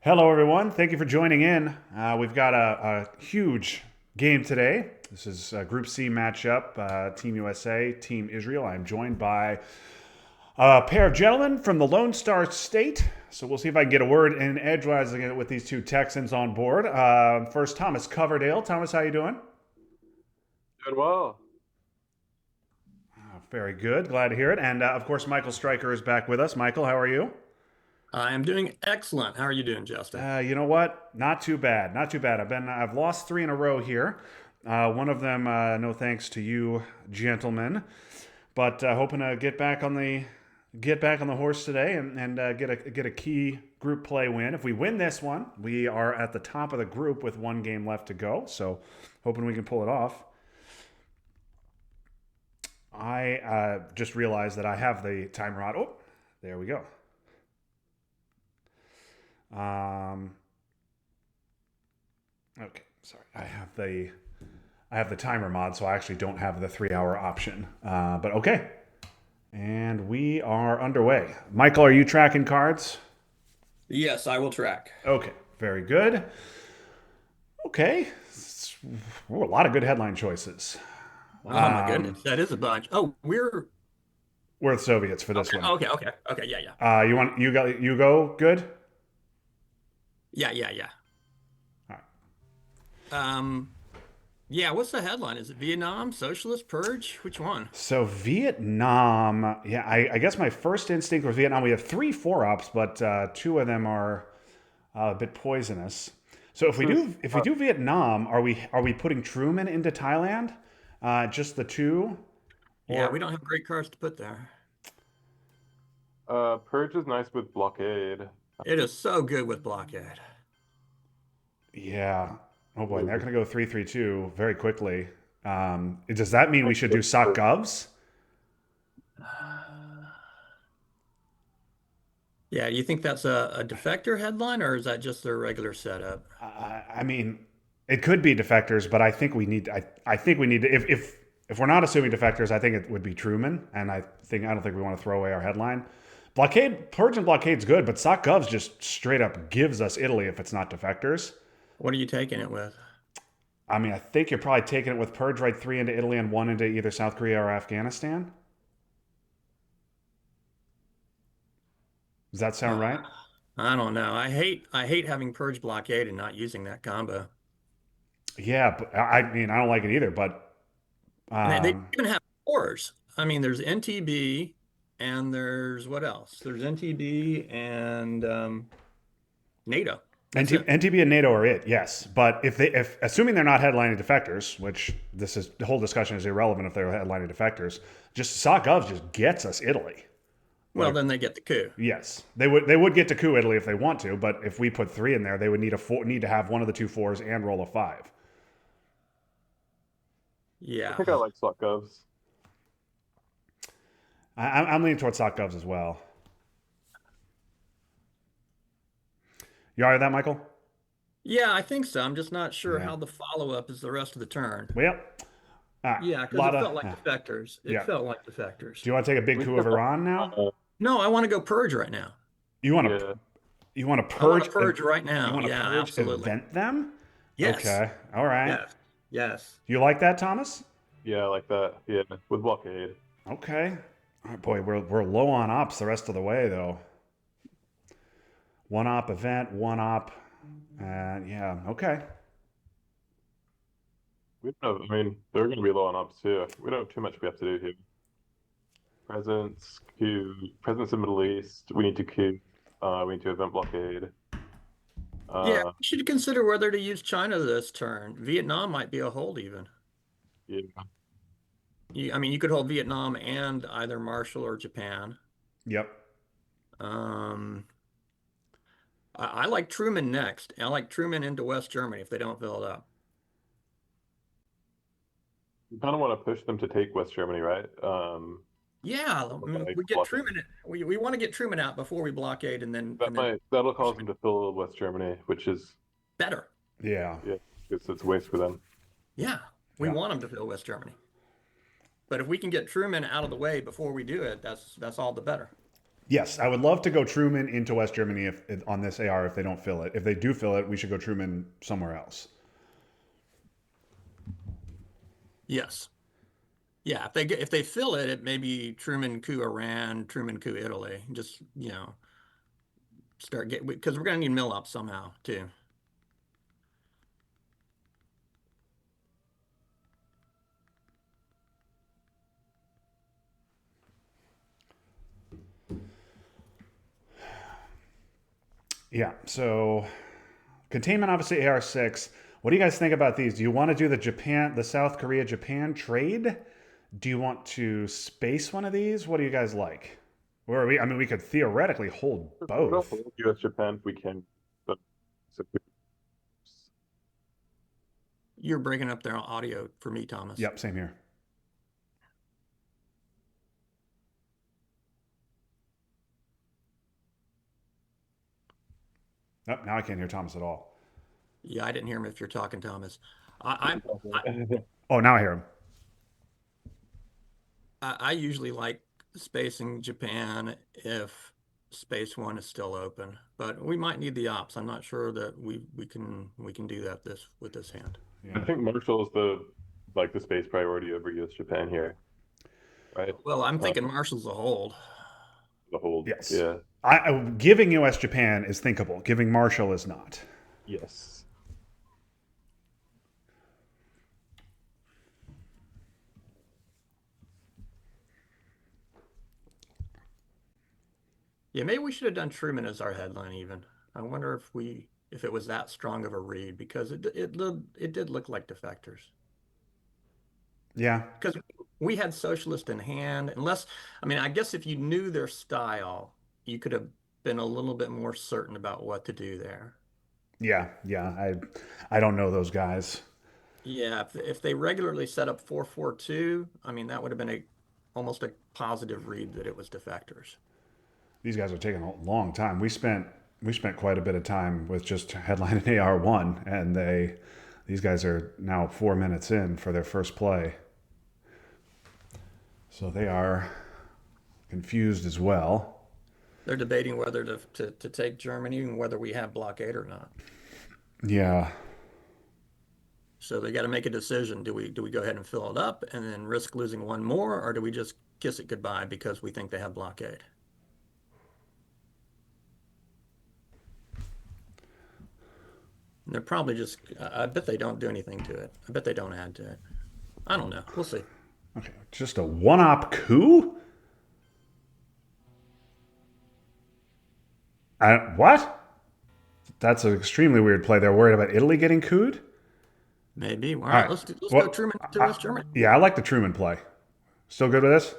Hello, everyone. Thank you for joining in. We've got a huge game today. This is a Group C matchup, Team USA, Team Israel. I'm joined by a pair of gentlemen from the Lone Star State. So we'll see if I can get a word in edgewise with these two Texans on board. First, Thomas Coverdale. Thomas, how you doing? Doing well. Very good. Glad to hear it. And of course, Michael Stryker is back with us. Michael, how are you? I am doing excellent. How are you doing, Justin? You know what? Not too bad. Not too bad. I've lost three in a row here. One of them, no thanks to you, gentlemen. But hoping to get back on the horse today and get a key group play win. If we win this one, we are at the top of the group with one game left to go. So hoping we can pull it off. I just realized that I have the timer on. Oh, there we go. Okay, sorry. I have the timer mod, so I actually don't have the 3 hour option. But okay, and we are underway. Michael, are you tracking cards? Yes, I will track. Okay, very good. Okay, a lot of good headline choices. Oh my goodness, that is a bunch. Oh, we're We're the Soviets for this okay. one. Okay. Yeah. You go good. Yeah. All right. Um, yeah. What's the headline? Is it Vietnam Socialist Purge? Which one? So Vietnam, yeah, I guess my first instinct was Vietnam. We have three four ups, but two of them are a bit poisonous. So if we do Vietnam, are we putting Truman into Thailand? Just the two, Yeah, or we don't have great cards to put there. Purge is nice with blockade. It is so good with blockade. yeah? Oh boy, and they're going to go 3-3-2 very quickly. Does that mean we should do sock govs? Yeah, do you think that's a defector headline or is that just their regular setup? I mean, it could be defectors, but I think we need. I think we need to. If we're not assuming defectors, I think it would be Truman, and I don't think we want to throw away our headline. Blockade, purge and blockade's good, but sock govs just straight up gives us Italy if it's not defectors. What are you taking it with? I mean, I think you're probably taking it with purge right three into Italy and one into either South Korea or Afghanistan. Does that sound right? I don't know. I hate having purge blockade and not using that combo. Yeah, but I mean, I don't like it either, but And they um, even have cores. I mean, there's NTB and there's what else? There's NTB and NATO. That's it. NTB and NATO are it, yes. But if assuming they're not headlining defectors, which the whole discussion is irrelevant if they're headlining defectors, just SOCGov just gets us Italy. Well, Like, then they get the coup. yes, they would get to coup Italy if they want to, but if we put three in there, they would need to have one of the two fours and roll a five. I Yeah. think I like slot govs. I'm leaning towards SOCGovs as well. You all right with that, Michael? Yeah, I think so. I'm just not sure Yeah. how the follow-up is the rest of the turn. Well, a Yeah, because lot it of felt like defectors. It yeah. felt like Do defectors. you want to take a big We coup could of Iran now? No, I want to go purge right now. You want to yeah. you want to I want to purge purge right you now. want to Yeah, purge absolutely. event them? Yes. Okay. All right. Yes. Yes. You like that, Thomas? Yeah, I like that. Yeah, with blockade. Okay. All right, boy, we're low on ops the rest of the way though. One op event, one op, and yeah, okay. We don't have, I mean, they're going to be low on ops too. We don't have too much we have to do here. Presence, Q, presence in Middle East. We need to Q. We need to event blockade. Yeah, Uh, you should consider whether to use China this turn. Vietnam might be a hold even. yeah. I mean, you could hold Vietnam and either Marshall or Japan. Yep. Um, I like Truman next. I like Truman into West Germany if they don't fill it up. We kind of want to push them to take West Germany, right? Yeah, I mean, Like we get blockade. Truman. We want to get Truman out before we blockade, and then That'll cause them to fill West Germany, which is, better. Yeah. yeah, it's a waste for them. Yeah, we Yeah. want them to fill West Germany. But if we can get Truman out of the way before we do it, that's all the better. Yes, I would love to go Truman into West Germany if on this AR if they don't fill it. If they do fill it, we should go Truman somewhere else. Yes. Yeah, if they fill it, it may be Truman coup Iran, Truman coup Italy. Just, start getting, because we're going to need mill up somehow too. Yeah. So containment, obviously AR6. What do you guys think about these? Do you want to do the South Korea Japan trade? Do you want to space one of these? What do you guys like? Or I mean, we could theoretically hold We'll both. hold US Japan if we can, but so You're breaking up their audio for me, Thomas. Yep, same here. Oh, now I can't hear Thomas at all. Yeah, I didn't hear him if you're talking, Thomas. I, Oh, now I hear him. I usually like spacing Japan if space one is still open, but we might need the ops. I'm not sure that we can do that with this hand. I think Marshall is the space priority over US Japan here, right? Well, I'm thinking Marshall's a hold. The hold. Yes. Yeah. Giving U.S. Japan is thinkable. Giving Marshall is not. Yes. Yeah, maybe we should have done Truman as our headline even. I wonder if it was that strong of a read because it did look like defectors. Yeah. Because we had socialist in hand, I mean, I guess if you knew their style, you could have been a little bit more certain about what to do there. Yeah. Yeah. I don't know those guys. Yeah, if they regularly set up 442, I mean, that would have been almost a positive read that it was defectors. These guys are taking a long time. We spent quite a bit of time with just headline and AR1, and these guys are now 4 minutes in for their first play. So they are confused as well. They're debating whether to take Germany and whether we have blockade or not. Yeah. So they got to make a decision. Do we go ahead and fill it up and then risk losing one more, or do we just kiss it goodbye because we think they have blockade? They're probably just, I bet they don't do anything to it. I bet they don't add to it. I don't know. We'll see. Okay. Just a one-op coup? What? That's an extremely weird play. They're worried about Italy getting cooed? Maybe. All All right, right. let's go What? Truman to West Germany. Yeah, I like the Truman play. Still good with this?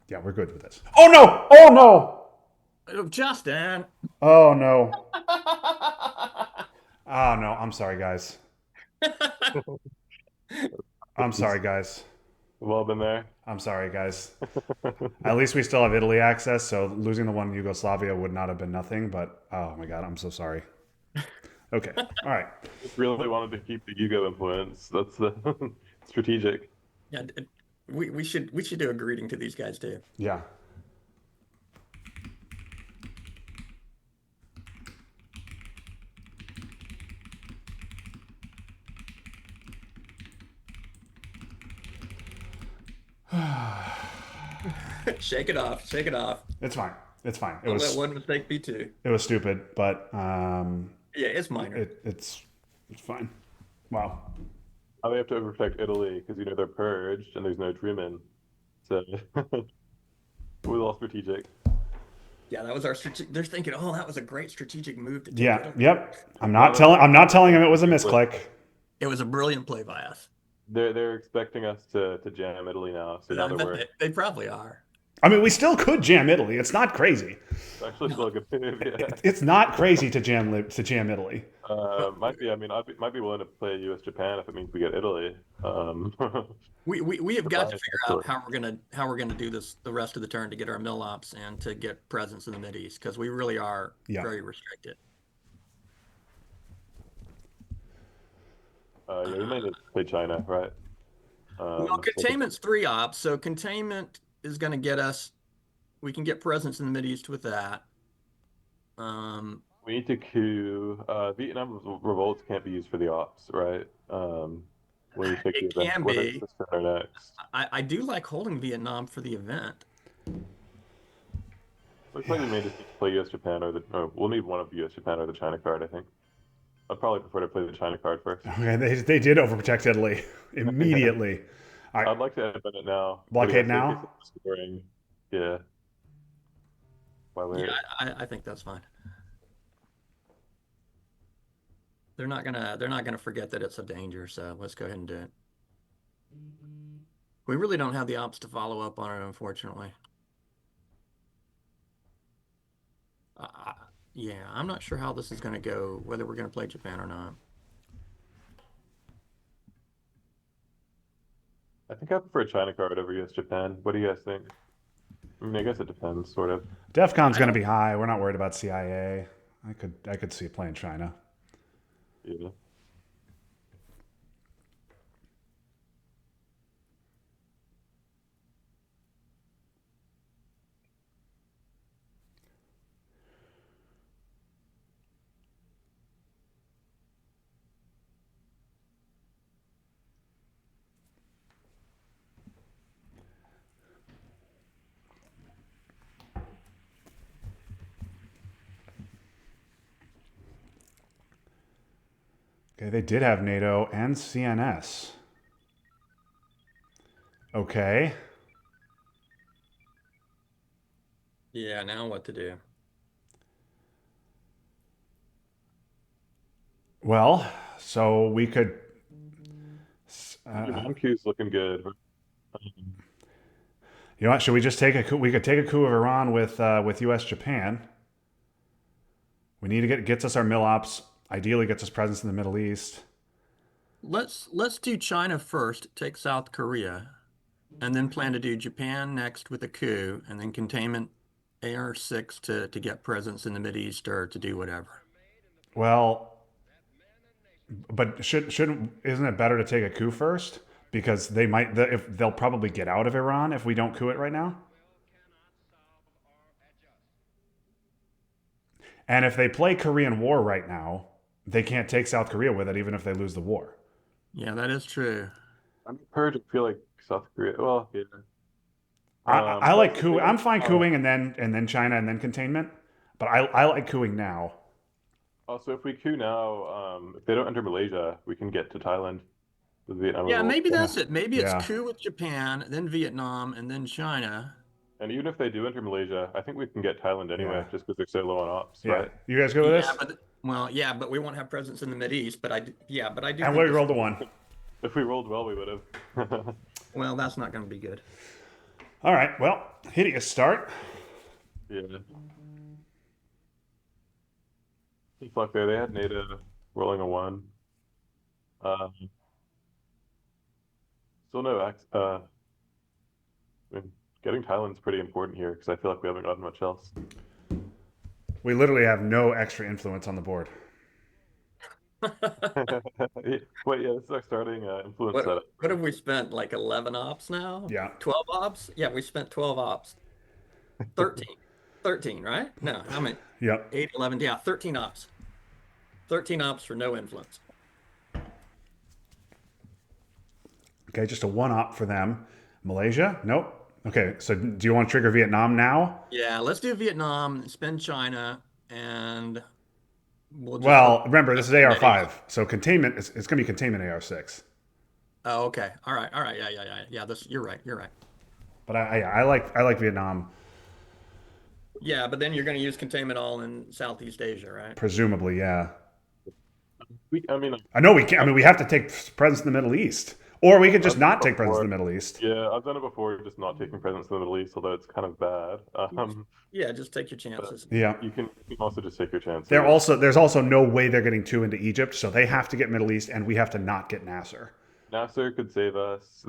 Yeah, we're good with this. Oh no! Oh no! Justin. Oh no! Oh no! I'm sorry, guys. I'm sorry, guys. We've all been there. I'm sorry, guys. At least we still have Italy access, so losing the one in Yugoslavia would not have been nothing. But oh my god, I'm so sorry. Okay, all right. Just really wanted to keep the Yugo influence. That's the strategic. Yeah, we should do a greeting to these guys too. Yeah. Shake it off. Shake it off. It's fine. It's fine. It Don't let was one mistake be two. it was stupid, but Yeah, it's minor. it's fine. Wow. Now they have to overprotect Italy because they're purged and there's no Truman. So we're all strategic. Yeah, that was our strategic. They're thinking, oh, that was a great strategic move to take Yeah. Italy. Yep. I'm not telling him it was a misclick. It was a brilliant play by us. They're expecting us to jam Italy now. So now I that bet we're they probably are. I mean, we still could jam Italy. It's not crazy. actually still a good move. Yeah. It's not crazy to jam Italy. Might be. I mean, might be willing to play US Japan if it means we get Italy. We have got to Right, figure out how we're gonna do this the rest of the turn to get our mill ops and to get presence in the Mid East because we really are Yeah. very restricted. Yeah, we might just play China, right? Well, containment's 3 ops, so containment is going to get us. We can get presence in the Mideast with that. We need to coup. Vietnam revolts can't be used for the ops, right? When you take the It event, can whether it's be. this turn or next. I do like holding Vietnam for the event. Looks like we may just need to play US Japan or we'll need one of the US Japan or the China card, I think. I'd probably prefer to play the China card first. Okay, they did overprotect Italy immediately. All right, I'd like to end it now. What do you blockade guys think? now. It's scoring. Yeah. Why Yeah, wait? I think that's fine. They're not gonna forget that it's a danger, so let's go ahead and do it. We really don't have the ops to follow up on it, unfortunately. Yeah, I'm not sure how this is going to go, whether we're going to play Japan or not. I think I prefer China card over US Japan. What do you guys think? I mean, I guess it depends, sort of. DEFCON's I going to don't. be high. We're not worried about CIA. I could see it playing China. Yeah. Okay, they did have NATO and CNS. Okay. Yeah, now what to do? Well, so we could. Your Uh, mom queue's looking good. you know what? Should we just take a coup? We could take a coup of Iran with U.S. Japan. We need to gets us our mill ops. Ideally, gets us presence in the Middle East. Let's do China first, take South Korea, and then plan to do Japan next with a coup, and then containment AR6 to get presence in the Mideast or to do whatever. Well, but shouldn't isn't it better to take a coup first because if they'll probably get out of Iran if we don't coup it right now. And if they play Korean War right now, they can't take South Korea with it, even if they lose the war. Yeah, that is true. I'm purge. I feel like South Korea. Well, yeah. I But like if they coup. don't, I'm fine cooing and then China and then containment, but I like cooing now. also if we coup now, if they don't enter Malaysia, we can get to Thailand with Vietnam Yeah, revolt. maybe Yeah, that's it. Maybe it's yeah, coup with Japan, then Vietnam, and then China. And even if they do enter Malaysia, I think we can get Thailand yeah, anyway, just because they're so low on ops, yeah. right? You guys go with Yeah, this? but well, yeah, but we won't have presence in the Mideast. But I do And think we this. rolled a one. If we rolled well, we would have. Well, that's not going to be good. All right. Well, hideous start. Yeah. Fuck there. They had NATO rolling a one. Um, still no I mean, getting Thailand's pretty important here because I feel like we haven't gotten much else. We literally have no extra influence on the board. Wait, yeah, this is our starting influence setup. What have we spent? Like 11 ops now? Yeah. 12 ops? Yeah, we spent 12 ops. 13. 13, right? No, how many? Yep. 8, 11. Yeah, 13 ops. 13 ops for no influence. Okay, just a one op for them. Malaysia? Nope. Okay, so do you want to trigger Vietnam now? Yeah, let's do Vietnam, spend China, and we'll just hope Well, remember this is the Mideast. AR5, so containment it's going to be containment AR6. Oh, okay. All right. All right. Yeah, yeah, yeah. Yeah, you're right. You're right. But I like Vietnam, Yeah, but then you're going to use containment all in Southeast Asia, right? presumably. Yeah. I mean, I know we can. I mean, we have to take presence in the Middle East, or we could just I've done not it take presence in before. the Middle East. Yeah, I've done it before, just not taking presence in the Middle East, although it's kind of bad. Yeah, just take your But chances. Yeah. you can also just take your chances. There's also no way they're getting two into Egypt, so they have to get Middle East, and we have to not get Nasser. Nasser could save us.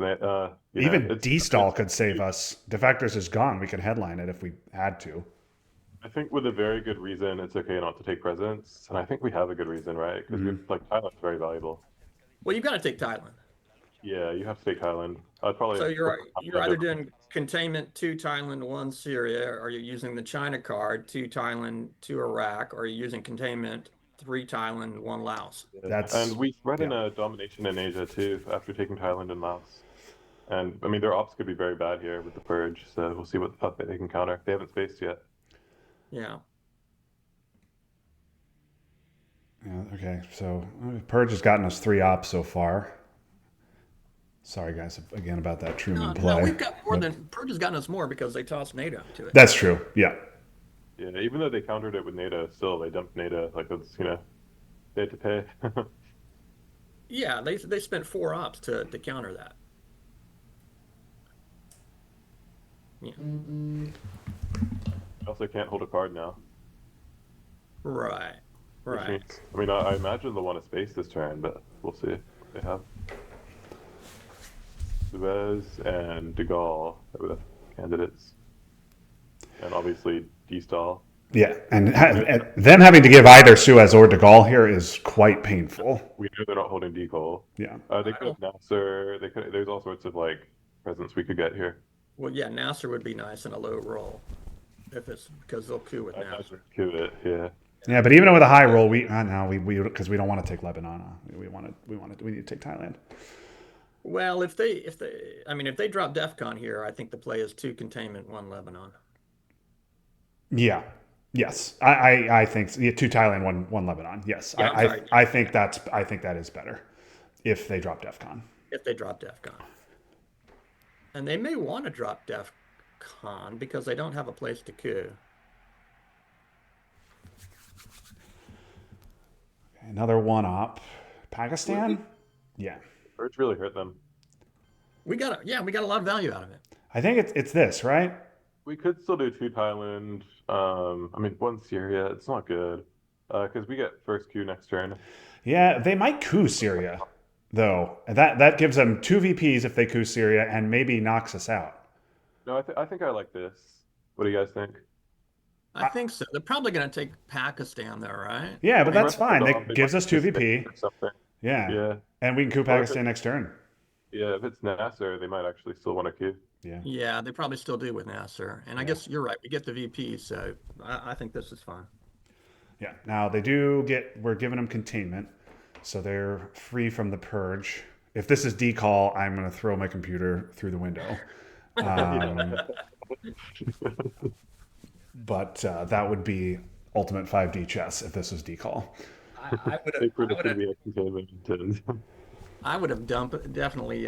Even It's D-Stall could save us. Defectors is gone. We could headline it if we had to. I think with a very good reason, it's okay not to take presence, and I think we have a good reason, right? Because Mhm. Thailand's very valuable. Well, you've got to take Thailand. Yeah, you have to take Thailand. I'd So probably you're either doing containment to Thailand, one Syria, or you're using the China card, two Thailand, two Iraq, or you're using containment, three Thailand, one Laos. Yeah. That's And we threaten yeah. a domination in Asia too after taking Thailand and Laos. And I mean, their ops could be very bad here with the purge, so we'll see what the fuck they can counter. They haven't spaced yet. Yeah. Yeah, okay, so Purge has gotten us 3 ops so far. Sorry, guys, again about that Truman No, play. we've got more But than Purge has gotten us more because they tossed NATO to it. that's true. Yeah. Yeah, even though they countered it with NATO, still they dumped NATO. Like it's, they had to pay. Yeah, they spent 4 ops to counter that. Yeah. You also can't hold a card now. Right. Which Right. means, I mean, I imagine they'll want to space this turn, but we'll see what they have. Suez and De Gaulle are the candidates. And obviously D Stall. Yeah, and them having to give either Suez or De Gaulle here is quite painful. We know they're not holding D Cole. Yeah. They could have Nasser. They could. There's all sorts of like presents we could get here. Well, yeah, Nasser would be nice in a low roll if it's because they'll coup with I Nasser. imagine it. Yeah. Yeah, but even with a high roll, we because we don't want to take Lebanon. We need to take Thailand. Well, if they drop DEFCON here, I think the play is two containment, one Lebanon. Yeah. Yes. I think yeah, 2 Thailand, one Lebanon. Yes. Yeah, I'm sorry. I think that is better if they drop DEFCON. If they drop DEFCON. And they may want to drop DEFCON because they don't have a place to coup. Another 1 op. Pakistan? Yeah. Purge really hurt them. We got a lot of value out of it. I think it's this, right? We could still do 2 Thailand. I mean, 1 Syria. It's not good. Because we get first Q next turn. Yeah, they might coup Syria, though. That gives them 2 VPs if they coup Syria and maybe knocks us out. No, I think I like this. What do you guys think? I think so. They're probably going to take Pakistan, though, right? Yeah, but They that's might have fine. to That gives us 2 just VP. or something. Yeah. Yeah. And we can coup Or if Pakistan it- next turn. Yeah, if it's Nasser, they might actually still want to Q. Yeah. Yeah, they probably still do with Nasser. And I guess you're right. We get the VP, so I think this is fine. Yeah. Now we're giving them containment, so they're free from the purge. If this is decall, I'm going to throw my computer through the window. But that would be ultimate 5D chess if this was decall. I would They prove have, it to be a containment. And I would have definitely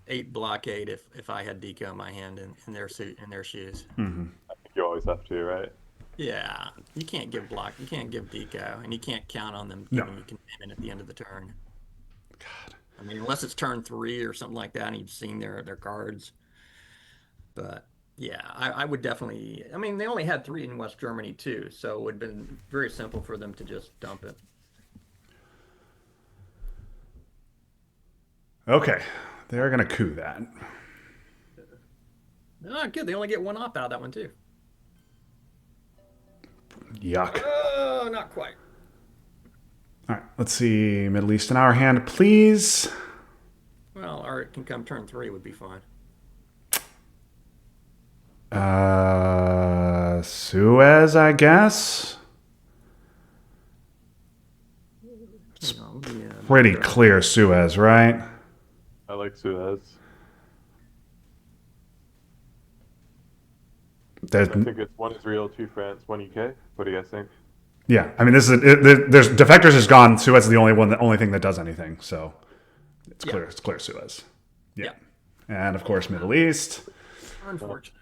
8 blockade if I had Deco in my hand in their suit in their shoes. you always have to, right? Yeah, you can't give Deco, and you can't count on them No. giving you containment at the end of the turn. God, I mean, unless it's turn 3 or something like that, and you've seen their cards. But yeah, I would definitely. I mean, they only had 3 in West Germany too, so it would have been very simple for them to just dump it. Okay. They're going to coup that. Oh, good. They only get 1 op out of that one too. Yuck. Oh, not quite. All right. Let's see. Middle East in our hand, please. Well, or it can come turn 3 would be fine. Suez, I guess. Yeah. Pretty clear Suez, right? I like Suez. There's, I think it's 1 Israel, 2 France, 1 UK. What do you guys think? yeah, I mean, this is there's defectors is gone. Suez is the only thing that does anything. So it's Yeah. clear. It's clear Suez. Yeah, Yeah. and of course Middle East. Unfortunate.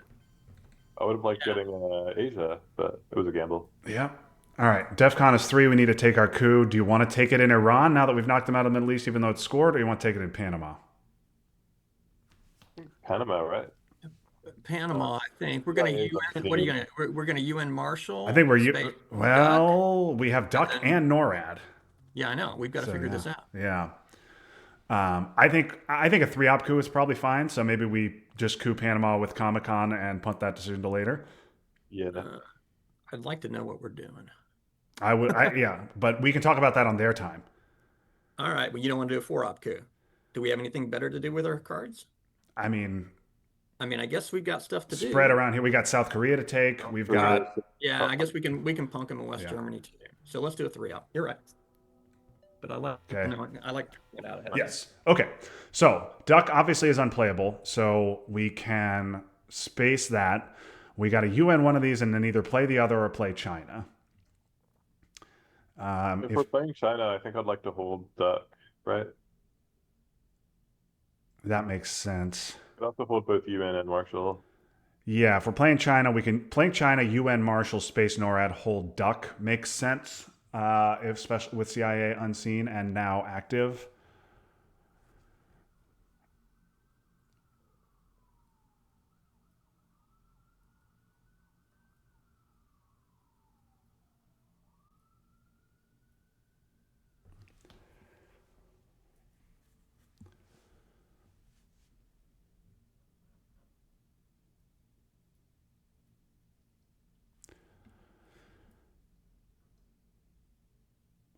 I would have liked getting Asia, but it was a gamble. Yeah. All right. DEFCON is 3. We need to take our coup. Do you want to take it in Iran now that we've knocked them out of the Middle East, even though it's scored, or you want to take it in Panama? Panama, right? Panama, I think we're going to Yeah, UN. What are you going to? We're going to UN Marshall. I think Spain, well, we have Duck then- and NORAD. Yeah, I know. We've got to So, figure yeah. this out. Yeah. I think a 3 op coup is probably fine. So maybe we just coup Panama with Comic Con and punt that decision to later. Yeah. I'd like to know what we're doing. Yeah, but we can talk about that on their time. All right, but you don't want to do a 4 op coup. Do we have anything better to do with our cards? I mean, I mean, I guess we've got stuff to do. spread around here. We got South Korea to take. We've Korea. got Yeah, I guess we can punk them in West Yeah. Germany too. So let's do a 3-up. You're right. But I like Okay. I like to get out ahead. yes. Okay. So duck obviously is unplayable, so we can space that. We got to UN one of these and then either play the other or play China. If we're playing China, I think I'd like to hold duck, right? That makes sense. Could also hold both UN and Marshall. Yeah, if we're playing China, we can play China, UN, Marshall, Space, NORAD, hold duck makes sense. If especially with CIA unseen and now active.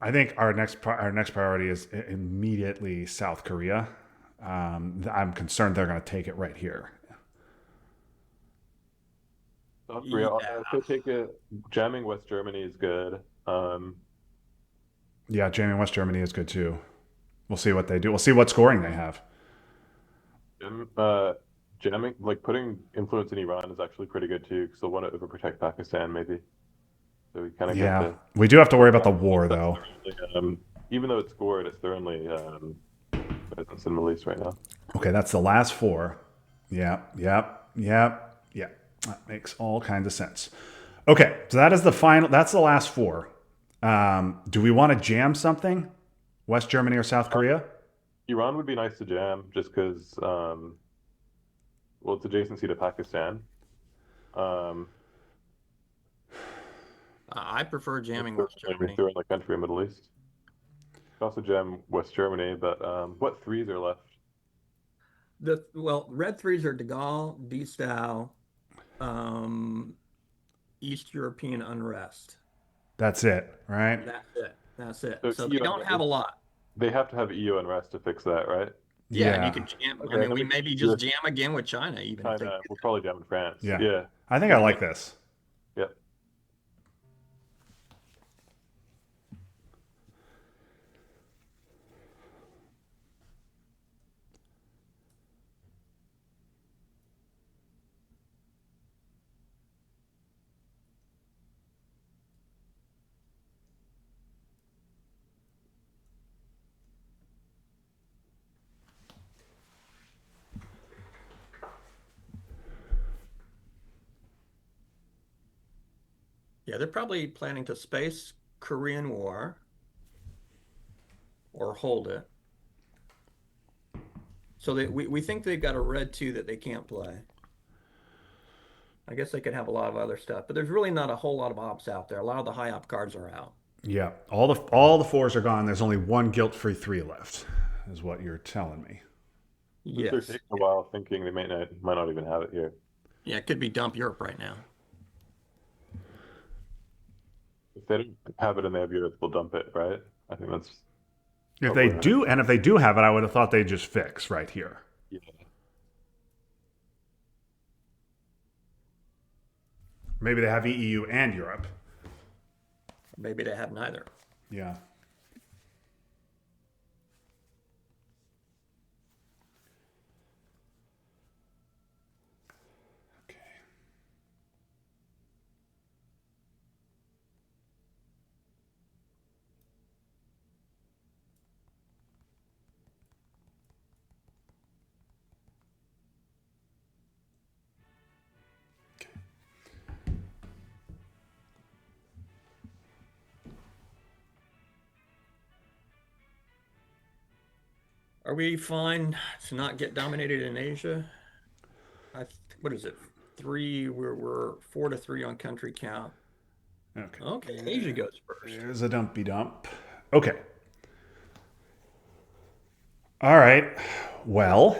I think our next priority is immediately South Korea. I'm concerned they're going to take it right here. South Korea, Yeah. if they take it, jamming West Germany is good. Yeah, jamming West Germany is good too. We'll see what they do. We'll see what scoring they have. Jamming, like putting influence in Iran is actually pretty good too, because they'll want to overprotect Pakistan maybe. So we kind of Yeah, get we do have to worry about the war though. even though it's scored, it's their only presence in the Middle East right now. Okay, that's the last four. Yeah. That makes all kinds of sense. Okay, so that is the final. That's the last four. Do we want to jam something? West Germany or South Korea? Iran would be nice to jam just because, well, it's adjacency to Pakistan. I prefer jamming They're West Germany. in the country in the Middle East. Could also jam West Germany, but what threes are left? Well, red threes are De Gaulle, Diestau, East European unrest. That's it, right? That's it. So So they don't have a lot. They have to have EU unrest to fix that, right? Yeah, and you could jam. Okay, I mean, then we we maybe could just do jam again with China, even if they China, do we'll that. probably jam in France. Yeah. Yeah. I think I like this. Yep. Yeah, they're probably planning to space Korean War or hold it. So we think they've got a red two that they can't play. I guess they could have a lot of other stuff, but there's really not a whole lot of ops out there. A lot of the high op cards are out. Yeah, all the fours are gone. There's only one guilt-free three left, is what you're telling me. They're Yes. taking a while thinking they might not even have it here. Yeah, it could be dump Europe right now. If they don't have it and they have Europe, they'll dump it, right? I think that's If probably they right. do, and if they do have it, I would have thought they'd just fix right here. Yeah. Maybe they have EU and Europe. Maybe they have neither. Yeah. Okay. Are we fine to not get dominated in Asia? What is it? We're 4-3 on country count. Okay. Okay, Asia goes first. There's a dumpy dump. Okay. All right. Well,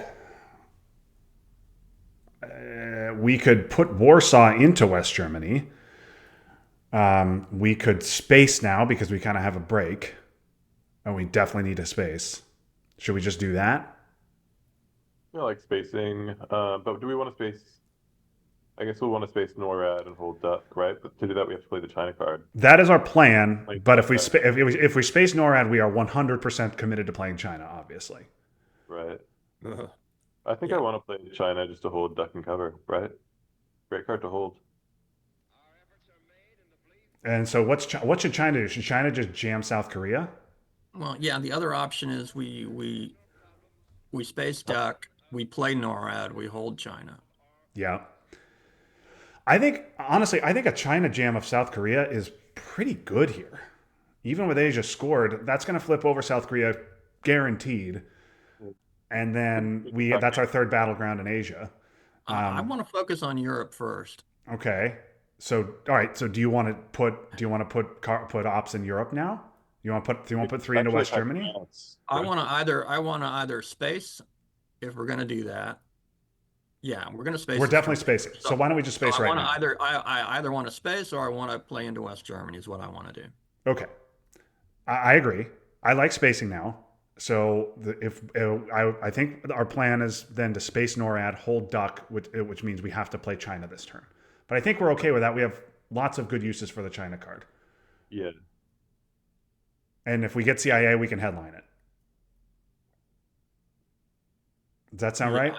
we could put Warsaw into West Germany. We could space now because we kind of have a break. And we definitely need a space. Should we just do that? like spacing. But do we want to space? I guess we'll want to space NORAD and hold Duck, right? But to do that, we have to play the China card. That is our plan. Like, But if we space NORAD, we are 100% committed to playing China, obviously. right. Ugh. I think I Yeah. want to play China just to hold Duck and cover, right? Great card to hold. And so what should China do? Should China just jam South Korea? Well, yeah, the other option is we space duck, we play NORAD, we hold China. Yeah. I think honestly, I think a China jam of South Korea is pretty good here. Even with Asia scored, that's going to flip over South Korea guaranteed. And then that's our third battleground in Asia. I want to focus on Europe first. Okay. So all right, so do you want to put ops in Europe now? You want to put three into Actually, West attack Germany? France, I right? want to either space if we're going to do that. Yeah, we're going to space We're it definitely first. spacing. So So, why don't we just so space I right want to now? I either want to space or I want to play into West Germany is what I want to do. Okay. I agree. I like spacing now. So if I think our plan is then to space NORAD, hold Duck, which means we have to play China this turn. But I think we're okay with that. We have lots of good uses for the China card, Yeah. and if we get CIA, we can headline it. Does that sound Yeah, right?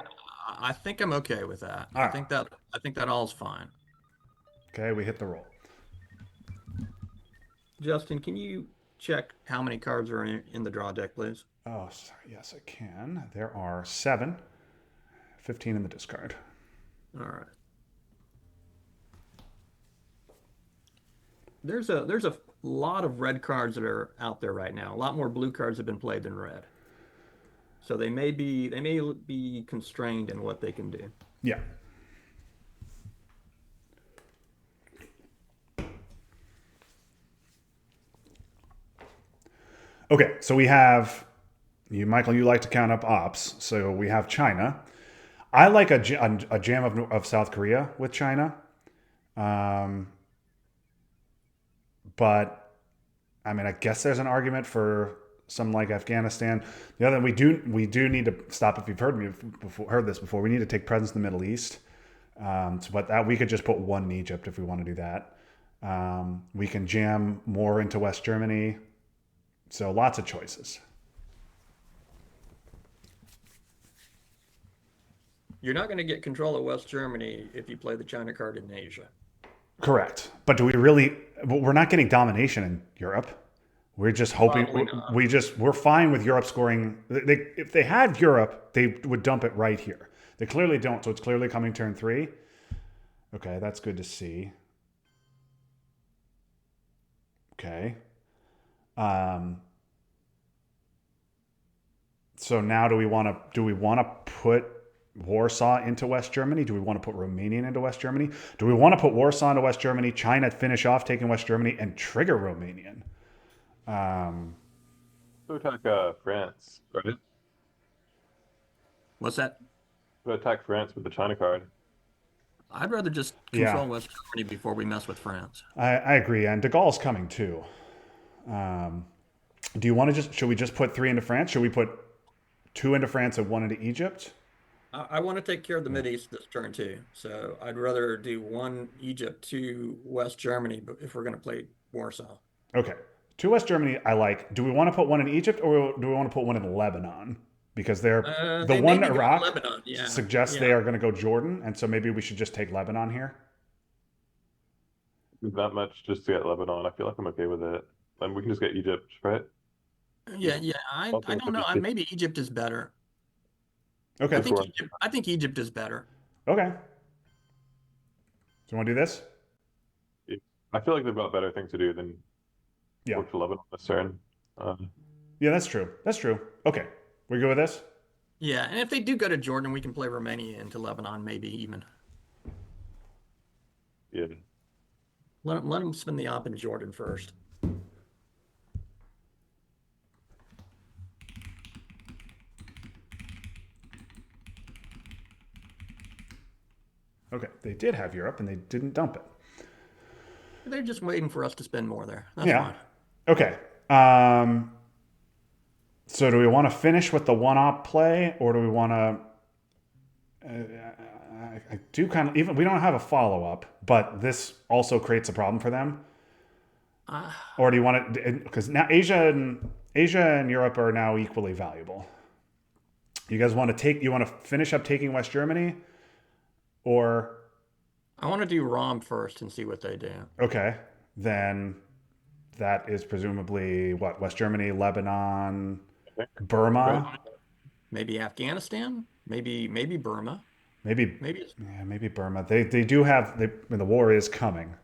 I think I'm okay with that. All right. I think that all's fine. Okay, we hit the roll. Justin, can you check how many cards are in the draw deck, please? Oh, sorry. Yes, I can. There are 7, 15 in the discard. All right. There's a lot of red cards that are out there right now. A lot more blue cards have been played than red. So they may be constrained in what they can do. Yeah. Okay, so we have you, Michael. You like to count up ops, so we have China. I like a jam of South Korea with China, um, but I mean, I guess there's an argument for something like Afghanistan. The other we do need to stop. If you've heard this before, we need to take presence in the Middle East. But that we could just put one in Egypt if we want to do that. We can jam more into West Germany. So lots of choices. You're not going to get control of West Germany if you play the China card in Asia. Correct. But do we really? We're not getting domination in Europe. We're just hoping. Probably not. We're fine with Europe scoring. If they had Europe, they would dump it right here. They clearly don't. So it's clearly coming turn 3. Okay, that's good to see. Okay. So now do we want to put Warsaw into West Germany? Do we want to put Romania into West Germany? Do we want to put Warsaw into West Germany, China finish off taking West Germany, and trigger Romanian? So attack France, right? What's that? So attack France with the China card. I'd rather just Yeah, control West Germany before we mess with France. I agree. And De Gaulle's coming too. Do you want to should we just put 3 into France? Should we put 2 into France and 1 into Egypt? I want to take care of the Mideast this turn too. So I'd rather do 1 Egypt, 2 West Germany, but if we're going to play Warsaw. Okay. 2 West Germany, I like. Do we want to put 1 in Egypt or do we want to put 1 in Lebanon? Because the They may one be going Iraq Lebanon. Yeah. suggests they Yeah. are going to go Jordan, and so maybe we should just take Lebanon here. That much just to get Lebanon. I feel like I'm okay with it. And we can just get Egypt, right? Yeah. Yeah. I Also, don't know. Maybe Egypt is better. Okay. I just think one. Egypt is better. Okay. So you want to do this? I feel like they've got better things to do than Yeah. work for Lebanon this turn. Yeah, that's true. That's true. Okay. We go with this? Yeah. And if they do go to Jordan, we can play Romania into Lebanon, maybe even. Yeah. Let them spin the op in Jordan first. Okay. They did have Europe and they didn't dump it. They're just waiting for us to spend more there. That's Yeah. fine. Okay. So do we want to finish with the one op play or do we want to I do kind of, even we don't have a follow up, but this also creates a problem for them. Uh, Or do you want it? Because now Asia and Europe are now equally valuable. You guys want to take? You want to finish up taking West Germany, or I want to do ROM first and see what they do. okay, then that is presumably what West Germany, Lebanon, I think. Right. Burma, Maybe Afghanistan, maybe Burma, maybe maybe it's, yeah, maybe Burma. They do have the war is coming.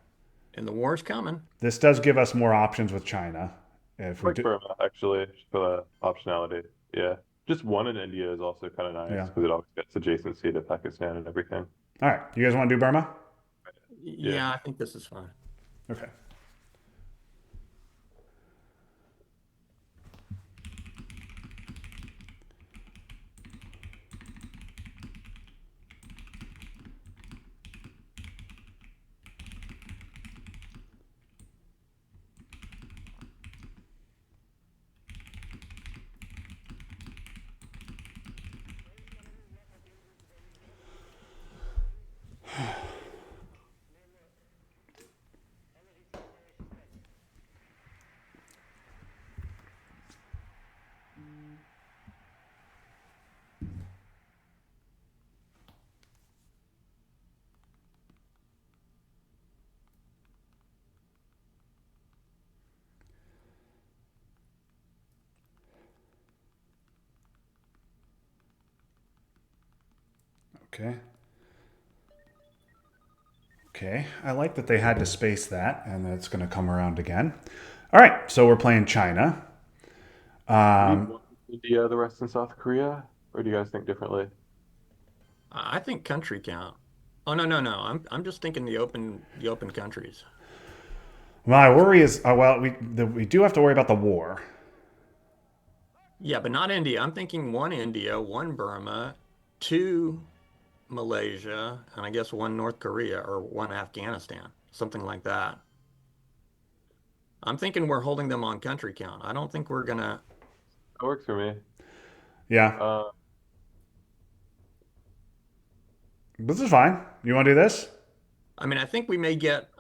and the war's coming. This does give us more options with China. If we Like do, Burma, actually, just for the optionality. Yeah. Just one in India is also kind of nice yeah. because it always gets adjacency to Pakistan and everything. All right, you guys want to do Burma? Yeah. Yeah, I think this is fine. Okay. Okay. Okay. I like that they had to space that, and it's going to come around again. All right. So we're playing China. Do you want India, the rest in South Korea, or do you guys think differently? I think country count. Oh no. I'm just thinking the open countries. My worry is, well, we do have to worry about the war. Yeah, but not India. I'm thinking one India, one Burma, two Malaysia, and I guess one North Korea or one Afghanistan, something like that. I'm thinking we're holding them on country count. I don't think we're gonna. That works for me. Yeah. Uh, This is fine. You want to do this? I mean, I think we may get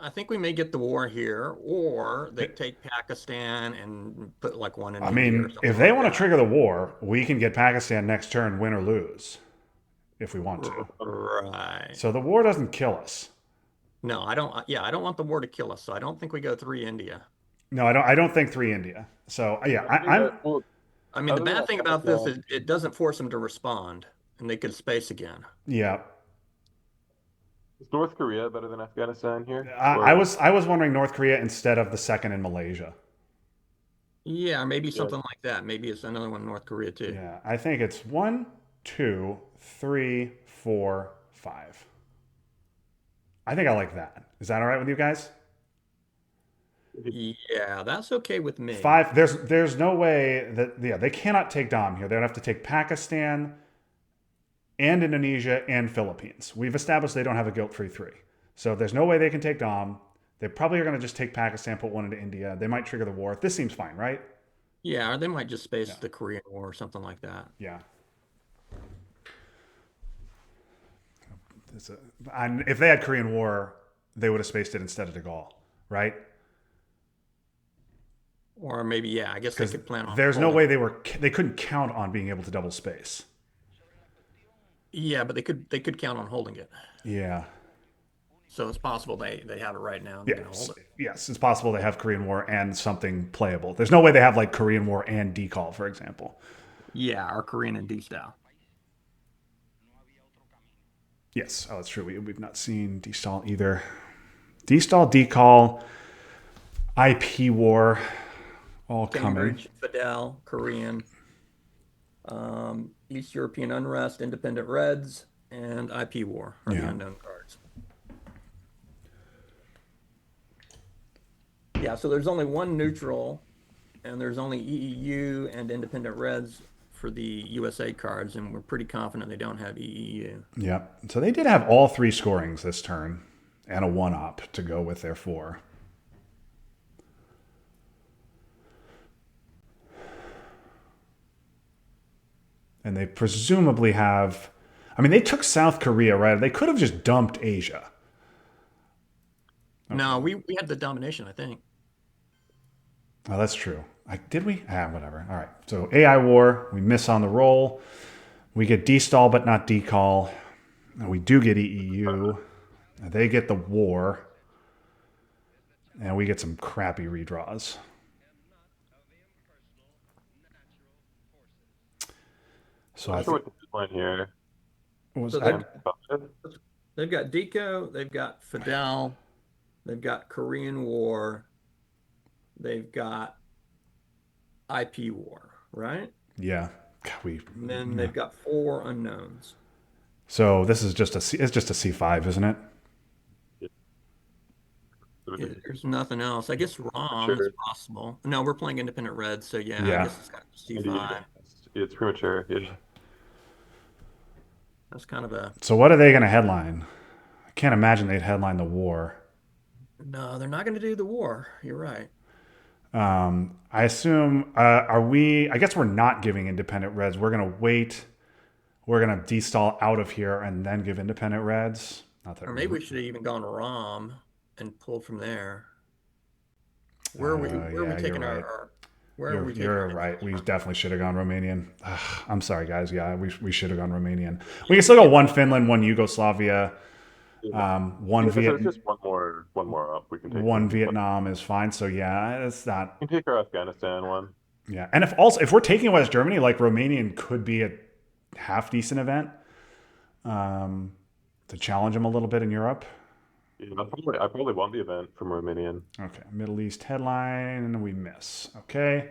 the war here, or they take Pakistan and put like one in I India or mean, if something they like want to that. trigger the war, we can get Pakistan next turn, win or lose, if we want to. Right. So the war doesn't kill us. No, I don't. Yeah, I don't want the war to kill us, so I don't think we go three India. No, I don't. I don't think three India. So yeah, I think that, well, I mean, the other than bad thing about this Afghanistan, is it doesn't force them to respond, and they could space again. yeah. is North Korea better than Afghanistan here? I Or was I was wondering North Korea instead of the second in Malaysia. Yeah, maybe yeah, something like that. Maybe it's another one in North Korea too. Yeah, I think it's 1, 2, 3, 4, 5. I think I like that. Is that all right with you guys? Yeah, that's okay with me. Five. There's no way that yeah they cannot take Dom here. They'd have to take Pakistan and Indonesia and Philippines. We've established they don't have a guilt-free three, so there's no way they can take Dom. They probably are going to just take Pakistan, put one into India. They might trigger the war. This seems fine, right? Yeah, or they might just space Yeah. the Korean War or something like that. Yeah. And if they had Korean War, they would have spaced it instead of De Gaulle, right? Or maybe, yeah, I guess they Because could plan on there's no holding. way they couldn't count on being able to double space. Yeah, but they could count on holding it. Yeah. So it's possible they have it right now and they're gonna Yes. hold it. Yes, it's possible they have Korean War and something playable. There's no way they have like Korean War and Decall, for example. Yeah, or Korean and D style. Yes. Oh, that's true. We've not seen Destall either. Destall, Decall, IP War, all coming. Cambridge, Fidel, Korean, East European Unrest, Independent Reds, and IP War are the Yeah. unknown cards. Yeah, so there's only one neutral, and there's only EEU and Independent Reds for the USA cards, and we're pretty confident they don't have EEU. Yeah. So they did have all three scorings this turn and a one up to go with their four. And they presumably have. I mean, they took South Korea, right? They could have just dumped Asia. No, we had the domination, I think. Oh, that's true. Did we? Whatever. All right. So AI war, we miss on the roll. We get destall, but not decall. And we do get EEU. They get the war. And we get some crappy redraws. So I'm I not sure think, what the line here. what was So that? they've got Deco, they've got Fidel, they've got Korean War, they've got IP War, right? Yeah. God, And then they've got 4 unknowns. So this is just it's just a C5, isn't it? There's nothing else. I guess ROM is Sure. possible. No, we're playing independent red, so yeah, I Yeah. guess it's got Indeed. C5. It's premature. Yeah. That's kind of a So what are they going to headline? I can't imagine they'd headline the war. no, they're not going to do the war. You're right. I assume, are we, I guess we're not giving independent reds. We're going to wait. We're going to destall out of here and then give independent reds. Not that Or maybe we should have even gone ROM and pulled from there. Where are we yeah, taking you're right. where are we taking You're our right. We definitely should have gone Romanian. Ugh, I'm sorry, guys. Yeah, we should have gone Romanian. We can still go one Finland, one Yugoslavia, one Yeah, so Viet, it's just one more up. We can take one one. Vietnam is fine. So yeah, it's not. We can take our Afghanistan one. Yeah, and if we're taking West Germany, like Romanian could be a half decent event to challenge them a little bit in Europe. Yeah, I probably won the event from Romanian. Okay, Middle East headline, and we miss. Okay.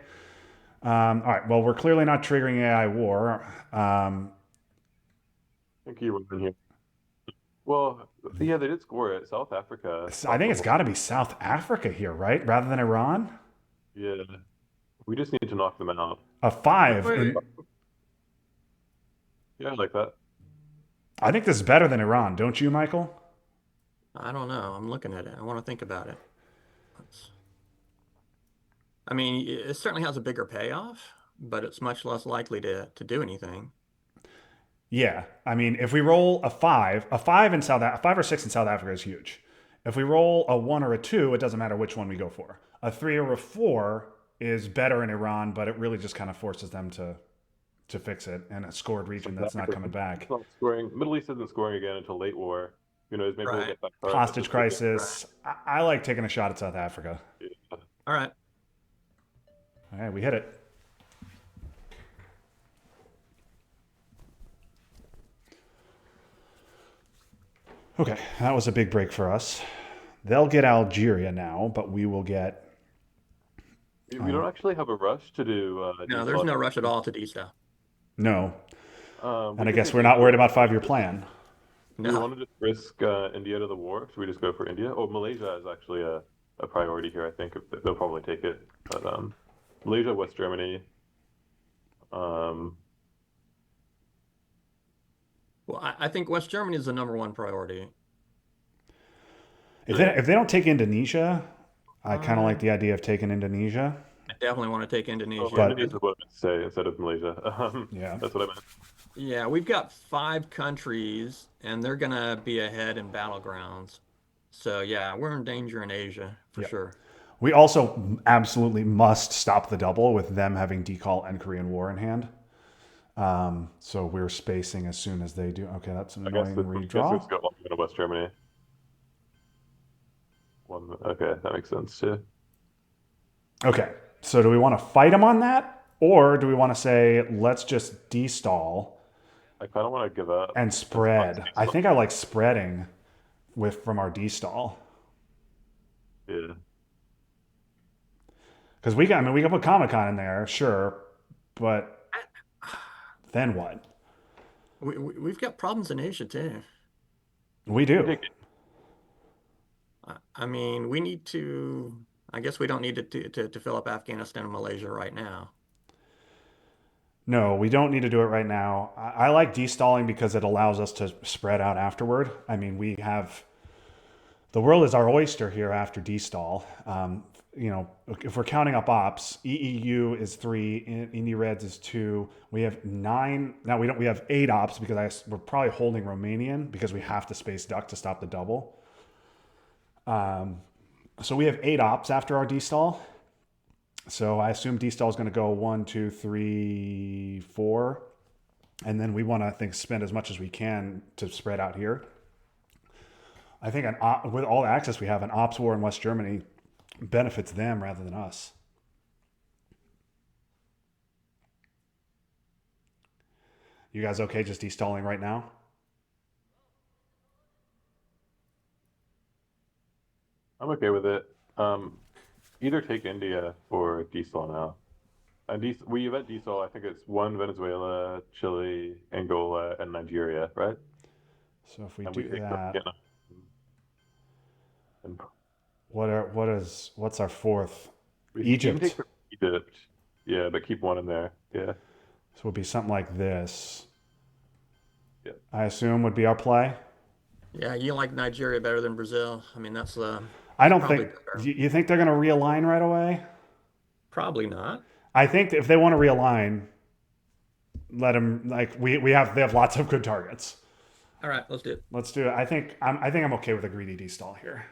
All right. Well, we're clearly not triggering AI war. I think you were in here. Well, yeah, they did score it. South Africa. I think it's got to be South Africa here, right? Rather than Iran. Yeah, we just need to knock them out. A 5. Wait. Yeah, I like that. I think this is better than Iran, don't you, Michael? I don't know. I'm looking at it. I want to think about it. I mean, it certainly has a bigger payoff, but it's much less likely to do anything. Yeah. I mean, if we roll a 5 in a 5 or 6 in South Africa is huge. If we roll a 1 or a 2, it doesn't matter which one we go for. A 3 or a 4 is better in Iran, but it really just kind of forces them to fix it in a scored region that's not coming back. It's not scoring. Middle East isn't scoring again until late war. Who knows? Maybe we'll Right. get back. Far. Hostage crisis. I like taking a shot at South Africa. Yeah. All right. All right, we hit it. Okay, that was a big break for us. They'll get Algeria now, but we will get. We don't actually have a rush to do. No, there's no rush at all to D-style. No. We And I can guess take we're not India. worried about 5-year plan. Do we No. want to just risk India to the war? Should we just go for India? Oh, Malaysia is actually a priority here. I think they'll probably take it. But Malaysia, West Germany. Well, I think West Germany is the number 1 priority. If they don't take Indonesia, I kind of like the idea of taking Indonesia. I definitely want to take Indonesia. But- Indonesia is what I meant to say instead of Malaysia. Yeah. That's what I meant. Yeah, we've got 5 countries, and they're going to be ahead in battlegrounds. So, yeah, we're in danger in Asia for Yeah. sure. We also absolutely must stop the double with them having decall and Korean War in hand. So we're spacing as soon as they do. Okay, that's an I guess annoying let's redraw. go to West Germany. Okay, that makes sense too. Okay, so do we want to fight them on that? Or do we want to say, let's just destall I kind of want to give up. and spread? I think I like spreading from our destall. Yeah. Because we can put Comic-Con in there, sure, but then what? We've got problems in Asia too. We do. I mean, we need to. I guess we don't need to fill up Afghanistan and Malaysia right now. No, we don't need to do it right now. I like destalling because it allows us to spread out afterward. I mean, the world is our oyster here after destall. you know, if we're counting up ops, EEU is 3, Indie Reds is 2. We have 9. Now we don't. We have 8 ops because we're probably holding Romanian because we have to space duck to stop the double. So we have 8 ops after our D-stall. So I assume D-stall is going to go 1, 2, 3, 4. And then we want to, I think, spend as much as we can to spread out here. I think with all the access we have, an ops war in West Germany benefits them rather than us. You guys okay just de-stalling right now? I'm okay with it. Either take India or D-Sol now. And we've at D-Sol, I think it's 1 Venezuela, Chile, Angola, and Nigeria, right? So if we And do we take that, Vietnam. And what's our fourth? we Egypt. can take Egypt. Yeah, but keep 1 in there. Yeah. So it would be something like this. Yeah. I assume would be our play. Yeah, you like Nigeria better than Brazil. I mean, that's I don't probably think. better. You think they're going to realign right away? Probably not. I think if they want to realign, let them. Like they have lots of good targets. All right, let's do it. Let's do it. I think I'm okay with a greedy D-stall here.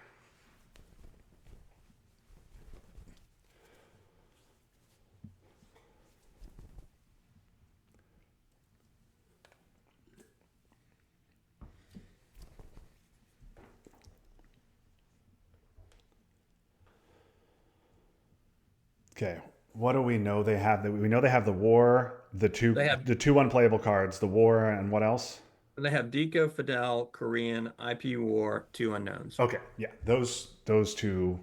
Okay. What do we know they have? We know they have the war, the They have the 2 unplayable cards, the war, and what else? they have Deco, Fidel, Korean, IP War, 2 unknowns. Okay, yeah, those 2.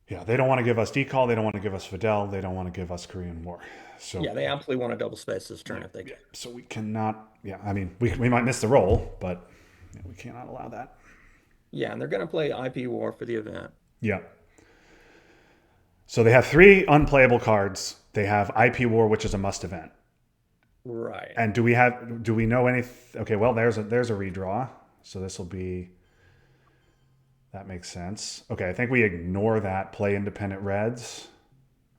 Yeah, they don't want to give us Decall. They don't want to give us Fidel. They don't want to give us Korean War. So Yeah, they absolutely want to double space this turn if they yeah, can. so we cannot. Yeah, I mean, we might miss the roll, but yeah, we cannot allow that. Yeah, and they're going to play IP War for the event. Yeah. So they have 3 unplayable cards. They have IP War, which is a must event. Right. And do we know any? Okay, well, there's a redraw. So this will be. That makes sense. Okay, I think we ignore that. Play independent Reds.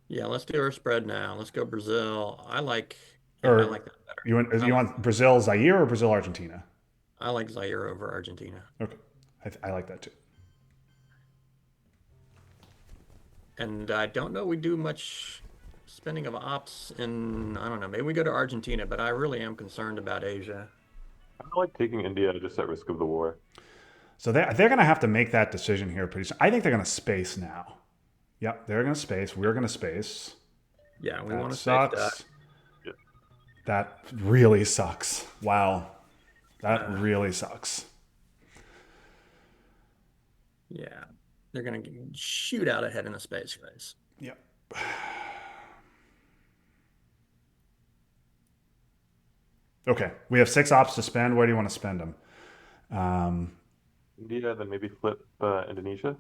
Yeah, let's do our spread now. Let's go Brazil. I like that Or better. you want Brazil Zaire or Brazil Argentina? I like Zaire over Argentina. Okay, I like that too. And I don't know we do much spending of ops in, I don't know, maybe we go to Argentina, but I really am concerned about Asia. I don't like taking India just at risk of the war. So they're going to have to make that decision here pretty soon. I think they're going to space now. Yep, they're going to space. We're going to space. Yeah, we That want to space sucks. that. Yeah. That really sucks. Wow, that really sucks. Yeah, they're going to shoot out ahead in a space race. Yep. Okay, we have 6 ops to spend. Where do you want to spend them? India, then maybe flip Indonesia.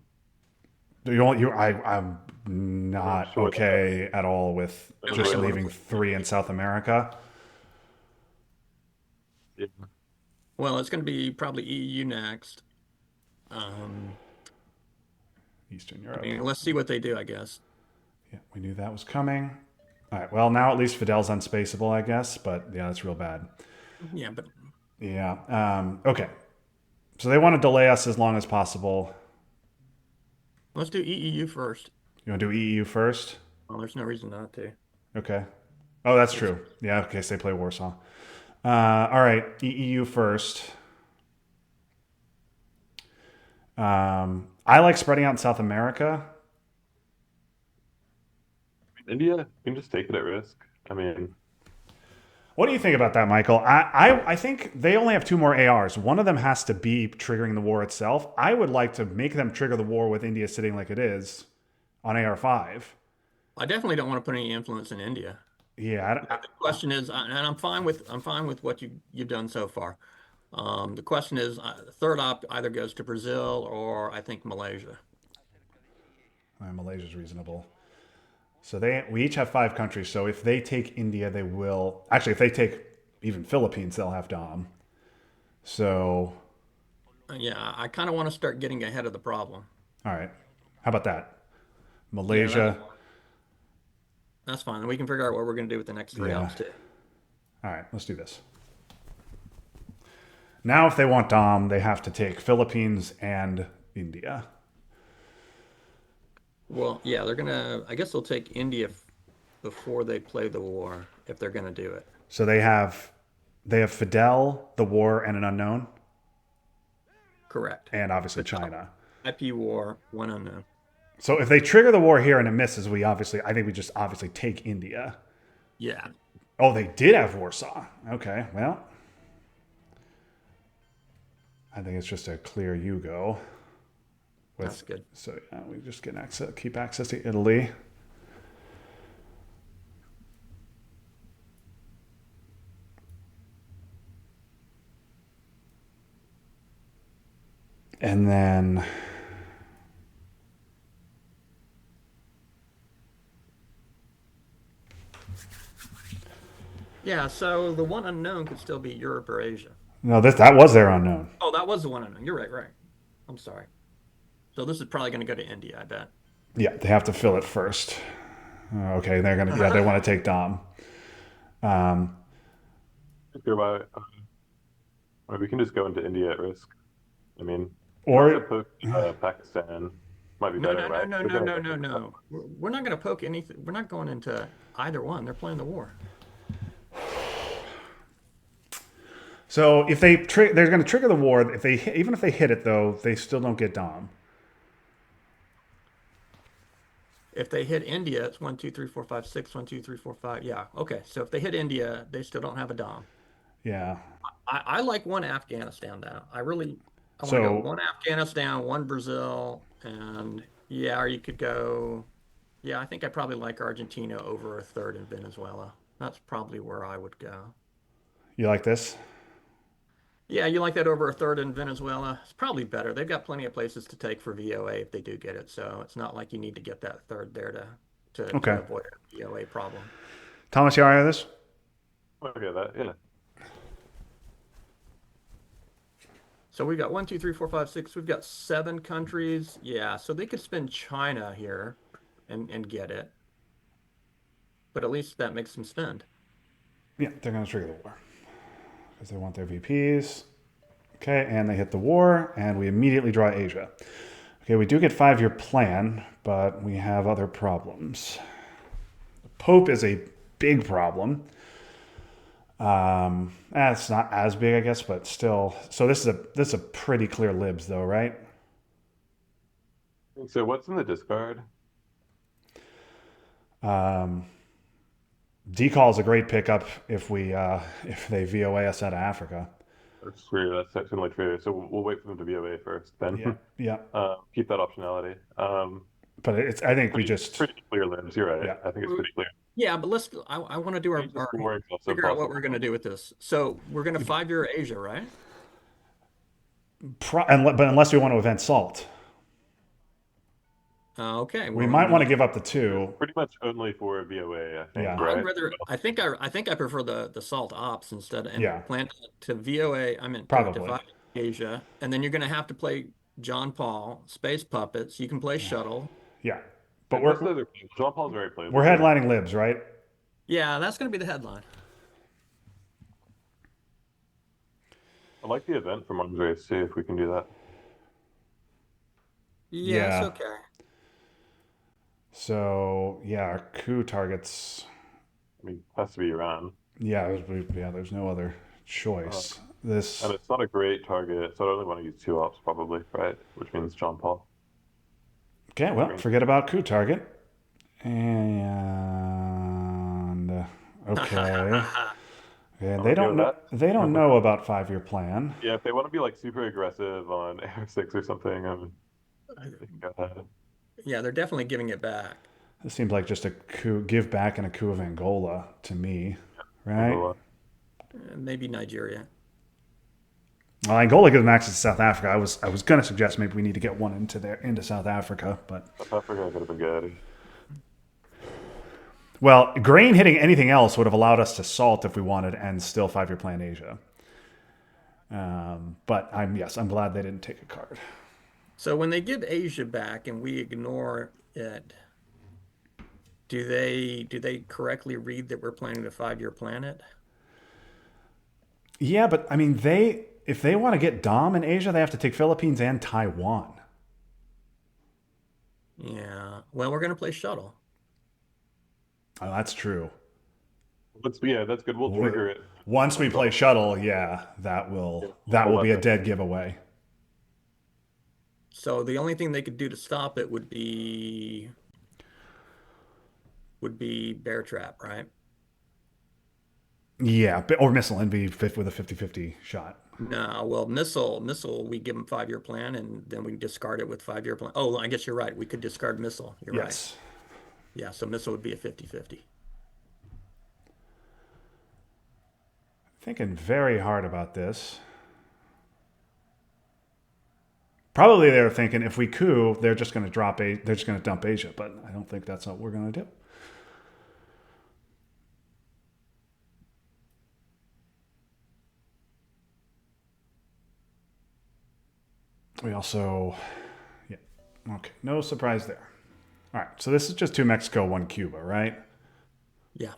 I'm not Sure. okay at all with just Venezuela. leaving 3 in South America. Yeah. Well, it's going to be probably EU next. Eastern I Europe. mean, let's see what they do, I guess. Yeah, we knew that was coming. All right. Well, now at least Fidel's unspaceable, I guess. But yeah, that's real bad. Yeah, but Yeah. Okay. So they want to delay us as long as possible. let's do EEU first. You want to do EEU first? Well, there's no reason not to. Okay. Oh, that's true. Yeah. Okay. So they play Warsaw. All right. EEU first. I like spreading out in South America. India, you can just take it at risk. I mean, What do you think about that, Michael? I think they only have 2 more ARs. One of them has to be triggering the war itself. I would like to make them trigger the war with India sitting like it is on AR5. I definitely don't want to put any influence in India. Yeah. The question is, and I'm fine with what you've done so far. The question is, third op either goes to Brazil or I think Malaysia. Malaysia's reasonable. So we each have 5 countries. So if they take India, they will. Actually, if they take even Philippines, they'll have Dom. So, Yeah, I kind of want to start getting ahead of the problem. all right. How about that? Malaysia. That's fine. We can figure out what we're going to do with the next three Yeah. Alps too. All right, let's do this. Now, if they want Dom, they have to take Philippines and India. Well, yeah, they're gonna. I guess they'll take India before they play the war if they're gonna do it. So they have Fidel, the war, and an unknown, Correct. and obviously China. IP war, one unknown. So if they trigger the war here and it misses, I think we just obviously take India. Yeah. Oh, they did have Warsaw. Okay, well, I think it's just a clear you go. That's good. So yeah, we just keep access to Italy. And then Yeah, so the one unknown could still be Europe or Asia. no, that was their unknown. Oh, that was the one unknown. You're right, right. I'm sorry. So this is probably going to go to India, I bet. Yeah, they have to fill it first. Okay, they want to take Dom. We can just go into India at risk. I mean, Or Pakistan might be No, better, no, no, right? no, They're no, gonna- no, no, no. We're not going to poke anything. We're not going into either one. They're playing the war. so if they're going to trigger the war. Even if they hit it though, they still don't get Dom. If they hit India, it's 1, 2, 3, 4, 5, 6, 1, 2, 3, 4, 5. Yeah. Okay. So if they hit India, they still don't have a Dom. Yeah. I like one Afghanistan now. I want to So- go one Afghanistan, one Brazil, and yeah, or you could go. Yeah, I think I probably like Argentina over a third in Venezuela. That's probably where I would go. You like this? Yeah, you like that over a third in Venezuela? It's probably better. They've got plenty of places to take for VOA if they do get it, so it's not like you need to get that third there to Okay. avoid a VOA problem. Thomas, you all right with this? Okay, yeah. So we've got 1, 2, 3, 4, 5, 6. We've got 7 countries. Yeah, so they could spend China here and get it. But at least that makes them spend. Yeah, they're going to trigger the war because they want their VPs. Okay, and they hit the war, and we immediately draw Asia. Okay, we do get 5-year plan, but we have other problems. The Pope is a big problem. It's not as big, I guess, but still. So this is a pretty clear libs, though, right? So what's in the discard? Decall is a great pickup if they VOA us out of Africa. That's true. That's certainly true. So we'll wait for them to be away first, then Yeah. keep that optionality. But I think we just Pretty clear limbs. You're right. Yeah. I think it's pretty clear. Yeah, but I want to do our Just more exhaustive figure out what possible. we're going to do with this. So we're going to 5-year Asia, right? but unless we want to event salt, Okay. we well, might want to give up the 2. Pretty much only for VOA, I think. Yeah. Right? I'd rather. I think I prefer the salt ops instead and Yeah. plan to VOA. I mean, Probably. to 5 Asia, and then you're going to have to play John Paul, Space Puppets. You can play Shuttle. Yeah, but Most of the- John Paul's very playable. we're headlining libs, right? Yeah, that's going to be the headline. I like the event from Andres too, if we can do that. Yeah, Yeah. it's okay. So yeah, our coup targets. I mean, it has to be Iran. There's no other choice. This And it's not a great target, so I only want to use 2 ops probably, right? Which means John Paul. okay. Well, forget about coup target. And okay, and they I'll don't go know. They don't know about 5-year plan. Yeah, if they want to be like super aggressive on AR6 or something, they can go ahead. Yeah, they're definitely giving it back. This seems like just a coup, give back and a coup of Angola to me, right? Maybe Nigeria. Well, Angola gives them access to South Africa. I was going to suggest maybe we need to get one into South Africa, but South Africa could have been good. well, grain hitting anything else would have allowed us to salt if we wanted, and still 5-year plan Asia. But I'm glad they didn't take a card. So when they give Asia back and we ignore it, do they correctly read that we're planning a 5-year plan it? Yeah, but I mean, if they want to get Dom in Asia, they have to take Philippines and Taiwan. Yeah. Well, we're going to play shuttle. Oh, that's true. Yeah, that's good. We'll We're- trigger it. Once we play Shuttle. shuttle, yeah, Yeah, that hold will on be a to- dead giveaway. So the only thing they could do to stop it would be bear trap, right? Yeah, or missile and be fit with a 50-50 shot. No, well, missile, we give them 5-year plan and then we discard it with 5-year plan. Oh, I guess you're right. We could discard missile. You're right. Yes. Yeah, so missile would be a 50-50. Thinking very hard about this. Probably they're thinking if we coup, they're just going to they're just going to dump Asia, but I don't think that's what we're going to do. We also, yeah, okay, no surprise there. All right, so this is just 2 Mexico, 1 Cuba, right? Yeah.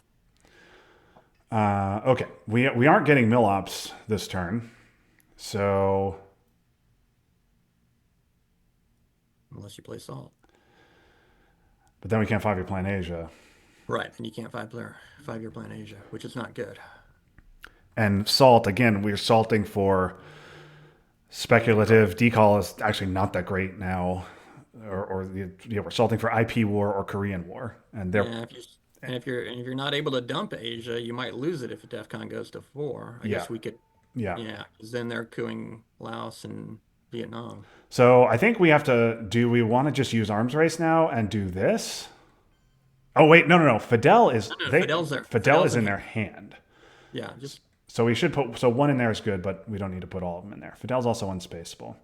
Okay, we aren't getting mill ops this turn, so Unless you play salt. but then we can't 5-year plan Asia. Right, and you can't 5-year plan Asia, which is not good. And salt again, we're salting for speculative. Decall is actually not that great now, we're salting for IP war or Korean war, and they're Yeah, if you're not able to dump Asia, you might lose it if DEFCON goes to 4. I Yeah. guess we could, yeah. yeah, because then they're cooing Laos and Vietnam. So I think we have to. Do we want to just use arms race now and do this? Oh wait, no. Fidel is No, they, Fidel's there. Fidel Fidel's is in in their hand. Yeah, just So we should put 1 in there is good, but we don't need to put all of them in there. Fidel's also unspaceable.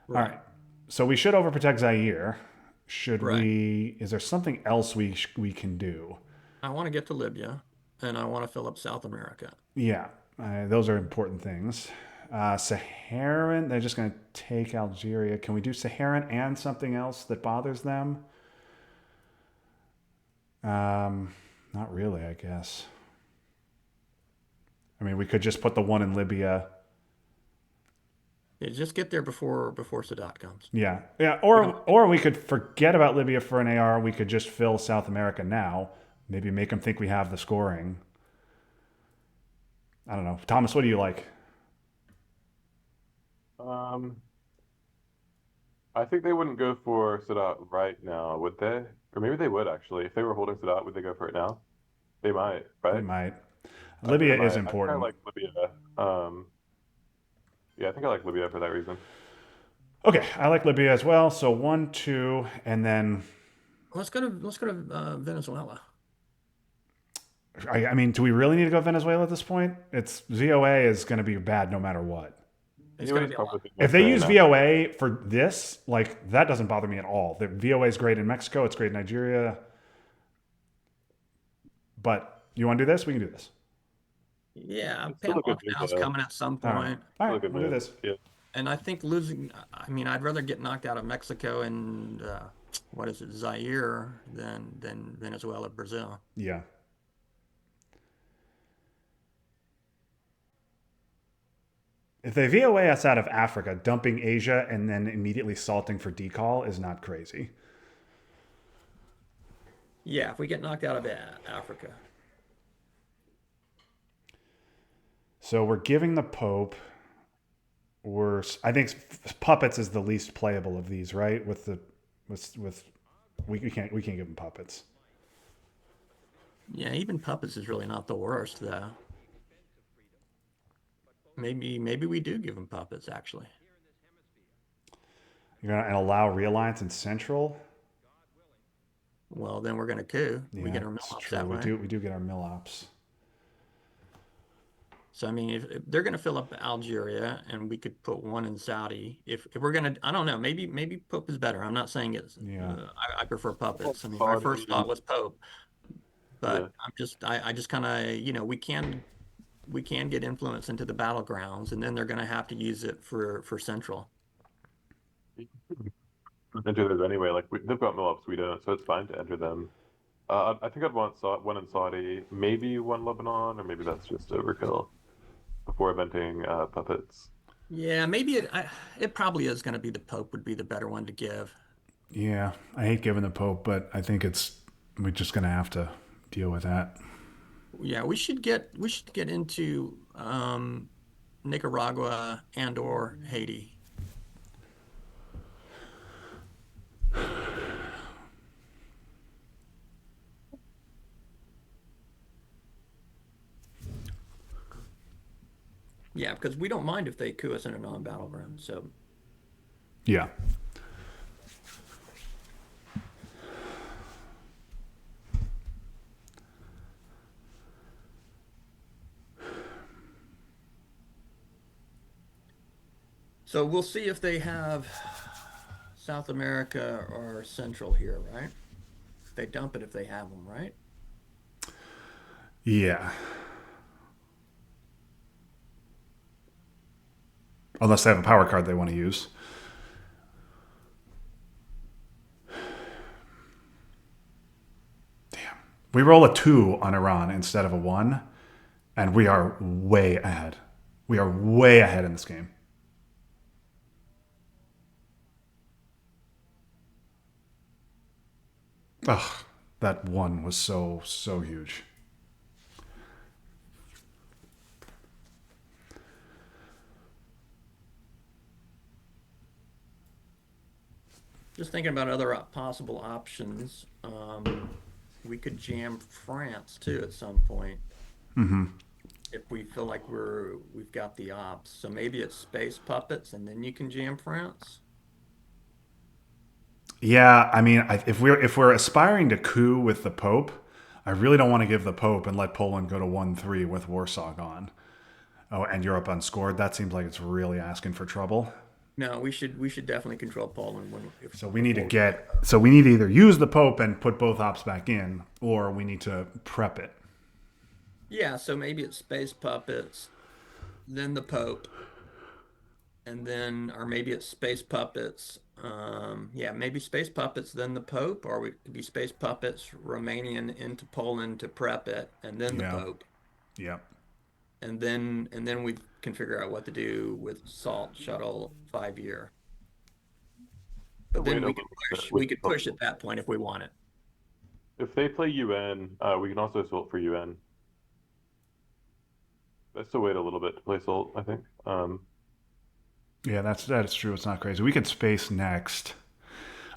right. All right. So we should overprotect Zaire. Should Right. we? Is there something else we can do? I want to get to Libya, and I want to fill up South America. Yeah, those are important things. Saharan, they're just going to take Algeria. Can we do Saharan and something else that bothers them? Not really, I guess. I mean, we could just put the 1 in Libya. Yeah, just get there before Sadat comes. Yeah, yeah. Or we could forget about Libya for an AR. We could just fill South America now. Maybe make them think we have the scoring. I don't know, Thomas. What do you like? I think they wouldn't go for Sadat right now, would they? Or maybe they would actually. If they were holding Sadat, would they go for it now? They might, We right? might. I think they Libya is might. I important. like Libya. Yeah, I think I like Libya for that reason. Okay, I like Libya as well. So 1, 2, and then Let's go to Venezuela. I mean, do we really need to go Venezuela at this point? It's VOA is going to be bad no matter what. It's You going always to be a come lot. with it If they use now. VOA for this, like that doesn't bother me at all. The VOA is great in Mexico. It's great in Nigeria. But you want to do this? We can do this. Yeah, It's still a good Panama Canal's move, though. coming at some All right, point. all Still a right, good we'll do move. this. Yeah. And I think I mean, I'd rather get knocked out of Mexico and what is it, Zaire than Venezuela, Brazil. Yeah. If they VOA us out of Africa, dumping Asia and then immediately salting for decall is not crazy. Yeah, if we get knocked out of Africa. So we're giving the Pope. I think puppets is the least playable of these, right? With we can't give him puppets. Yeah, even puppets is really not the worst though. Maybe we do give them puppets actually. You're gonna allow realliance in Central. Well, then we're gonna coup. We get our it's mill ops true. that way. We do get our mill ops. So I mean, if they're gonna fill up Algeria, and we could put 1 in Saudi, if we're gonna, I don't know, maybe Pope is better. I'm not saying it's. Yeah. I prefer puppets. I mean, Saudi my first thought was Pope, but Yeah. I just kind of, we can get influence into the battlegrounds, and then they're gonna have to use it for Central. enter those anyway. Like they've got MILOPs, we don't, so it's fine to enter them. I think I'd want one in Saudi, maybe one Lebanon, or maybe that's just overkill before inventing puppets. Yeah, maybe it probably is going to be the Pope would be the better one to give. Yeah, I hate giving the Pope, but I think we're just gonna have to deal with that. Yeah, we should get into Nicaragua and or Haiti. Yeah, because we don't mind if they coup us in a non-battleground. So Yeah. so we'll see if they have South America or Central here, right? They dump it if they have them, right? Yeah. Unless they have a power card they want to use. Damn. We roll a 2 on Iran instead of a 1, and we are way ahead. We are way ahead in this game. Ugh, that 1 was so huge. Just thinking about other possible options. We could jam France too at some point if we feel like we've got the ops. So maybe it's space puppets, and then you can jam France. Yeah, I mean, if we're aspiring to coup with the Pope, I really don't want to give the Pope and let Poland go to 1-3 with Warsaw gone. Oh, and Europe unscored. That seems like it's really asking for trouble. No, we should definitely control Poland when if So we need to before. get. So we need to either use the Pope and put both ops back in, or we need to prep it. Yeah, so maybe it's space puppets, then the Pope, and then or maybe it's space puppets. Yeah, maybe space puppets, then the Pope, or we could be space puppets Romanian into Poland to prep it, and then the Yeah. Pope. Yeah. And then we can figure out what to do with Salt Shuttle 5 year. To But wait then a we could little bit push with we could push at that point if we want it. if they play UN, we can also assault for UN. That's to wait a little bit to play Salt, I think. Yeah, that is true. It's not crazy. We could space next.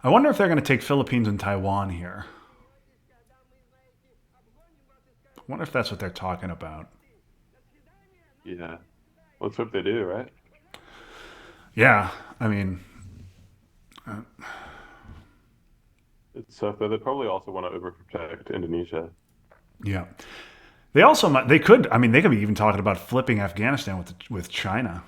I wonder if they're going to take Philippines and Taiwan here. I wonder if that's what they're talking about. Yeah. Let's hope they do, right? Yeah, I mean, It's tough, though. They probably also want to overprotect Indonesia. yeah. They also might. They could. I mean, they could be even talking about flipping Afghanistan with China.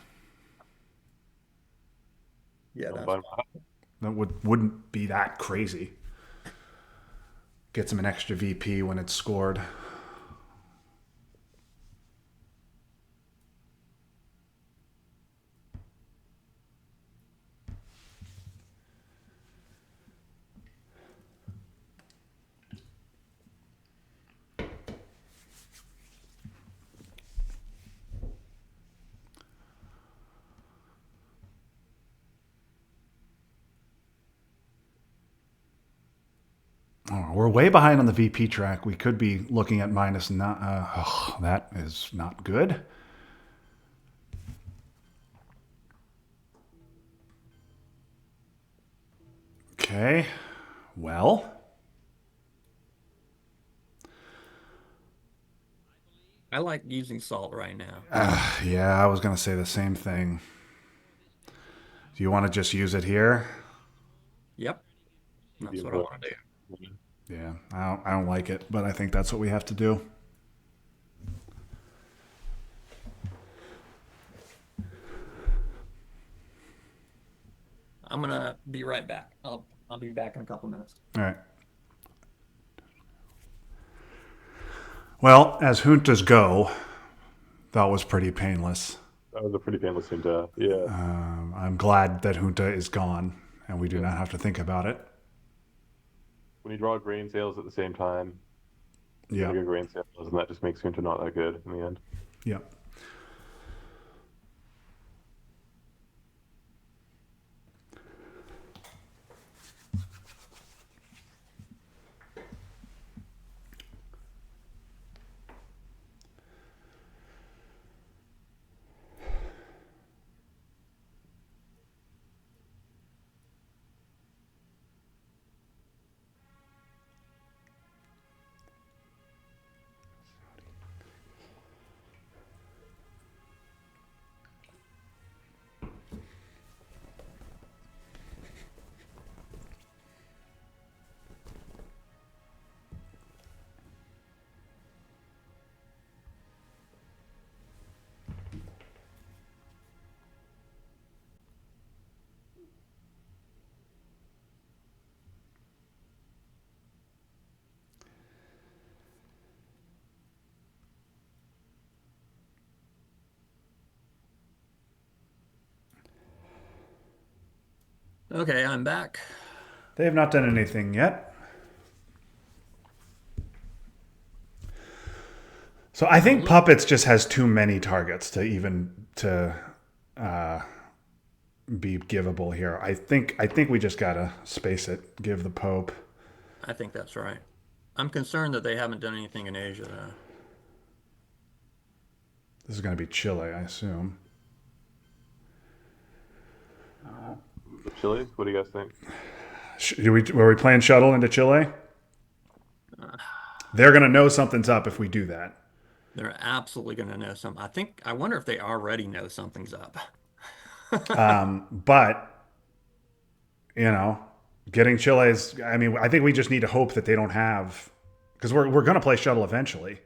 Yeah, I'm that's fine with that. That wouldn't be that crazy. Gets them an extra VP when it's scored. Oh, we're way behind on the VP track. We could be looking at minus not. That is not good. Okay. Well, I like using Salt right now. yeah, I was going to say the same thing. Do you want to just use it here? Yep, Be that's what I want important. to do. Yeah, I don't like it, but I think that's what we have to do. I'm gonna be right back. I'll be back in a couple minutes. All right. Well, as juntas go, that was pretty painless. That was a pretty painless junta. Yeah. I'm glad that junta is gone and we do Yeah. not have to think about it. When you draw grain sales at the same time, Yeah. vinegar grain sales, and that just makes junta not that good in the end. Yeah. Okay, I'm back. They have not done anything yet. So I think Puppets just has too many targets to even to be givable here. I think we just gotta space it. Give the Pope. I think that's right. I'm concerned that they haven't done anything in Asia, though. This is gonna be Chile, I assume. Chile, what do you guys think? Were we playing shuttle into Chile? They're gonna know something's up if we do that. They're absolutely going to know something. I wonder if they already know something's up. But you know, getting Chile's. I mean, I think we just need to hope that they don't have because we're gonna play shuttle eventually.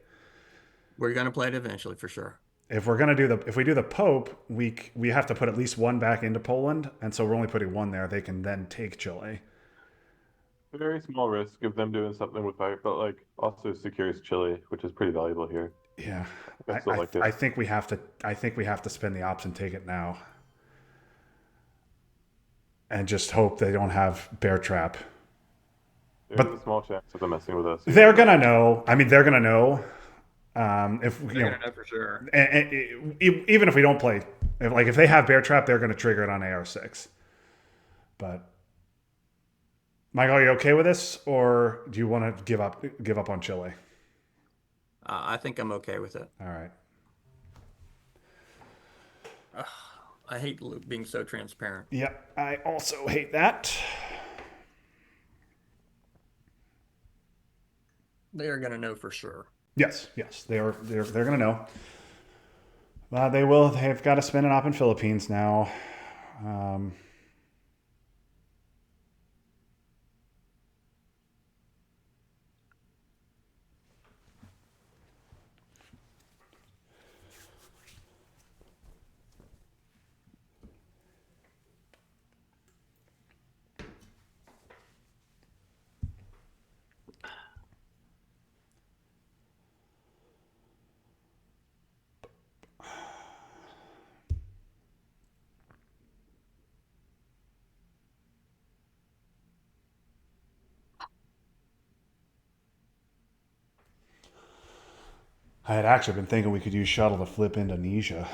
We're going to play it eventually for sure. If we do the Pope, we have to put at least one back into Poland, and so we're only putting one there. They can then take Chile. Very small risk of them doing something with fire, but like also secures Chile, which is pretty valuable here. Yeah, I still like it. I think we have to. I think we have to spend the ops and take it now, and just hope they don't have bear trap. There's a small chance of them messing with us. They're gonna know. I mean, they're gonna know. If you know, They're going to know for sure. even if we don't play, if they have bear trap, they're gonna trigger it on AR6. But Michael, are you okay with this, or do you want to give up on Chile? I think I'm okay with it. All right. I hate being so transparent. Yeah, I also hate that. They are going to know for sure. Yes, they're gonna know. They will. They've got to spin an op in Philippines now. I had actually been thinking we could use shuttle to flip Indonesia,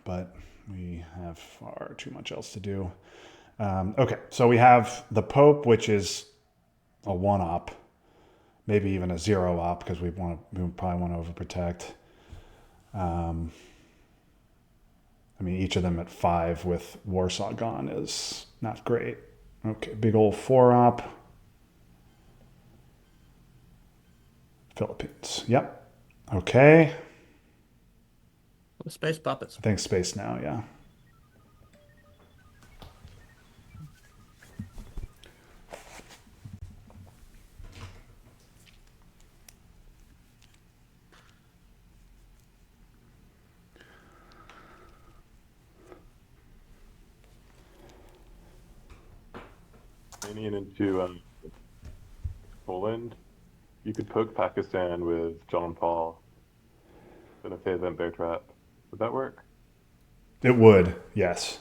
but we have far too much else to do. Okay, so we have the Pope, which is a one op, maybe even a zero op because we probably want to overprotect. I mean, each of them at 5 with Warsaw gone is not great. Okay, big old 4 op. Philippines. Yep. Okay. Space puppets. I think space now, yeah. Iranian into Poland. You could poke Pakistan with John Paul, and if they event bear trap, would that work? It would, yes.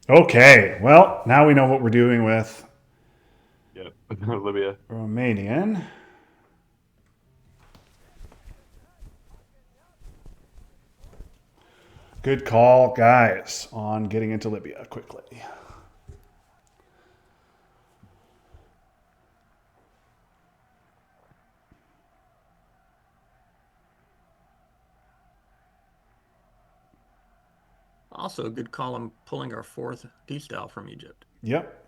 Okay, well, now we know what we're doing with Yeah, Libya. Romanian. Good call, guys, on getting into Libya quickly. Also, a good call on pulling our fourth D-style from Egypt. Yep.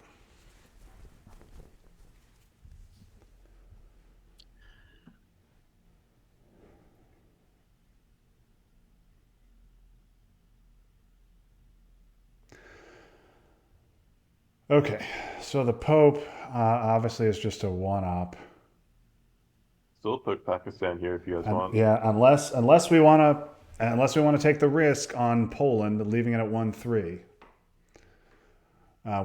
Okay, so the Pope obviously is just a one-up. Still put Pakistan here if you guys want. Yeah, unless we want to take the risk on Poland, leaving it at 1-3.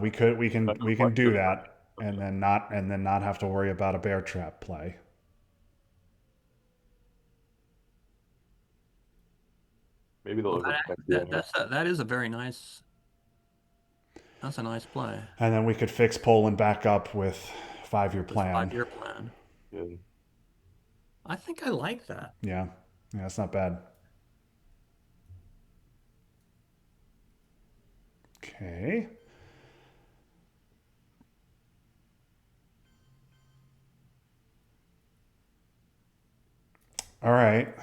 We can do that and then not have to worry about a bear trap play. Maybe they'll Well, overprotect the owner. that is a very nice. That's a nice play. And then we could fix Poland back up with 5-year This plan. 5-year plan. Yeah. I think I like that. Yeah, it's not bad. Okay. All right.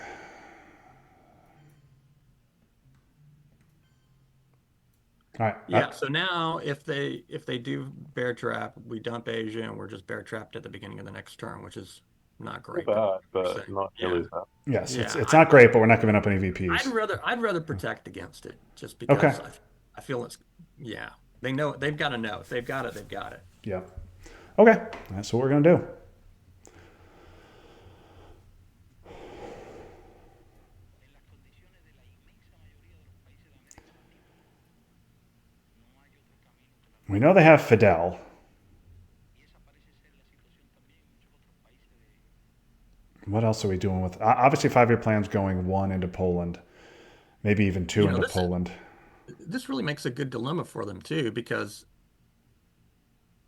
All right. Yeah. So now, if they do bear trap, we dump Asia, and we're just bear trapped at the beginning of the next turn, which is not Not great. bad, per but se. not Yeah. nearly as bad. Yes, Yeah. it's not great, but we're not giving up any I'd VPs. rather protect against it, just because Okay. I feel it's yeah. They know they've got to know. If they've got it, they've got it. Yeah. Okay, that's what we're gonna do. We know they have Fidel. What else are we doing with? Obviously, 5-year plan's going 1 into Poland, maybe even 2 into This Poland. this really makes a good dilemma for them too, because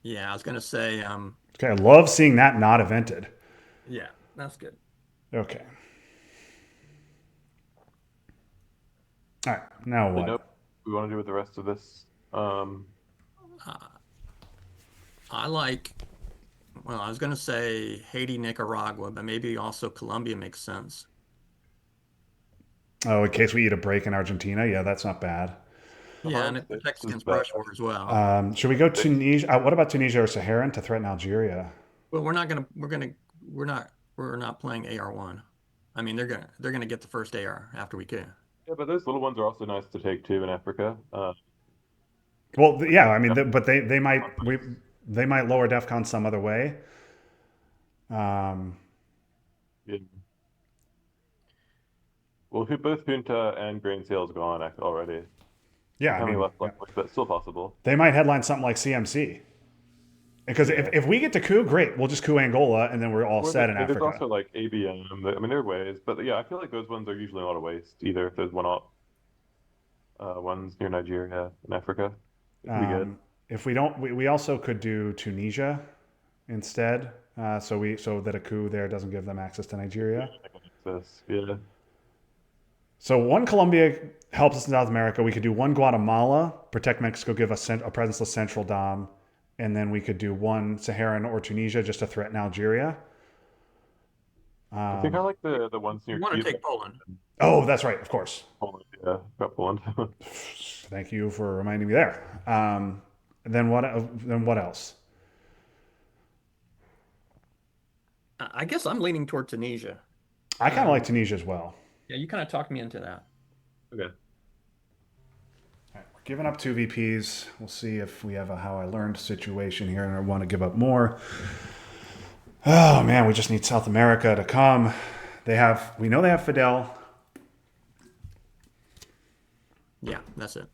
yeah, I was gonna say Okay, I love seeing that not evented. yeah, that's good. Okay. All right, now They know what? what we want to do with the rest of this. I like. Well, I was gonna say Haiti, Nicaragua, but maybe also Colombia makes sense. Oh, in case we eat a break in Argentina, yeah, that's not bad. Yeah, and Sahara it protects is against bad. brush war as well. Should we go Tunisia? What about Tunisia or Saharan to threaten Algeria? Well, we're not playing AR1. I mean, they're gonna get the first AR after we kill. Yeah, but those little ones are also nice to take too in Africa. Well, yeah, I mean, but they might lower DEFCON some other way. Yeah. Well, both Junta and Grain Sale's gone already. Yeah, I How many mean, left? But still possible. they might headline something like CMC. Because if we get to coup, great, we'll just coup Angola and then we're all set in There's Africa. also like ABM. I mean, there are ways, but yeah, I feel like those ones are usually a lot of waste. Either if there's ones near Nigeria and Africa, it could be good. If we don't, we also could do Tunisia instead, so that a coup there doesn't give them access to Nigeria. Yeah. So one Colombia helps us in South America. We could do one Guatemala, protect Mexico, give us a presenceless central dom, and then we could do one Saharan or Tunisia just to threaten Algeria. I think I like the ones near You want to Cuba. take Poland? Oh, that's right, of course. Poland, yeah, got Poland. Thank you for reminding me there. Then what? Then what else? I guess I'm leaning toward Tunisia. I kind of like Tunisia as well. Yeah, you kind of talked me into that. Okay. All right, we're giving up 2 VPs. We'll see if we have a how I learned situation here, and I want to give up more. Oh man, we just need South America to come. We know they have Fidel. Yeah, that's it.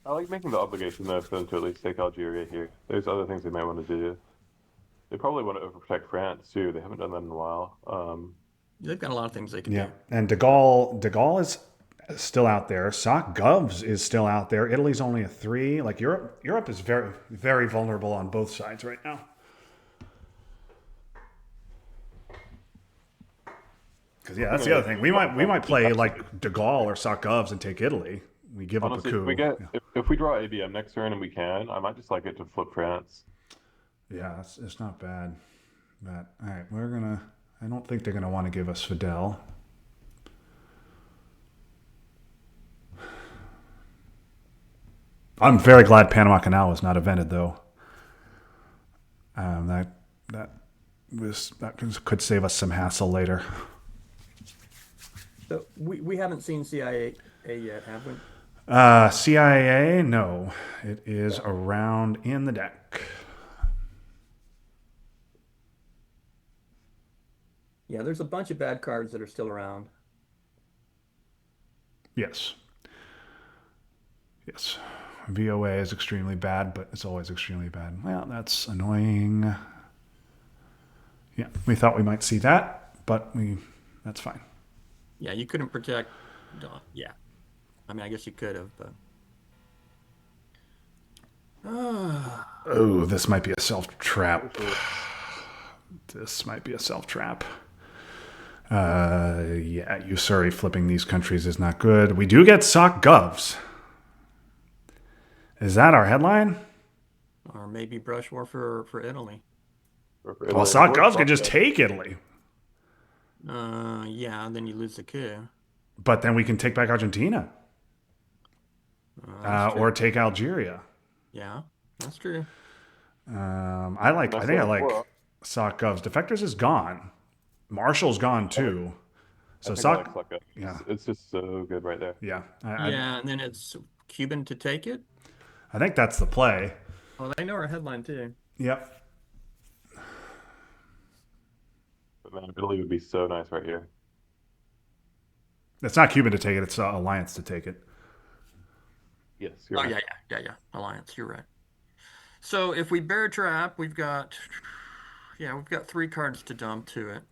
I like making the obligation though for them to at least take Algeria here. There's other things they might want to do. They probably want to overprotect France too. They haven't done that in a while. They've got a lot of things they could Yeah, do. and De Gaulle is still out there. Sock Govs is still out there. Italy's only a 3. Like Europe is very very vulnerable on both sides right now. Because yeah, that's the other thing. We might play like De Gaulle or Sock Govs and take Italy. We give up a Honestly, coup. if we get Yeah, if we draw ABM next turn and we can, I might just like it to flip France. yeah, it's not bad. But all right, we're gonna. I don't think they're gonna want to give us Fidel. I'm very glad Panama Canal was not invented, though. That that could save us some hassle later. So we haven't seen CIA yet, have we? CIA, no, it is around in the deck. Yeah, there's a bunch of bad cards that are still around. Yes, yes. VOA is extremely bad, but it's always extremely bad. Well, that's annoying. Yeah, we thought we might see that, but that's fine. Yeah, you couldn't protect. Yeah, I mean, I guess you could have, but. Oh, this might be a self trap. This might be a self trap. Yeah, Usuri flipping these countries is not good. We do get Sock Govs. Is that our headline? Or maybe brush war for Italy. Or for Well, Italy. Sock Or Govs could Russia. just take Italy, Yeah, then you lose the coup. but then we can take back Argentina That's true. or take Algeria. Yeah, that's true. I think I like Sock Govs. Defectors is gone. Marshall's gone too. So I think I like Sock, Sucka. yeah, It's just so good right there. yeah. Yeah, and then it's Cuban to take it. I think that's the play. Oh, they know our headline too. Yep. But man, Italy would be so nice right here. It's not Cuban to take it. It's Alliance to take it. Yes, you're Oh right. yeah. Alliance, you're right. So if we bear trap, we've got 3 cards to dump to it.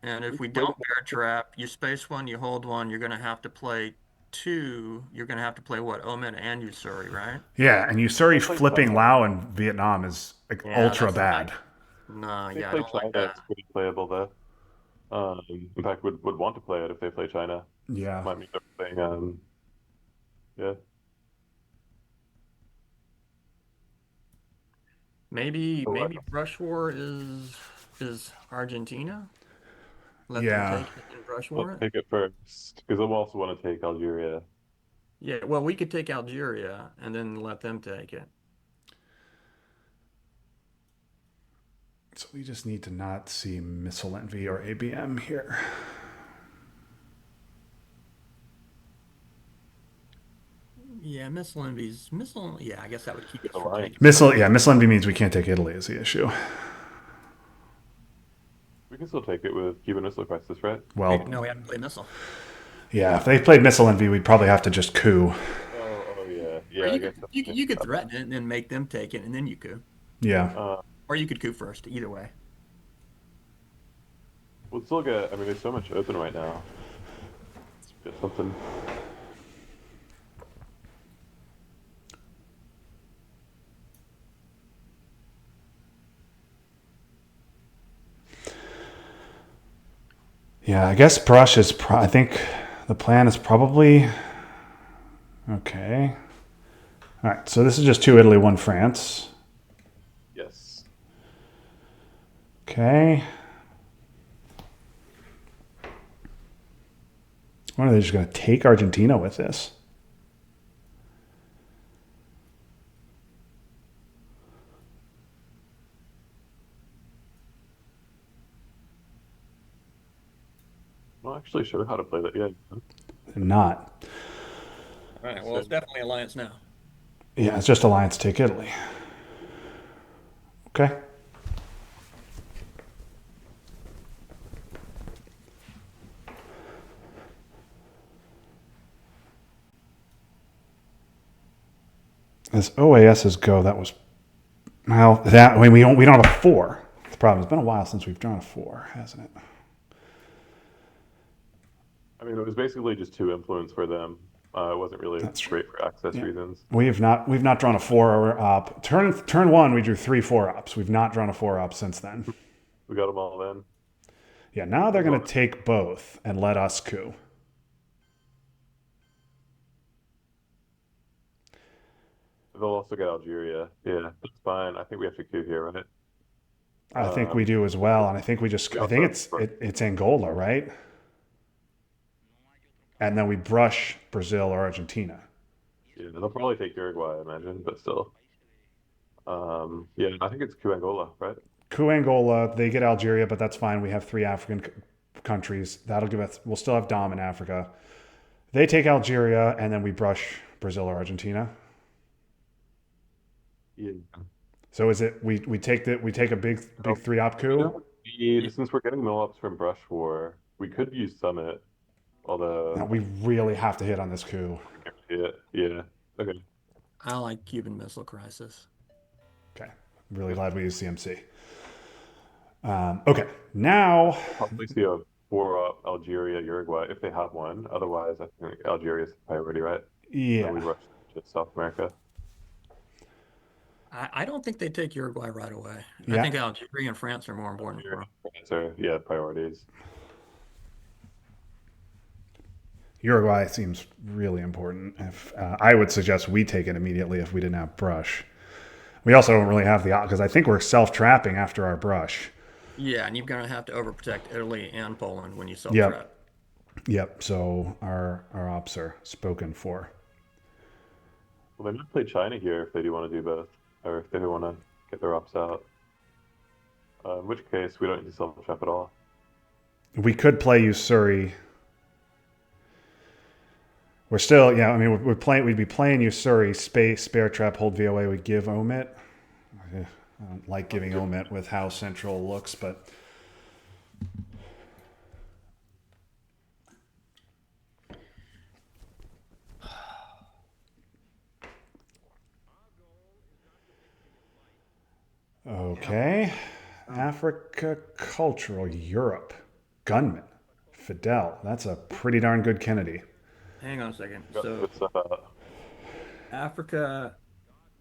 And if we don't bear trap, you space one, you hold one, you're gonna have to play 2. You're gonna have to play what? Omen and Usuri, right? Yeah, and Usuri flipping Lao in Vietnam is like Yeah, ultra that's bad. No, If they yeah, I play don't like China, that. it's pretty playable though. In fact, would want to play it if they play China. Yeah. Might mean they're playing. Yeah. Maybe Oh, brush war is Argentina. Let Yeah. them take it and brush war Let's it. take it first because they'll also want to take Algeria. Yeah, well, we could take Algeria and then let them take it. So we just need to not see Missile Envy or ABM here. Yeah, missile. Yeah, I guess that would keep us from Alliance. taking. Missile Envy means we can't take Italy is the issue. We can still take it with Cuban Missile Crisis, right? Well, No, we have to play missile. yeah, if they played Missile Envy, we'd probably have to just coup. Oh yeah, Or yeah. I you guess. you could threaten it and then make them take it, and then you coup. Yeah. Or you could coup first. Either way. We'll still get. I mean, there's so much open right now. Let's get something. Yeah, I guess Brush is. I think the plan is probably. Okay. All right, so this is just 2 Italy, 1 France. Yes. Okay. When are they just going to take Argentina with this? I'm not actually sure how to play that yet. Not. All right. Well, it's definitely alliance now. Yeah, it's just Alliance take Italy. Okay. As OASs go, that was well. That I mean, we don't have a 4. The problem, it's been a while since we've drawn a 4, hasn't it? I mean, it was basically just 2 influence for them. It wasn't really That's true. great for access Yeah. reasons. We've not drawn a 4 up. Turn 1, we drew 3 4-ups. We've not drawn a 4-up since then. We got them all in. Yeah, now they're As going long to take both and let us coup. They'll also get Algeria. Yeah, that's fine. I think we have to coup here, right? I think we do as well, and I think I think it's Angola, right? And then we brush Brazil or Argentina. Yeah, they'll probably take Uruguay, I imagine, but still. Yeah, I think it's coup Angola, right? Coup Angola, they get Algeria, but that's fine. We have 3 African countries. That'll give us. We'll still have Dom in Africa. They take Algeria, and then we brush Brazil or Argentina. Yeah. So is it we take a big 3-op coup? Since we're getting mill-ups from Brush War, we could use Summit, although No, we really have to hit on this coup. yeah. Okay. I like Cuban Missile Crisis. Okay, really glad we use CMC. Okay, now Probably see a 4-up Algeria, Uruguay, if they have one. Otherwise, I think Algeria's the priority, right? Then we yeah, rush to South America. I don't think they take Uruguay right away. Yeah. I think Algeria and France are more important for them. France are, yeah, priorities. Uruguay seems really important. If I would suggest we take it immediately if we didn't have brush. We also don't really have the because I think we're self-trapping after our brush. Yeah, and you're going to have to overprotect Italy and Poland when you Yep. self-trap. Yep. So our ops are spoken for. Well, they might play China here if they do want to do both, or if they do want to get their ops out. In which case, we don't need to self-trap at all. We could play Usuri. We're still, yeah. I mean, we're playing. We'd be playing Usuri, space, spare trap, hold VOA. We give omit. I don't like giving omit with how central looks, but okay. Africa, cultural, Europe, gunman, Fidel. That's a pretty darn good Kennedy. Hang on a second. Got So good stuff out. Africa,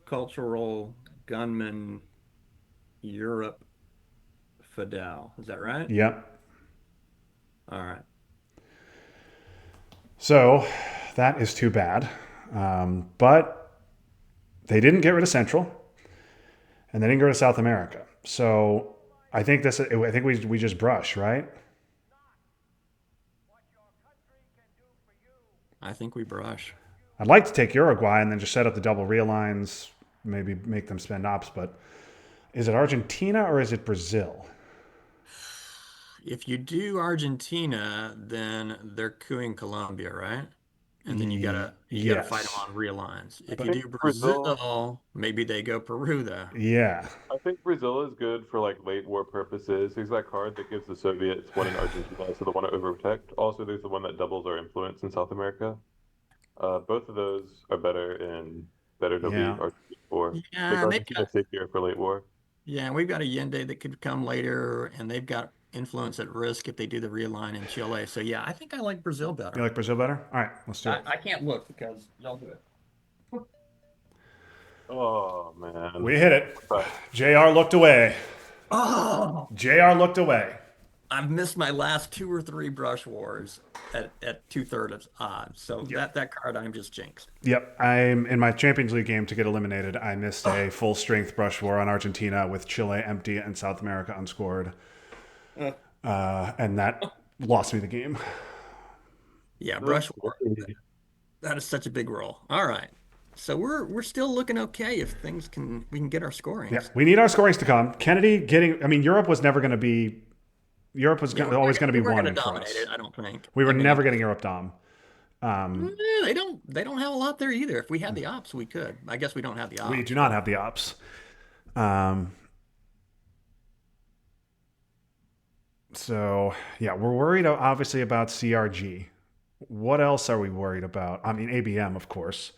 cultural, gunman, Europe, Fidel. Is that right? Yep. All right. So that is too bad. But they didn't get rid of Central, and they didn't get rid of South America. So I think we just brush, right? I think we brush. I'd like to take Uruguay and then just set up the double realigns, maybe make them spend ops. But is it Argentina or is it Brazil? If you do Argentina, then they're cooing Colombia, right? And then you gotta fight them Yes. on realigns. If I you think do Brazil. Brazil, maybe they go Peru though. Yeah. I think Brazil is good for like late war purposes. There's that card that gives the Soviets one in Argentina, so they want to overprotect. Also, there's the one that doubles our influence in South America. Both of those are better to Yeah. beat Argentina for. Yeah, Make and they've Argentina got safer for late war. we've got a Allende that could come later, and they've got influence at risk if they do the realign in Chile. So yeah, I think I like Brazil You better. like Brazil better? All right, let's do it. I can't look because y'all do it. Oh man. We hit it. But JR looked away. Oh, JR looked away. I've missed my last 2 or 3 brush wars at 2/3 odds. So that card I'm just jinxed. Yep, I'm in my Champions League game to get eliminated. I missed a full strength brush war on Argentina with Chile empty and South America unscored, and that lost me the game. Yeah, brush war. That is such a big roll. All right. So we're still looking okay if we can get our scorings. Yeah, we need our scorings to come. Kennedy getting. I mean, Europe was never going to be. Europe was always going to be We weren't one gonna for dominate us. it, I don't think. We were I mean, never getting Europe dom. they don't have a lot there either. If we had the ops, we could. I guess we don't have the ops. We do not have the ops. So yeah, we're worried obviously about CRG. What else are we worried about? I mean, ABM, of course.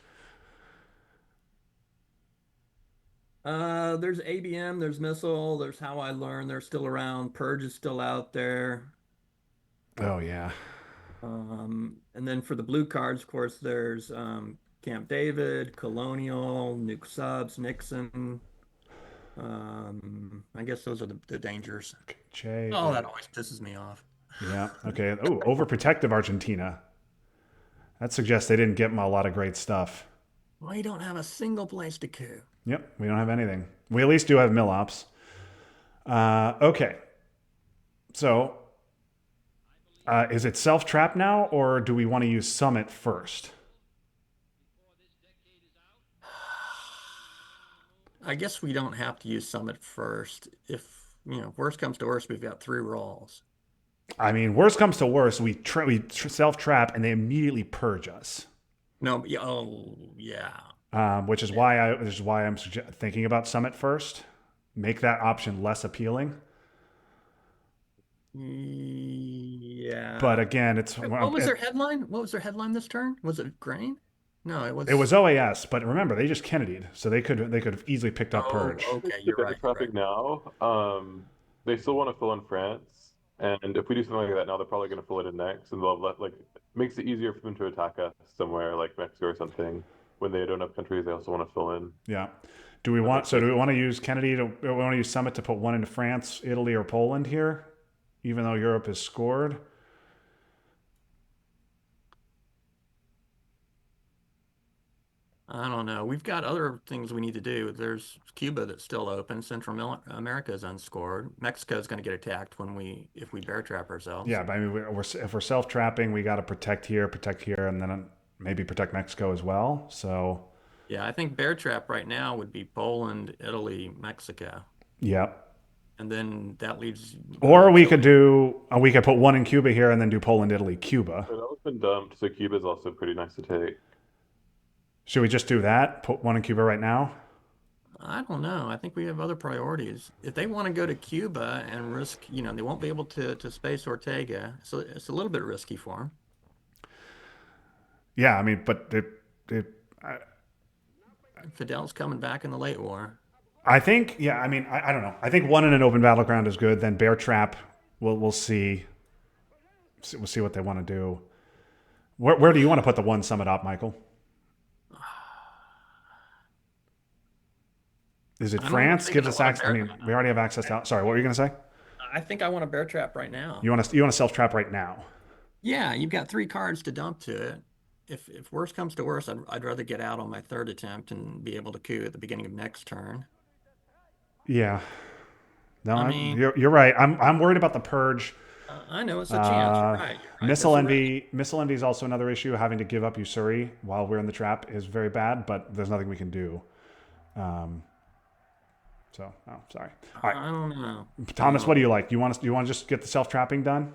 There's ABM, there's Missile, there's How I Learn. They're still around. Purge is still out there. Oh yeah. And then for the blue cards, of course, there's Camp David, Colonial, Nuke Subs, Nixon. I guess those are the dangers. Oh, J. that always pisses me off. Yeah. Okay. Oh, overprotective Argentina. That suggests they didn't get a lot of great stuff. We don't have a single place to coup. Yep. We don't have anything. We at least do have Millops. Okay. So, is it self trap now, or do we want to use Summit first? I guess we don't have to use Summit first. If, worst comes to worst, we've got 3 rolls. I mean, worst comes to worst, we self trap and they immediately purge us. No, oh, yeah. Which is why I'm thinking about Summit first. Make that option less appealing. Yeah. But again, What was their headline? What was their headline this turn? Was it grain? No, it was OAS. But remember, they just Kennedy'd, so they could have easily picked up Oh, purge. okay, The you're better right. traffic now. They still want to fill in France, and if we do something like that now, they're probably going to fill it in next, and they'll have like makes it easier for them to attack us somewhere like Mexico or something. When they don't have countries, they also want to fill in. Yeah. Do we want to use Kennedy to? We want to use Summit to put one into France, Italy, or Poland here, even though Europe is scored. I don't know. We've got other things we need to do. There's Cuba that's still open. America is unscored. Mexico is going to get attacked if we bear trap ourselves. Yeah, but I mean, if we're self trapping, we got to protect here, and then maybe protect Mexico as well. So. Yeah, I think bear trap right now would be Poland, Italy, Mexico. Yep. And then that leaves. Or we could put one in Cuba here and then do Poland, Italy, Cuba. But that was been dumped, so Cuba's also pretty nice to take. Should we just do that? Put one in Cuba right now? I don't know. I think we have other priorities. If they want to go to Cuba and risk, they won't be able to space Ortega. So it's a little bit risky for them. Yeah, I mean, but Fidel's coming back in the late war. I think, yeah, I mean, I don't know. I think one in an open battleground is good. Then bear trap, we'll see. We'll see what they want to do. Where do you want to put the one Summit op, Michael? Is it France? Gives us access. I mean, we already have access to. Sorry, what were you going to say? I think I want a bear trap right now. You want to self trap right now? Yeah, you've got 3 cards to dump to it. If worst comes to worst, I'd rather get out on my 3rd attempt and be able to coup at the beginning of next turn. Yeah. No, I mean, you're right. I'm worried about the purge. I know it's a chance. You're right. Missile envy is also another issue. Having to give up Usuri while we're in the trap is very bad, but there's nothing we can do. Sorry. All right. I don't know. Thomas, what do you like? Do you want to just get the self trapping done?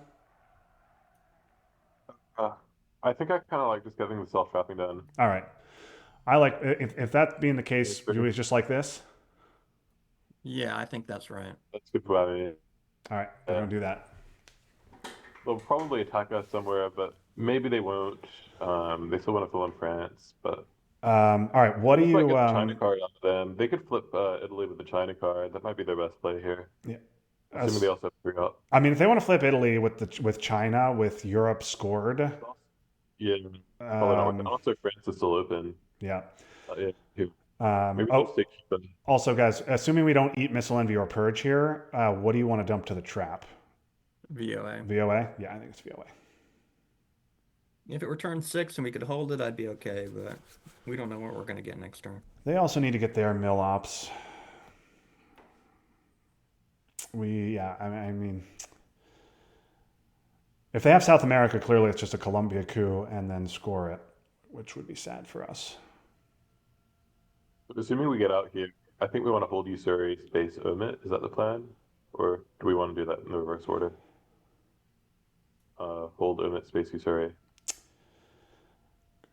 I think I kind of like just getting the self trapping done. All right. I like if that being the case, do we just like this? Yeah, I think that's right. That's good for me. All right, we're gonna do that. They'll probably attack us somewhere, but maybe they won't. They still want to fill in France, but all right. What do let's you? get the China card on them. They could flip Italy with the China card. That might be their best play here. Yeah. Assuming they also have 3 up. I mean, if they want to flip Italy with China with Europe scored. Yeah. Also, France is still open. Yeah. Yeah. Maybe we'll stay keep them. Also, guys, assuming we don't eat Missile Envy or Purge here, what do you want to dump to the trap? VOA. VOA? Yeah, I think it's VOA. If it were turn 6 and we could hold it, I'd be okay, but we don't know what we're going to get next turn. They also need to get their mill ops. I mean, if they have South America, clearly it's just a Colombia coup and then score it, which would be sad for us. But assuming we get out here, I think we want to hold Usuri space omit. Is that the plan? Or do we want to do that in the reverse order? Hold omit space Usuri.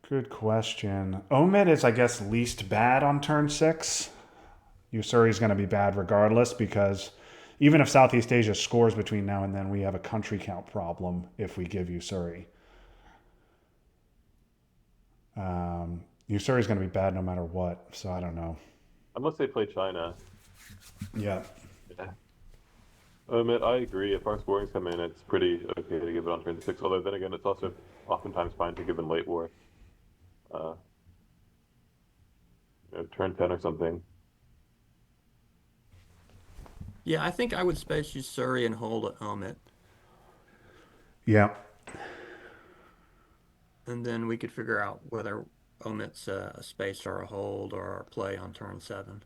Good question. Omit is, I guess, least bad on turn 6. Usuri is going to be bad regardless because even if Southeast Asia scores between now and then, we have a country count problem if we give Usuri. Usuri is going to be bad no matter what, so I don't know. unless they play China. Yeah. Yeah. I agree. If our scorings come in, it's pretty okay to give it on turn 6. Although then again, it's also oftentimes fine to give in late war, uh, turn 10 or something. Yeah, I think I would space use Surrey and hold at Omit, Yeah. and then we could figure out whether Omit's a space or a hold or a play on turn 7.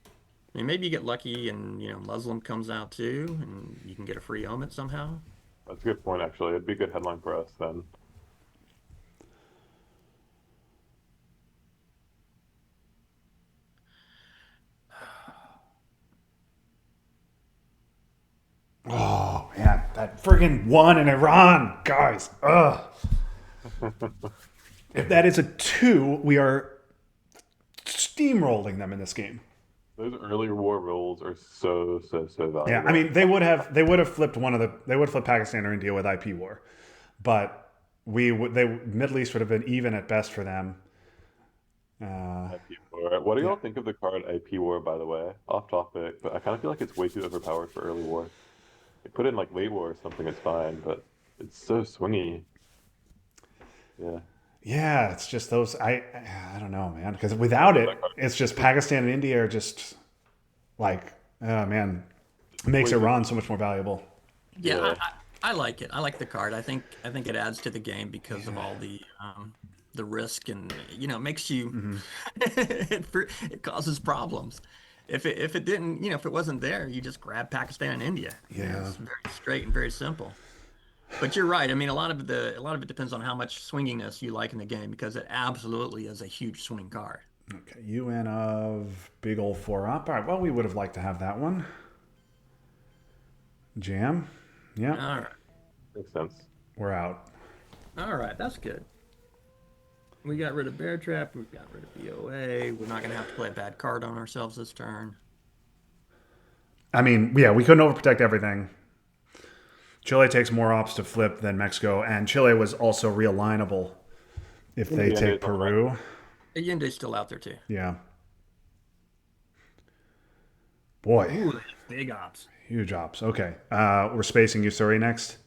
I mean, maybe you get lucky and Muslim comes out too, and you can get a free Omit somehow. That's a good point, actually. It'd be a good headline for us then. Oh man, that friggin' one in Iran, guys. Ugh. If that is a 2, we are steamrolling them in this game. Those earlier war rolls are so valuable. Yeah, I mean they would have flipped they would have flipped Pakistan or India with IP war, but Middle East would have been even at best for them. IP war. What do Yeah. y'all think of the card IP war, by the way? Off topic, but I kind of feel like it's way too overpowered for early war. They put in like late war or something, it's fine, but it's so swingy. Yeah. Yeah, it's just those. I don't know, man. Because without it, it's just Pakistan and India are just like, oh man, it makes Wait, Iran so much more valuable. Yeah, Yeah. I like it. I like the card. I think it adds to the game because of all the risk and it makes you it causes problems. If it didn't, if it wasn't there, you just grab Pakistan and India. Yeah. It's very straight and very simple. But you're right. I mean, a lot of it depends on how much swinginess you like in the game because it absolutely is a huge swing card. Okay, UN of big old 4 up. All right, well, we would have liked to have that one. Jam. Yeah, All right. Makes sense. we're out. All right, that's good. We got rid of Bear Trap. We got rid of BOA. We're not going to have to play a bad card on ourselves this turn. I mean, yeah, we couldn't overprotect everything. Chile takes more ops to flip than Mexico, and Chile was also realignable if they Yeah, take it's all right. Peru. Allende's still out there too. Yeah. Boy, Ooh, big ops. huge ops. Okay, we're spacing Usuri next.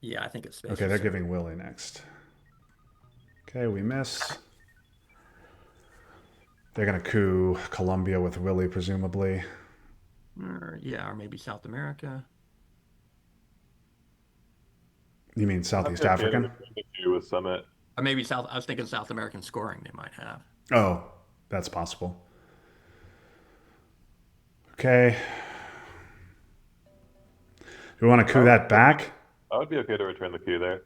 Yeah, I think it's space. Okay, they're giving Willie next. Okay, we miss. They're gonna coup Colombia with Willie, presumably. Or maybe South America. You mean I'd Southeast be okay African? with the 2 with Summit. Or maybe South. I was thinking South American scoring they might have. Oh, that's possible. Okay. Do we want to coup that back? I would be okay to return the coup there.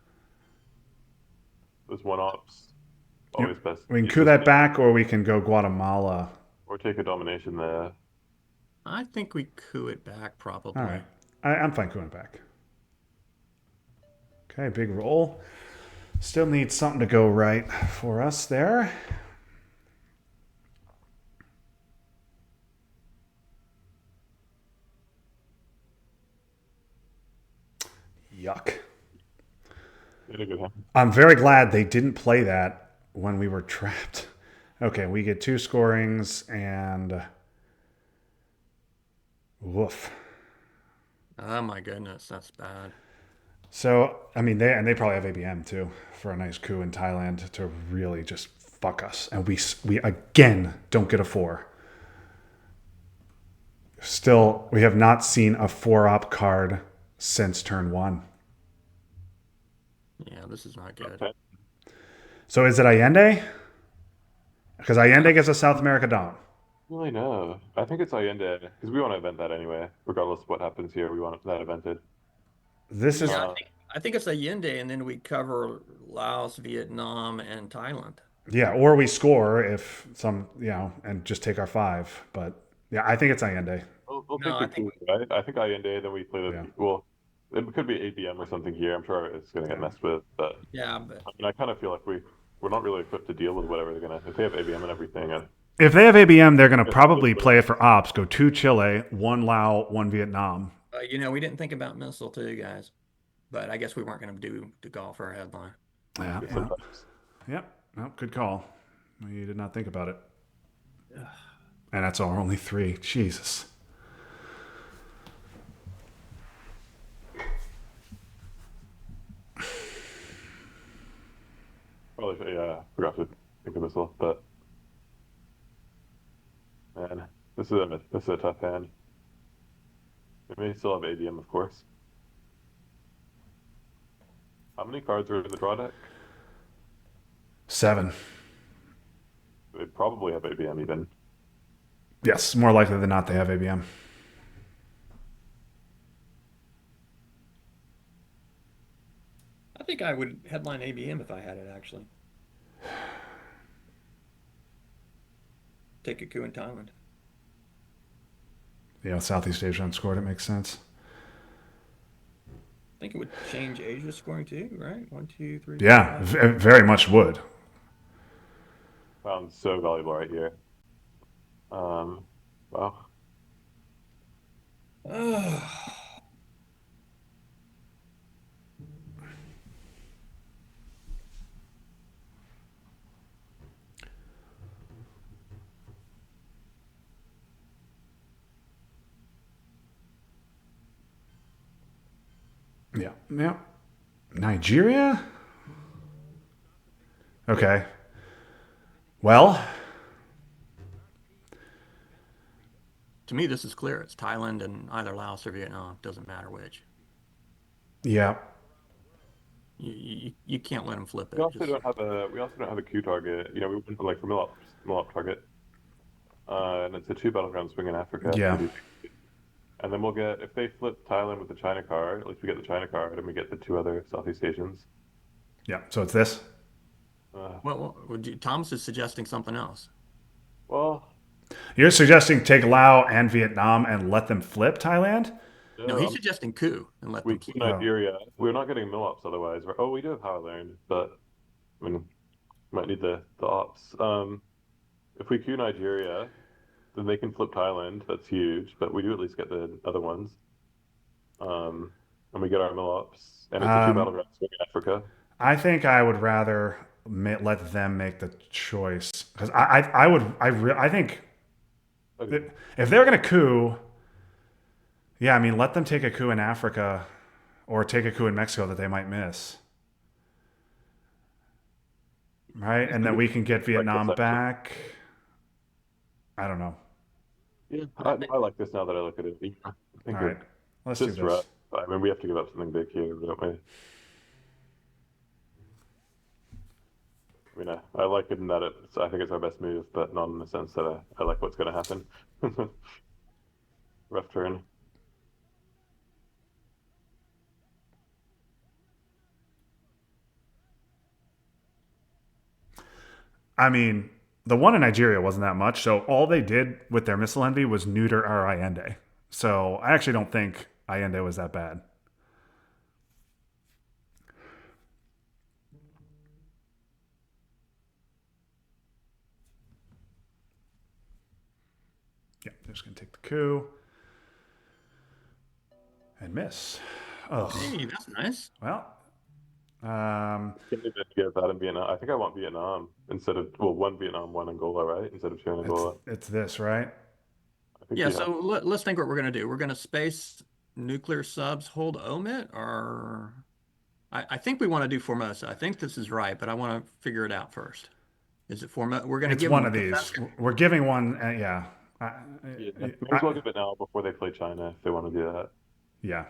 Those one ops, always best. We can coup that back, or we can go Guatemala. Or take a domination there. I think we coup it back probably. All right. I'm fine cooing back. Okay, big roll. Still need something to go right for us there. Yuck. Did a good hand. I'm very glad they didn't play that when we were trapped. Okay, we get 2 scorings and woof. Oh my goodness, that's bad. So, I mean, they probably have ABM too for a nice coup in Thailand to really just fuck us. And we again don't get a 4. Still, we have not seen a 4-op card since turn 1. Yeah, this is not good. Okay. So is it Allende? Because Allende gets a South America Dom. I don't really know. I think it's Allende because we want to event that anyway. Regardless of what happens here, we want that evented. This is Yeah, I think it's Allende, and then we cover Laos, Vietnam, and Thailand. yeah, or we score if some and just take our 5. But yeah, I think it's Allende. We'll No, I take the think coup, right? I think Allende, then we play the Yeah. well. It could be ABM or something here. I'm sure it's going to get messed with, but Yeah, but I mean, I kind of feel like we're not really equipped to deal with whatever they're gonna. If they have ABM and everything, If they have ABM, they're going to probably play it for ops. Go 2 Chile, 1 Lao, 1 Vietnam. we didn't think about missile too, guys. But I guess we weren't going to do the golf for a headline. Yeah. sometimes Yep. No, good call. We did not think about it. And that's our only 3. Jesus. Probably, yeah, forgot to think of missile, but man, this is a tough hand. We may still have ABM, of course. How many cards are in the draw deck? 7. They probably have ABM even. Yes, more likely than not, they have ABM. I think I would headline ABM if I had it, actually. Take a coup in Thailand. Southeast Asia unscored. It makes sense. I think it would change Asia's scoring too, right? 1, 2, 3. Yeah, very much would. Found so valuable right here. Wow. Yeah. Nigeria? Okay. Well, To me, this is clear. It's Thailand and either Laos or Vietnam. Doesn't matter which. yeah. You can't let them flip We it. also don't have a Q target. We went for like for Millop target. And it's a 2 battleground swing in Africa. Yeah. And then we'll get, if they flip Thailand with the China card, at least we get the China card and we get the 2 other Southeast Asians. Yeah. So it's this. Well, Thomas is suggesting something else. Well, You're suggesting take Laos and Vietnam and let them flip Thailand? No, he's suggesting coup and let we them keep flip. Nigeria. We're not getting Millops otherwise. Oh, we do have how I learned, but I mean, might need the ops. If we queue Nigeria, then they can flip Thailand. That's huge, but we do at least get the other ones. And we get our Millops, and it's a 2 battleground swing in Africa. I think I would rather let them make the choice because I think Okay. if they're going to coup, yeah, I mean, let them take a coup in Africa or take a coup in Mexico that they might miss. Right? And then we can get Vietnam back. I don't know. Yeah, I like this now that I look at it. I think All right. Let's do just this. rough. I mean, we have to give up something big here, don't we? I mean, I like it in that I think it's our best move, but not in the sense that I like what's going to happen. Rough turn. I mean, the one in Nigeria wasn't that much. So all they did with their missile envy was neuter our Allende. So I actually don't think Allende was that bad. Yeah, they're just going to take the coup and miss. Oh, Hey, that's nice. well. Can't even get that in Vietnam. I think I want Vietnam instead of, well, 1 Vietnam, 1 Angola, right? Instead of 2 Angola. It's this, right? I think Yeah, we have. so let's think what we're going to do. We're going to space nuclear subs, hold omit, or I think we want to do Formosa. I think this is right, but I want to figure it out first. Is it Formosa? We're going to It's give one them of these. Kafka. We're giving one, yeah. Yeah, may as well give it now before they play China if they want to do that. Yeah.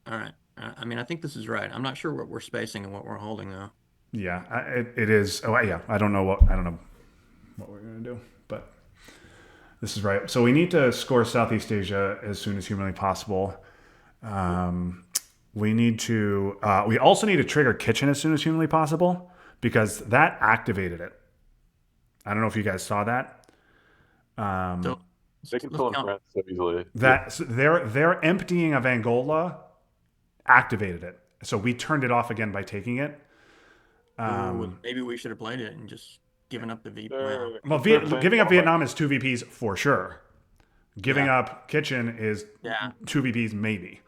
All right. I mean, I think this is right. I'm not sure what we're spacing and what we're holding though. Yeah, it is. Oh, yeah. I don't know what we're gonna do, but this is right. So we need to score Southeast Asia as soon as humanly possible. We need to. We also need to trigger Kitchen as soon as humanly possible because that activated it. I don't know if you guys saw that. So They can let's pull in count. France so easily. That so their emptying of Angola activated it. So we turned it off again by taking it. Ooh, maybe we should have played it and just given up the V. Well, Well, They're playing giving up Walmart. Vietnam is 2 VPs for sure. Giving Yeah. up Kitchen is yeah, 2 VPs maybe.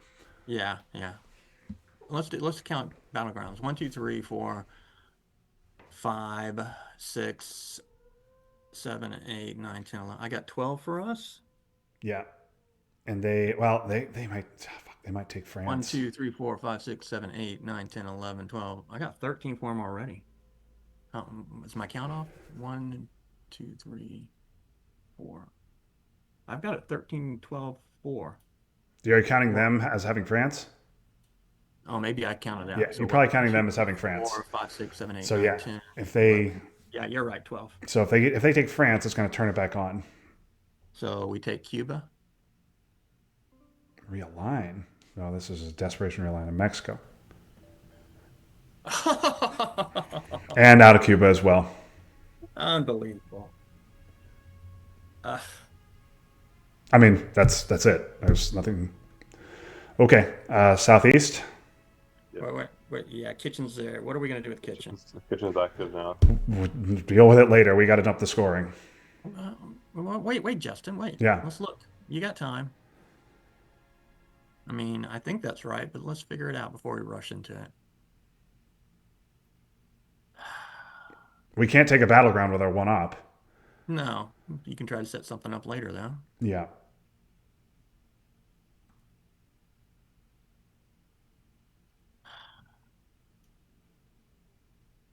yeah. Let's count battlegrounds. 1, 2, 3, 4, 5, 6, 7, 8, 9, 10, 11. I got 12 for us. Yeah. And they might fuck, they might take 1, France. 2, 3, 4, 5, 6, 7, 8, 9, 10, 11, 12. I got 13 for them already. Is my count off? 1, 2, 3, 4. I've got it 13, 12, 4. Are you counting them as having France? Oh, maybe I counted Yeah, out. So you're what? probably counting 2, them as 3, having France. 4, 5, 6, 7, 8, So 9, yeah, 10, if they 11. Yeah, you're right, 12. so if they take France, it's going to turn it back on. So we take Cuba. Realign. No, this is a desperation realign in Mexico and out of Cuba as well. Unbelievable. Uh, I mean, that's it. There's nothing. Okay, southeast. wait. Yeah, Kitchen's there. What are we going to do with Kitchen? Kitchen's active now. We'll deal with it later. We got to up the scoring. Wait, Justin, wait. Yeah. Let's look. You got time. I mean, I think that's right, but let's figure it out before we rush into it. We can't take a battleground with our one up. No, you can try to set something up later, though. Yeah.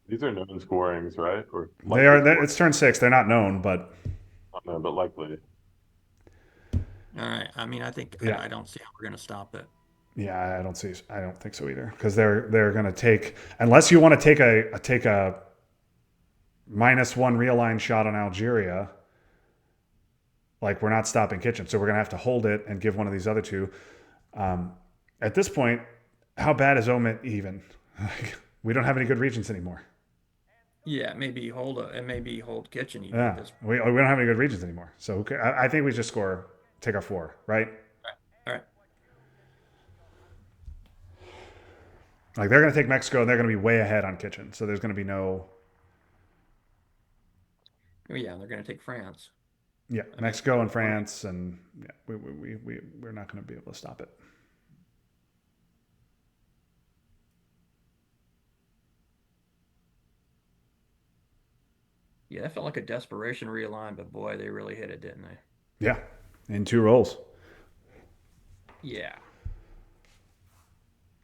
These are known scorings, right? Or They are. It's turn 6. They're not known, but unknown, but likely. All right. I mean, I think Yeah. I don't see how we're going to stop it. yeah, I don't think so either, because they're going to take, unless you want to take a -1 realign shot on Algeria. Like, we're not stopping Kitchen, so we're going to have to hold it and give one of these other two. At this point, how bad is Omit even? We don't have any good regions anymore. Yeah, maybe hold Kitchen even Yeah, at this. we don't have any good regions anymore. So okay, I think we just take our 4, right? All right. Like, they're going to take Mexico, and they're going to be way ahead on Kitchen. So there's going to be no. Oh, yeah, they're going to take France. Yeah, Mexico and France, and yeah, we're not going to be able to stop it. Yeah, that felt like a desperation realign, but boy, they really hit it, didn't they? Yeah, in 2 rolls. Yeah.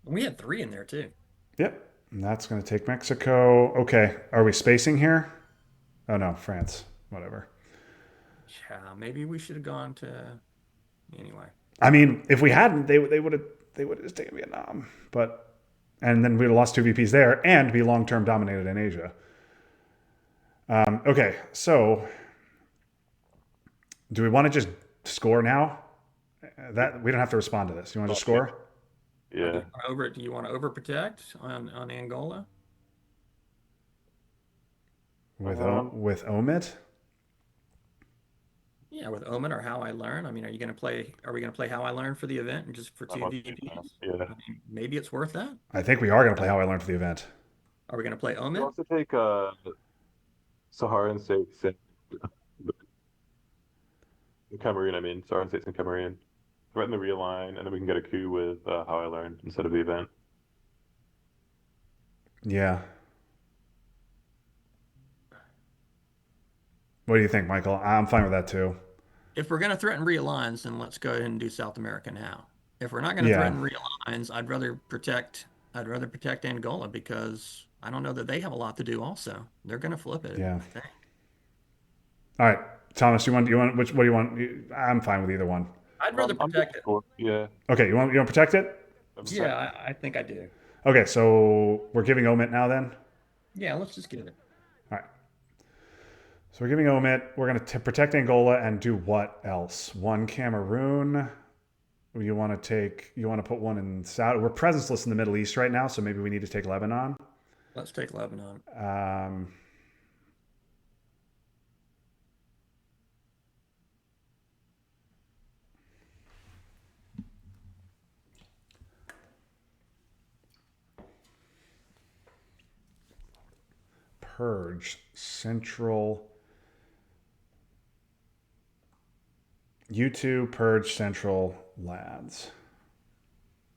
We had 3 in there too. Yep, and that's going to take Mexico. Okay, are we spacing here? Oh no, France. Whatever. Yeah, maybe we should have gone to. Anyway. I mean, if we hadn't, they would have just taken Vietnam, and then we'd have lost 2 VPs there and be long-term dominated in Asia. Okay, so do we want to just score now? That we don't have to respond to this. You want to just score? Yeah. Do you want to overprotect on Angola? With Omit? Yeah, with Omen or How I Learn. I mean, are we going to play How I Learn for the event and just for 2 VPs? Yeah. I mean, maybe it's worth that. I think we are going to play How I Learned for the event. Are we going to play You Omen? also take Saharan states and Cameroon. I mean, Saharan states and Cameroon. Threaten the realign, and then we can get a coup with How I Learned instead of the event. Yeah. What do you think, Michael? I'm fine with that too. If we're going to threaten realigns, then let's go ahead and do South America now. If we're not going to Yeah. threaten realigns, I'd rather protect Angola because I don't know that they have a lot to do. Also, they're going to flip it. Yeah. I think. All right, Thomas, what do you want? I'm fine with either one. I'd rather I'm protect it. Yeah. Okay, you want to protect it? Yeah, I think I do. Okay, so we're giving Omit now then? Yeah, let's just give it. All right. So we're giving Omit. We're going to protect Angola and do what else? 1 Cameroon. You want to put 1 in South. We're presenceless in the Middle East right now, so maybe we need to take Lebanon. Let's take Lebanon. Purge Central. U2 Purge Central Lads.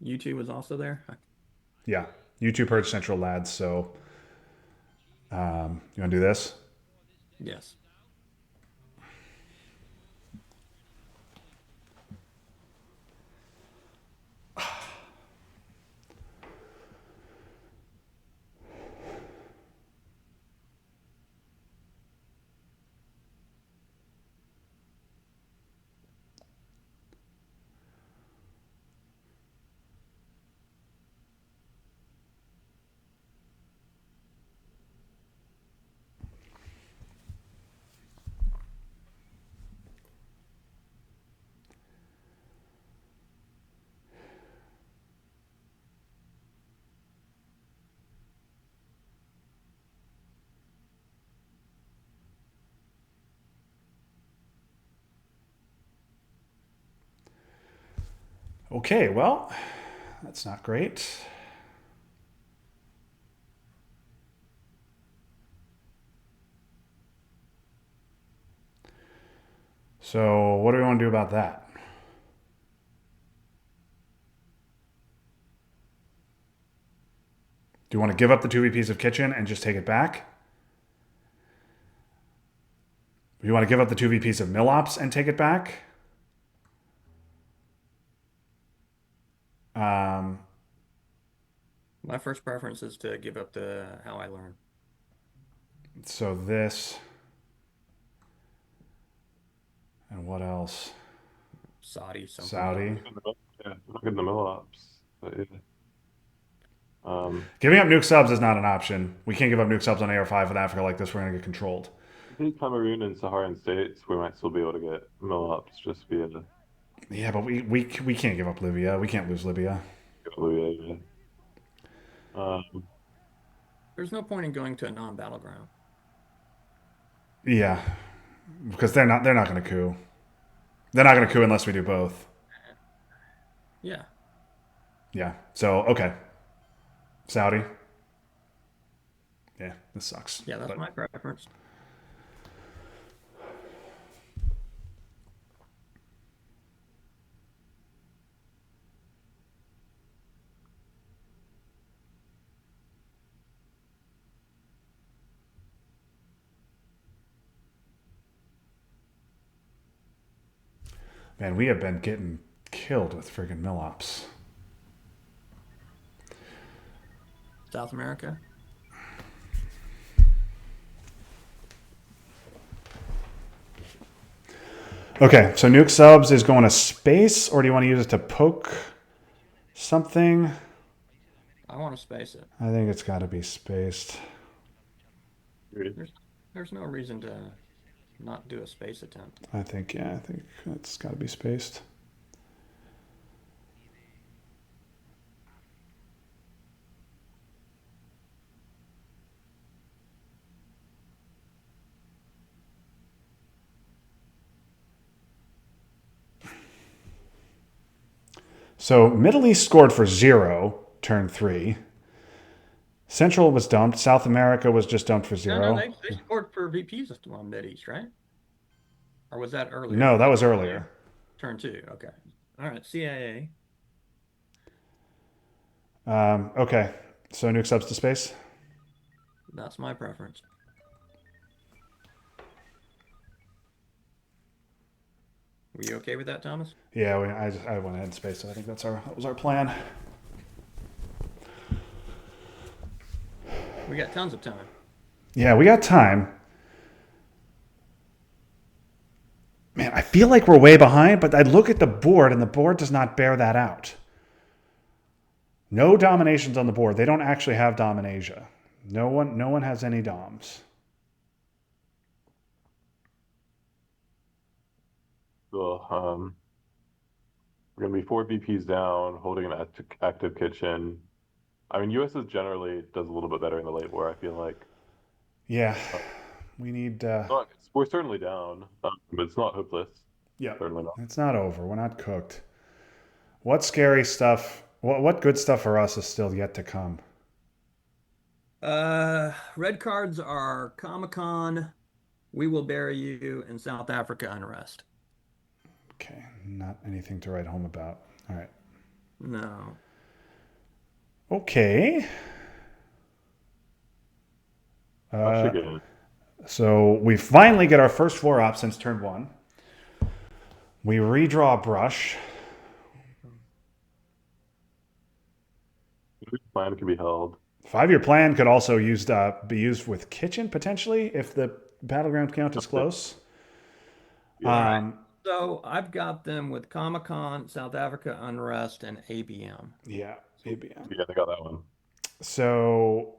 U2 was also there. Yeah, U2 Purge Central Lads. So You want to do this? Yes. Okay, well, that's not great. So, what do we want to do about that? Do you want to give up the 2 VPs of kitchen and just take it back? Do you want to give up the 2 VPs of Millops and take it back? Um, My first preference is to give up the how I learn. so this. And what else? Saudi, something. Saudi. Yeah, look at the middle ops. But, yeah. Giving up nuke subs is not an option. We can't give up nuke subs on AR5 with Africa like this. We're going to get controlled. I think Cameroon and Saharan states, we might still be able to get mill ups just via the Yeah, but we can't give up Libya. We can't lose Libya. Libya. There's no point in going to a non-battleground. Yeah, because they're not going to coup. They're not going to coup unless we do both. Yeah. Yeah. So okay, Saudi. Yeah, this sucks. Yeah, that's But- my preference. Man, we have been getting killed with friggin' Millops. South America. Okay, so nuke subs is going to space, or do you want to use it to poke something? I want to space it. I think it's got to be spaced. There's no reason to not do a space attempt. I think it's got to be spaced. So Middle East scored for 0 turn 3. Central was dumped. South America was just dumped for 0. No, they scored for VPs on Mideast, right? Or was that earlier? No, that was earlier. Turn 2. Okay. All right. CIA. Okay, so nuke subs to space. That's my preference. Were you okay with that, Thomas? Yeah, I went ahead and spaced it. I think that was our plan. We got tons of time. Yeah, we got time. Man, I feel like we're way behind, but I look at the board and the board does not bear that out. No dominations on the board. They don't actually have Dominasia. No one has any doms. So, we're gonna be 4 VPs down, holding an active kitchen. I mean, US is generally does a little bit better in the late war. I feel like. Yeah, we need. We're certainly down, but it's not hopeless. Yeah, Certainly not. it's not over. We're not cooked. What scary stuff? What good stuff for us is still yet to come? Red cards are Comic-Con, We Will Bury You, and South Africa Unrest. Okay, not anything to write home about. All right. No. Okay. Rush again. So we finally get our first 4 up since turn 1. We redraw Brush. Plan can be held. 5-year plan could also be used with Kitchen potentially if the battleground count is close. Yeah. So I've got them with Comic-Con, South Africa Unrest, and ABM. Yeah, ABM. Yeah, they got that one. So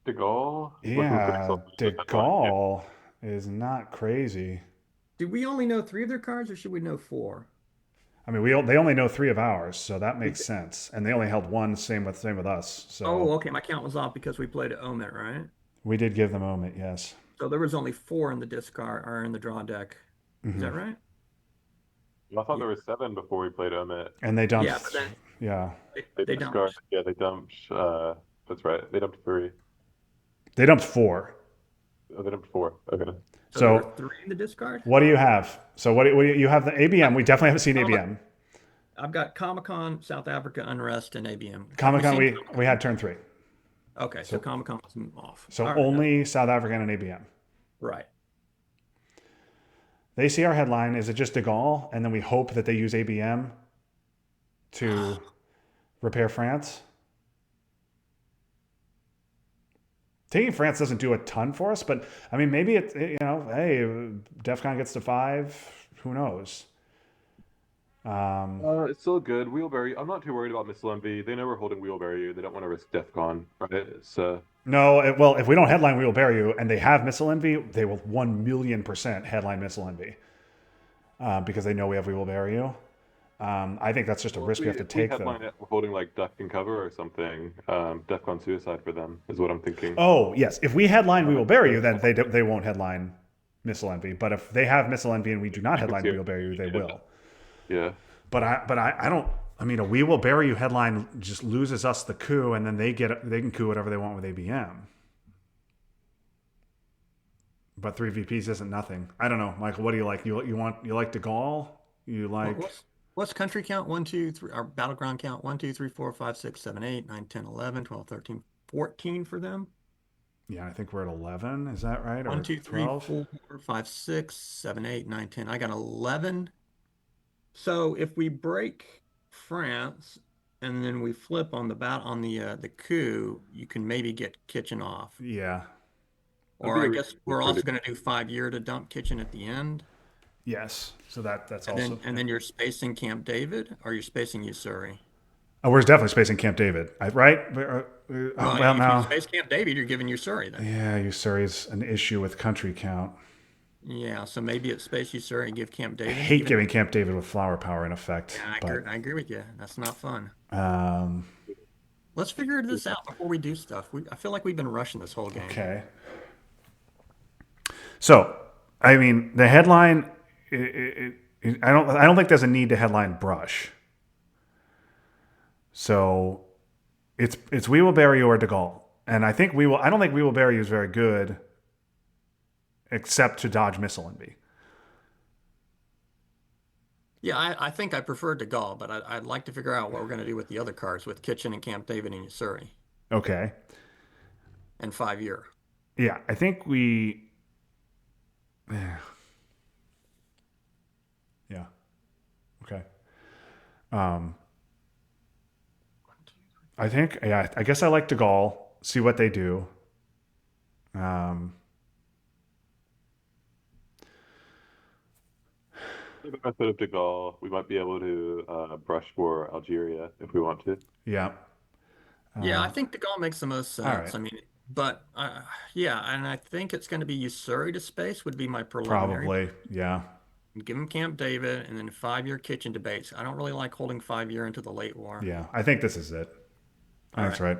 De Gaulle. yeah, De Gaulle is not crazy. Do we only know 3 of their cards, or should we know 4? I mean, they only know 3 of ours, so that makes sense. And they only held 1. Same with us. So Oh, okay. My count was off because we played Omit, right? we did give them Omit, yes. So there was only 4 in the discard or in the draw deck. Is that right? I thought there was 7 before we played Omit. And they dumped. Yeah, but then Yeah, they discarded. dumped. Yeah, they dumped. That's right. They dumped 3. they dumped 4. Oh, they dumped 4. Okay. So there So were 3 in the discard. what do you have? So what do you have? The ABM. We definitely haven't seen ABM. I've got Comic-Con, South Africa Unrest, and ABM. Comic Con. We've seen We had turn 3. Okay, so Comic-Con was off. So All right, only South African and ABM. right. They see our headline. Is it just De Gaulle? And then we hope that they use ABM to repair France. Taking France doesn't do a ton for us, but I mean, maybe hey, DEF CON gets to 5. Who knows? It's still good. Wheelbarrow. I'm not too worried about Missile Envy. They know we're holding Wheelbarrow. They don't want to risk DEF CON, right? It's No, well, if we don't headline, we will bury you, and they have Missile Envy, they will 1,000,000% headline Missile Envy because they know we will bury you. I think that's just a risk we have to take, we though. headline it, we're holding like Duck and Cover or something. DEF CON suicide for them is what I'm thinking. Oh, yes. If we headline, we will bury you, then they won't headline Missile Envy. But if they have Missile Envy and we do not headline, we will bury you, they will. Yeah. But I don't. I mean, a We Will Bury You headline just loses us the coup, and then they can coup whatever they want with ABM. But 3 VPs isn't nothing. I don't know, Michael. What do you like? You like De Gaulle? You like? What's country count? 1, 2, 3. Our battleground count: 1, 2, 3, 4, 5, 6, 7, 8, 9, 10, 11, 12, 13, 14 for them. Yeah, I think we're at 11. Is that right? 1, 2, 3, 12? 4, 5, 6, 7, 8, 9, 10. I got 11. So if we break France and then we flip on the coup, you can maybe get Kitchen off. Yeah. Or I guess we're also going to do 5-year to dump Kitchen at the end. Yes. So that's And also. then you're spacing Camp David, or you're spacing Usuri. Oh, we're definitely spacing Camp David, right? Well, Well, if now. you space Camp David, you're giving Usuri then. Yeah, Usuri's an issue with country count. Yeah, so maybe it's space Usuri and give Camp David. I hate giving Camp David with flower power in effect. Yeah, I agree with you. That's not fun. Um, Let's figure this out before we do stuff. I feel like we've been rushing this whole game. okay. So, I mean, the headline. I don't think there's a need to headline Brush. So, it's We Will Bury You or De Gaulle, and I think we will. I don't think We Will Bury You is very good, except to dodge Missile Envy. Yeah, I think I prefer De Gaulle, but I'd like to figure out what we're going to do with the other cards with Kitchen and Camp David and Usuri Okay. and 5-year. Yeah, I think we. Yeah. Okay. I think, yeah, I guess I like De Gaulle. See what they do. The method of De Gaulle, we might be able to brush for Algeria if we want to. Yeah. Yeah, I think De Gaulle makes the most sense. right. I mean, but yeah, and I think it's going to be Usuri to space would be my preliminary. Probably. Yeah. Give him Camp David and then 5-year Kitchen debates. I don't really like holding 5-year into the late war. Yeah. I think this is it. That's right.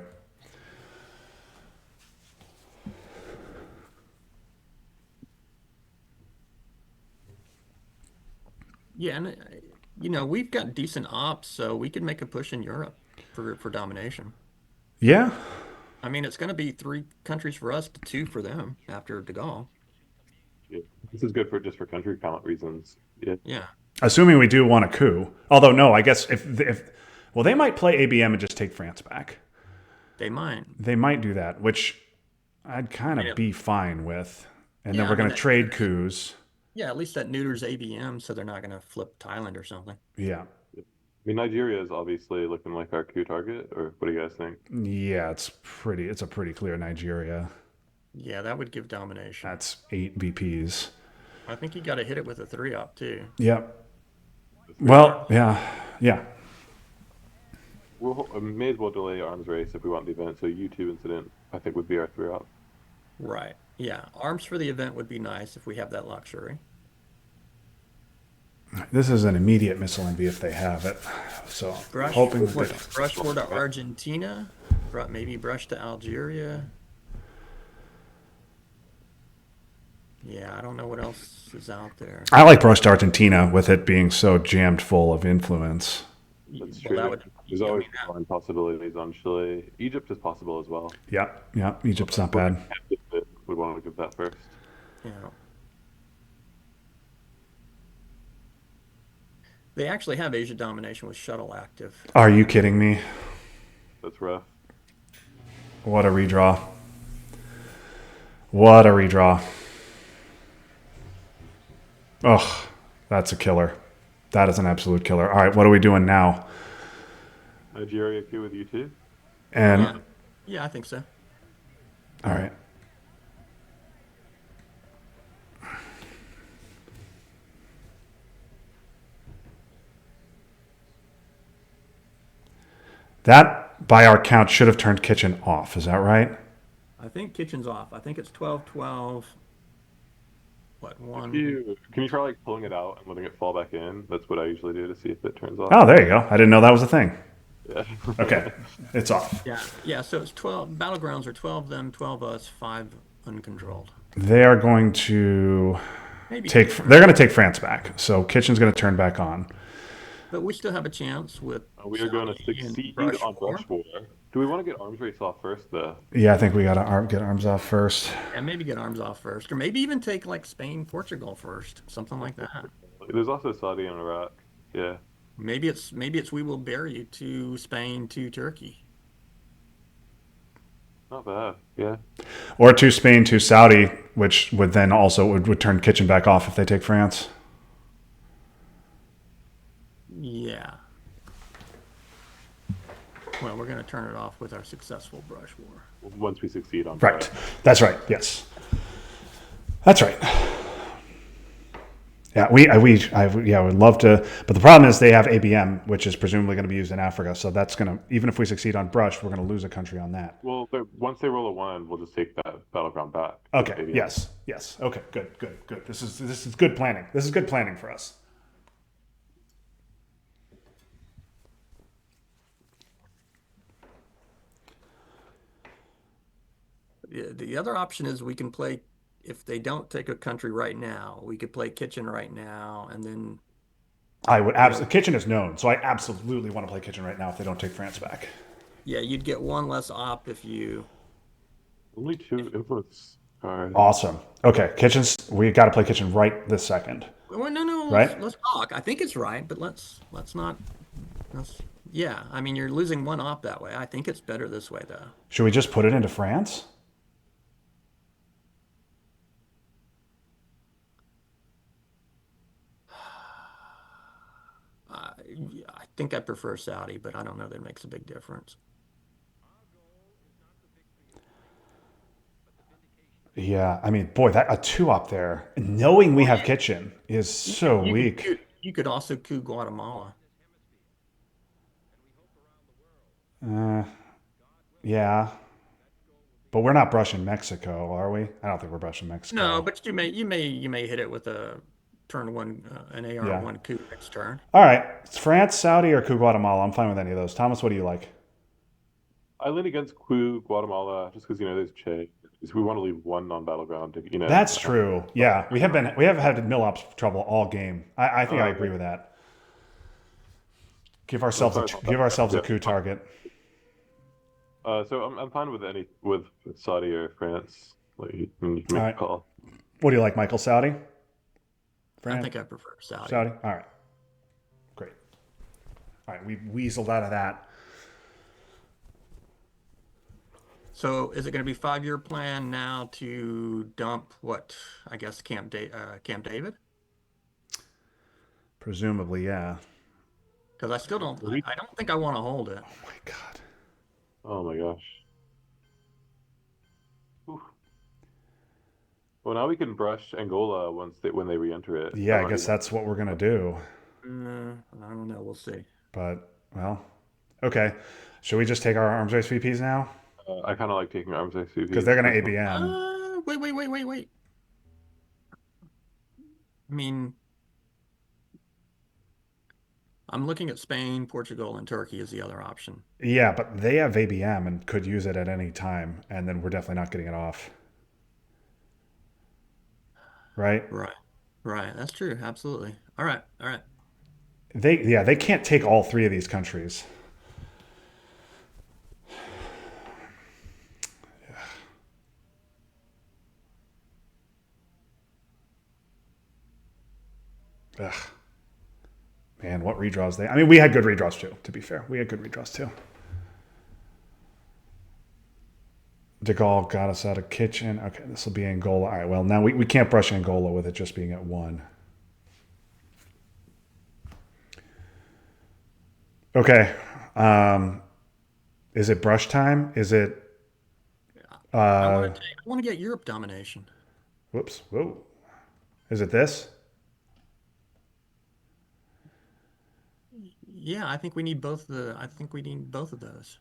Yeah, and we've got decent ops, so we could make a push in Europe for domination. Yeah. I mean, it's going to be 3 countries for us to 2 for them after De Gaulle. Yeah. This is good just for country count reasons. Yeah. Yeah. Assuming we do want a coup. Although, no, I guess well, they might play ABM and just take France back. They might. They might do that, which I'd kind Yeah. of be fine with. And then Yeah, we're I mean, going to trade coups. yeah, at least that neuters ABM, so they're not going to flip Thailand or something. Yeah. I mean, Nigeria is obviously looking like our coup target, or what do you guys think? Yeah, it's a pretty clear Nigeria. Yeah, that would give domination. That's 8 VPs. I think you got to hit it with a 3-op too. Yep. Let's see. Well, yeah. Yeah. We'll may as well delay arms race if we want the event. So U2 incident, I think, would be our 3-op. Right. Yeah. Arms for the event would be nice if we have that luxury. This is an immediate missile envy if they have it. So Brush, hoping that what, they don't. brush for to Argentina, maybe brush to Algeria. Yeah, I don't know what else is out there. I like brushed Argentina with it being so jammed full of influence. That's Well, true. that would, There's I always mean, that- foreign possibilities on Chile. Egypt is possible as well. Yep. Yep. Egypt's not bad. We want to give that first. yeah. They actually have Asia domination with shuttle active. Are you kidding me? That's rough. What a redraw. What a redraw. Ugh, that's a killer. That is an absolute killer. All right, what are we doing now? Nigeria coup with U2. And Yeah. Yeah, I think so. all right. That, by our count, should have turned kitchen off. Is that right? I think kitchen's off. I think it's 12-12. What, one? Can you try like pulling it out and letting it fall back in? That's what I usually do to see if it turns off. Oh, there you go. I didn't know that was a thing. Yeah. Okay, it's off. Yeah, yeah. So it's 12. Battlegrounds are 12 them, 12 us, 5 uncontrolled. They are going to Maybe take. They're going to take France back. So kitchen's going to turn back on. but we still have a chance with. We are going to Saudi and succeed Brush on War. Brush War. Do we want to get arms race off first, though? Yeah, I think we got to get arms off first. And maybe get arms off first, or maybe even take like Spain, Portugal first, something like that. There's also Saudi and Iraq. Yeah. Maybe it's we will bear you to Spain to Turkey. Not bad. Yeah. Or to Spain, to Saudi, which would then also would turn kitchen back off if they take France. Yeah. Well, we're going to turn it off with our successful brush war. Once we succeed on Right. That's right. Yes. That's right. Yeah, I would love to, but the problem is they have ABM, which is presumably going to be used in Africa. So that's going to, even if we succeed on brush, we're going to lose a country on that. Well, once they roll a 1, we'll just take that battleground back. Okay. Maybe. Yes. Yes. Okay. Good. Good. Good. This is good planning. This is good planning for us. The other option is we can play, if they don't take a country right now, we could play kitchen right now, and then I would absolutely. Kitchen is known, so I absolutely want to play kitchen right now if they don't take France back. yeah, you'd get one less op if you. Only 2 influence cards. Awesome. Okay, kitchens. We got to play kitchen right this second. Well, no, Right? let's talk. I think it's right, but let's not. Yeah, I mean you're losing one op that way. I think it's better this way though. Should we just put it into France? I think I prefer Saudi, but I don't know that it makes a big difference. Yeah, I mean, boy, that a 2-op there, knowing we have kitchen is so weak. You could also coup Guatemala. Yeah, but we're not brushing Mexico, are we? I don't think we're brushing Mexico. No, but you may hit it with a turn one, an AR1 coup next turn. All right, it's France, Saudi, or coup Guatemala. I'm fine with any of those. Thomas, what do you like? I lean against Coup, Guatemala, just because, there's Che. Because we want to leave one non-battleground to, That's true. Yeah, we have had mil-ops trouble all game. I think I agree with that. Give ourselves a coup target. So I'm fine with Saudi or France. Like you can make All a right. call. What do you like, Michael? Saudi? I France? think I prefer Saudi. Saudi? All right. Great. All right, we weaseled out of that. So is it going to be 5-year plan now to dump what, I guess, Camp David? Presumably, yeah. Because I still don't, What do you- I don't think I want to hold it. Oh my God. Oh my gosh. Oof. Well, now we can brush Angola when they re-enter it. Yeah, I'm I already guess that's what we're gonna do. I don't know. We'll see. But well, okay. Should we just take our arms race VPs now? I kind of like taking arms Because SUVs they're gonna personally. ABM. Wait. I mean, I'm looking at Spain, Portugal, and Turkey as the other option. Yeah, but they have ABM and could use it at any time, and then we're definitely not getting it off. Right? Right. Right. That's true. Absolutely. All right. All right. They can't take all three of these countries. Ugh. Man, what redraws they? I mean, we had good redraws too. To be fair, we had good redraws too. De Gaulle got us out of kitchen. Okay, this will be Angola. All right, well, now we can't brush Angola with it just being at 1. Okay. Is it brush time? Is it. I want to get Europe domination. Whoops. Whoa. Is it this? Yeah, I think we need both I think we need both of those.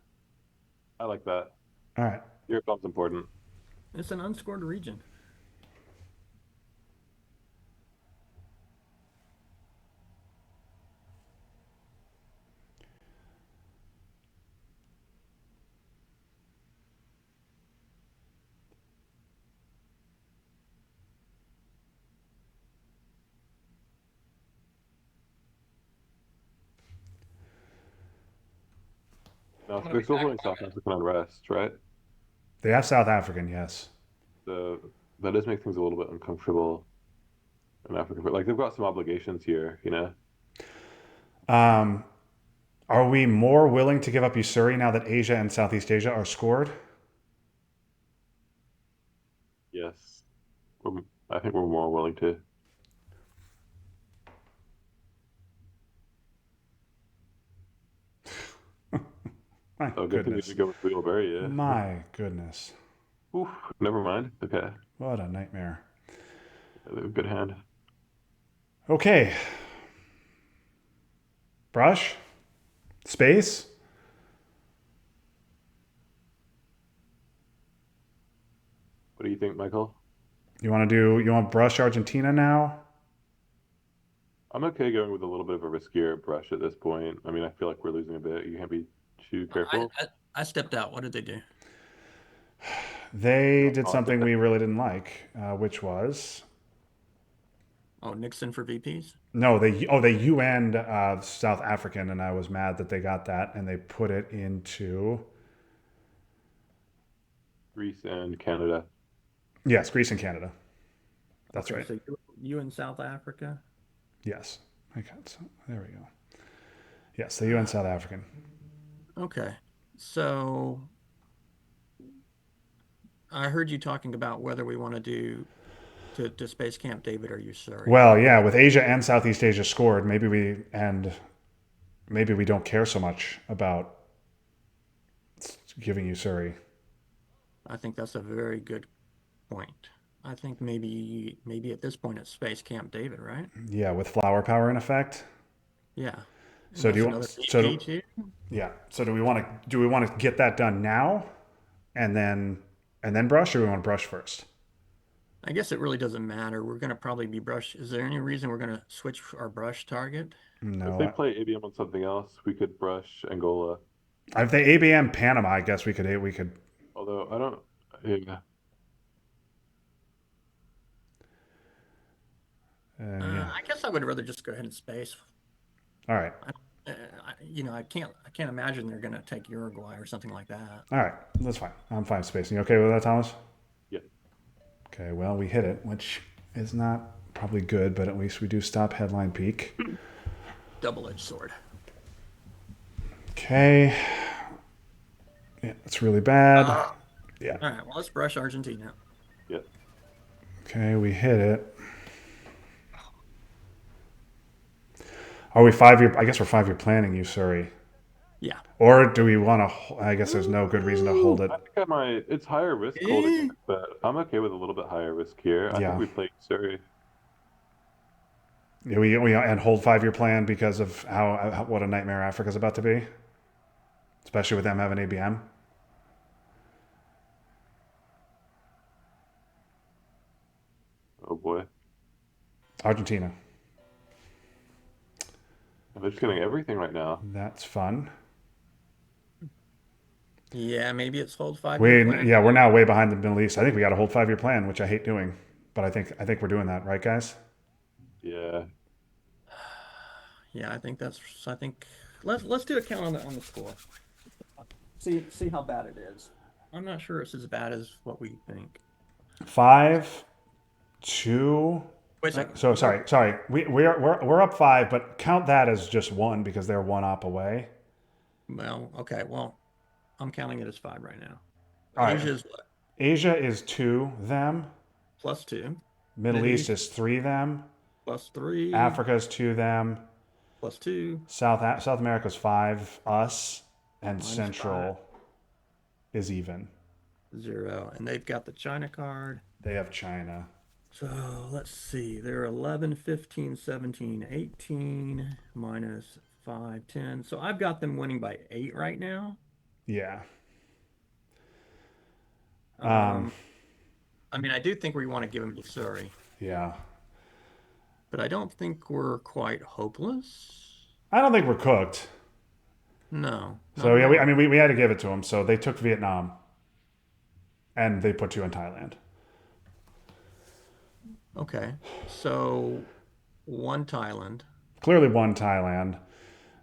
I like that. All right. Your thumb's important. It's an unscored region. Now, I'm gonna they're be still back. holding South African unrest, right? They have South African, yes. The That does make things a little bit uncomfortable in Africa. But like they've got some obligations here, you know. Um, are we more willing to give up Usuri now that Asia and Southeast Asia are scored? Yes, I think we're more willing to. My Oh, good thing we goodness. didn't go with wheelberry. Yeah. My goodness. Oof, never mind. Okay, What a nightmare. they have a good hand. Okay. Brush? Space? What do you think, Michael? You want brush Argentina now? I'm okay going with a little bit of a riskier brush at this point. I mean, I feel like we're losing a bit. You can't be too I, careful. I I stepped out. What did they do? They did Oh, something we really didn't like, which was Oh, Nixon for VPs? no, they UN'd South African, and I was mad that they got that, and they put it into Greece and Canada. yes, Greece and Canada. That's Okay, right. so you in South Africa? Yes. Okay, so there we go. Yes, the UN South African. Okay. So I heard you talking about whether we want to do to Space Camp David or Usuri. Well, yeah, with Asia and Southeast Asia scored, maybe we don't care so much about giving you Surrey. I think that's a very good point. I think maybe at this point it's Space Camp David, right? Yeah, with flower power in effect. Yeah. And So do that's you another want so VP do, too? yeah. So do we want to get that done now and then brush, or we want to brush first? I guess it really doesn't matter. We're going to probably be brush. Is there any reason we're going to switch our brush target? If they No. play ABM on something else, we could brush Angola. If they ABM Panama, I guess we could Although I don't. Yeah. yeah. I guess I would rather just go ahead and space. All right. I can't imagine they're going to take Uruguay or something like that. All right. That's fine. I'm fine spacing. You okay with that, Thomas? Yeah. Okay, well, we hit it, which is not probably good, but at least we do stop headline peak. Double-edged sword. Okay. Yeah, it's really bad. Yeah. All right, well, let's brush Argentina. Yeah. Okay, we hit it. Are we 5 year? I guess we're 5 year planning you, Surrey. Yeah. Or do we want to? I guess there's no good reason to hold it. I think I might. It's higher risk holding Eh, it, but I'm okay with a little bit higher risk here. I think Yeah. we play Surrey. Yeah, we and hold 5 year plan because of how what a nightmare Africa's about to be, especially with them having ABM. Oh boy, Argentina. they're just getting everything right now. That's fun. yeah, maybe it's hold 5 year plan. We're now way behind the Middle East. I think we got a hold 5 year plan, which I hate doing, but I think we're doing that, right, guys? Yeah. Yeah, I think let's do a count on the score. See how bad it is. I'm not sure it's as bad as what we think. 5-2. Wait a second. So sorry. We're up 5, but count that as just one because they're one op away. Well, okay. Well, I'm counting it as 5 right now. All right. Asia's what? Asia is 2 them. +2. Middle Mid East East is 3 them. +3. Africa is 2 them. +2. South America is 5 us, and -5. Central is even. 0. And they've got the China card. They have China. So let's see. They're 11, 15, 17, 18, -5, 10. So I've got them winning by 8 right now. Yeah. Um, I mean, I do think we want to give them to Surrey, Yeah. but I don't think we're quite hopeless. I don't think we're cooked. No, not So at yeah, all. we had to give it to them. So they took Vietnam, and they put 2 in Thailand. Okay. So one Thailand Clearly, one Thailand.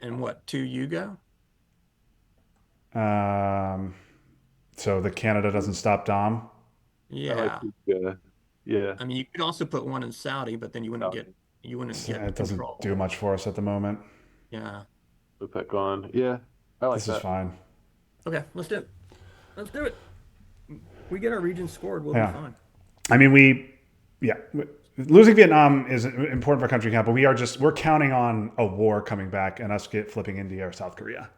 and what, 2 Yugo? Um, so the Canada doesn't stop Dom. I like. Yeah. Yeah. I mean, you could also put one in Saudi, but then Saudi. you wouldn't get It doesn't do control. much for us at the moment. Yeah. With that gone. Yeah. I like This is that. fine. Okay, let's do it. Let's do it. We get our region scored, we'll be Yeah. fine. I mean, yeah, losing Vietnam is important for a country count, but we're counting on a war coming back and us flipping India or South Korea,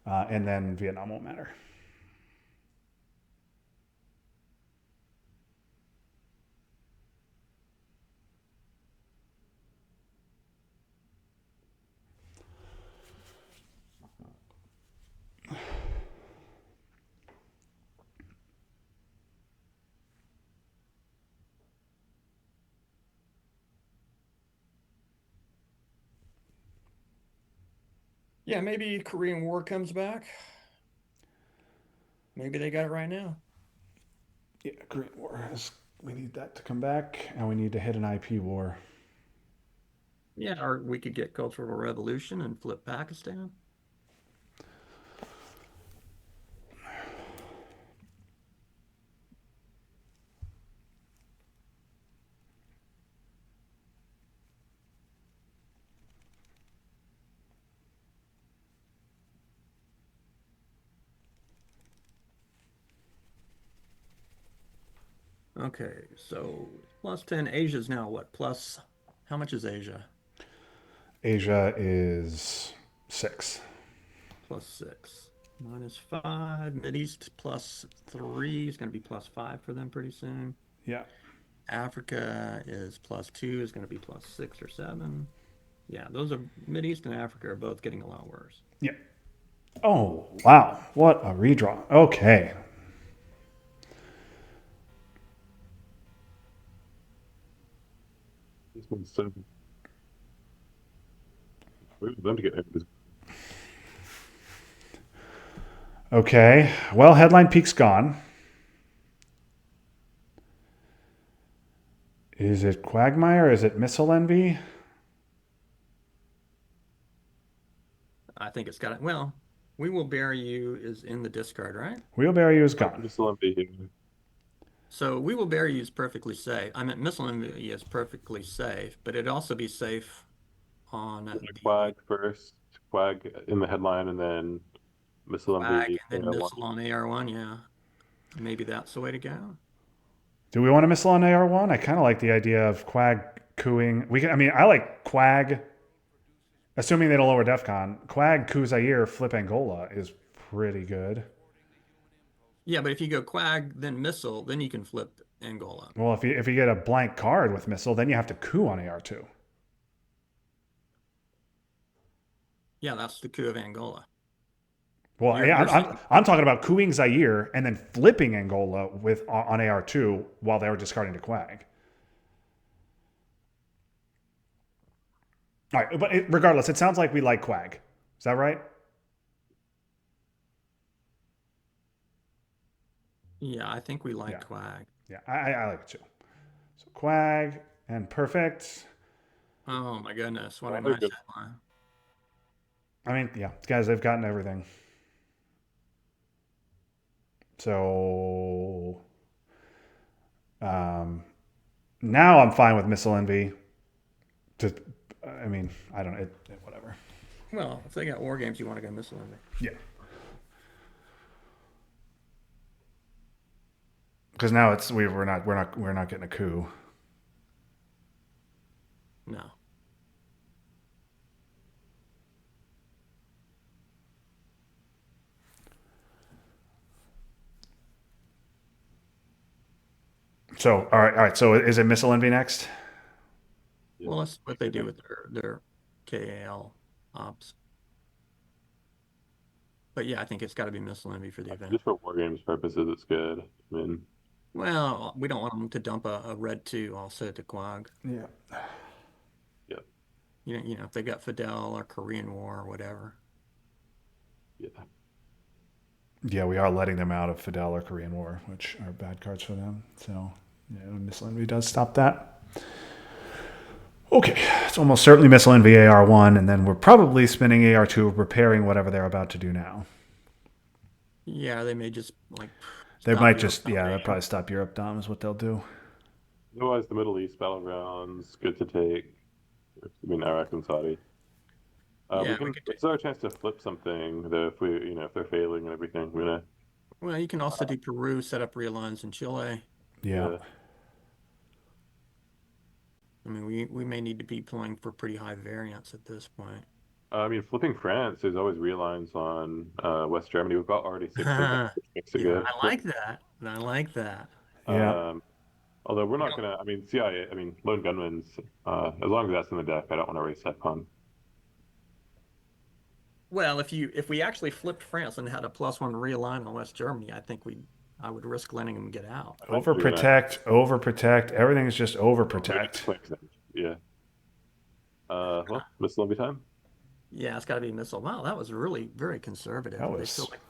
and then Vietnam won't matter. Yeah, maybe Korean War comes back. Maybe they got it right now. Yeah, Korean War. We need that to come back, and we need to hit an IP war. Yeah, or we could get Cultural Revolution and flip Pakistan. Okay, so +10. Asia's now what? Plus, how much is Asia? Asia is 6. +6. -5. Mideast +3 is going to be +5 for them pretty soon. Yeah. Africa is +2, is going to be +6 or 7. Yeah, those are Mideast and Africa are both getting a lot worse. Yeah. Oh wow! What a redraw. Okay. This one's so. Wait for them to get everything. Okay. Well, headline peak's gone. Is it Quagmire? Is it Missile Envy? I think it's got it. Well, We Will Bury You is in the discard, right? Wheelbarrow is gone. Missile MV here. So We Will Bury You is perfectly safe. I meant Missile Envy is perfectly safe, but it'd also be safe on the Quag first, Quag in the headline, and then Missile flag MV. and then Missile on AR1, yeah. Maybe that's the way to go. Do we want a missile on AR1? I kind of like the idea of Quag cooing. I mean, I like Quag, assuming they don't lower DEFCON. Quag, coup Zaire, flip Angola is pretty good. Yeah, but if you go Quag, then missile, then you can flip Angola. Well, if you get a blank card with missile, then you have to coup on AR2. Yeah, that's the coup of Angola. Well, You're- yeah, you're I'm talking about cooing Zaire and then flipping Angola with on AR2 while they were discarding to Quag. All right, but regardless, it sounds like we like Quag. Is that right? Yeah, I think we like Yeah. Quag. Yeah, I like it too. So Quag and perfect. Oh my goodness, what a Oh, they're nice good. headline. I mean, yeah, guys, they've gotten everything. So now I'm fine with missile envy. I mean, I don't know, whatever. Well, if they got war games, you want to go missile envy. Yeah. Because now we're not getting a coup. No. So all right. So is it missile envy next? Yeah. Well, that's what they do with their KAL ops. But yeah, I think it's got to be missile envy for the event. Just for war games purposes, it's good. I mean, Well, we don't want them to dump a red 2 also to Quag. Yeah. You know, if they got Fidel or Korean War or whatever. yeah. Yeah, we are letting them out of Fidel or Korean War, which are bad cards for them. So yeah, missile envy does stop that. Okay, it's almost certainly missile envy AR1, and then we're probably spinning AR2, repairing whatever they're about to do now. Yeah, they may just like. They stop might you just, from yeah, they'll invading. probably stop Europe Dom is what they'll do. Otherwise, the Middle East battlegrounds, good to take. I mean, Iraq and Saudi. Yeah, we could It's our chance to flip something though if if they're failing and everything. Well, you can also do Peru, set up realigns in Chile. Yeah. I mean, we may need to be playing for pretty high variance at this point. I mean, flipping France, there's always relines on West Germany. We've got already 6 of them, which makes it Yeah, good. I like that. I like that. Yeah. Although we're not gonna. I mean, CIA. I mean, lone gunmen's. As long as that's in the deck, I don't want to raise SETCON. Well, if we actually flipped France and had a +1 realign on West Germany, I would risk letting them get out. Overprotect. Everything's just overprotect. Yeah. Well, missile every time. Yeah, it's got to be missile. Wow, that was really very conservative. That They was- feel like-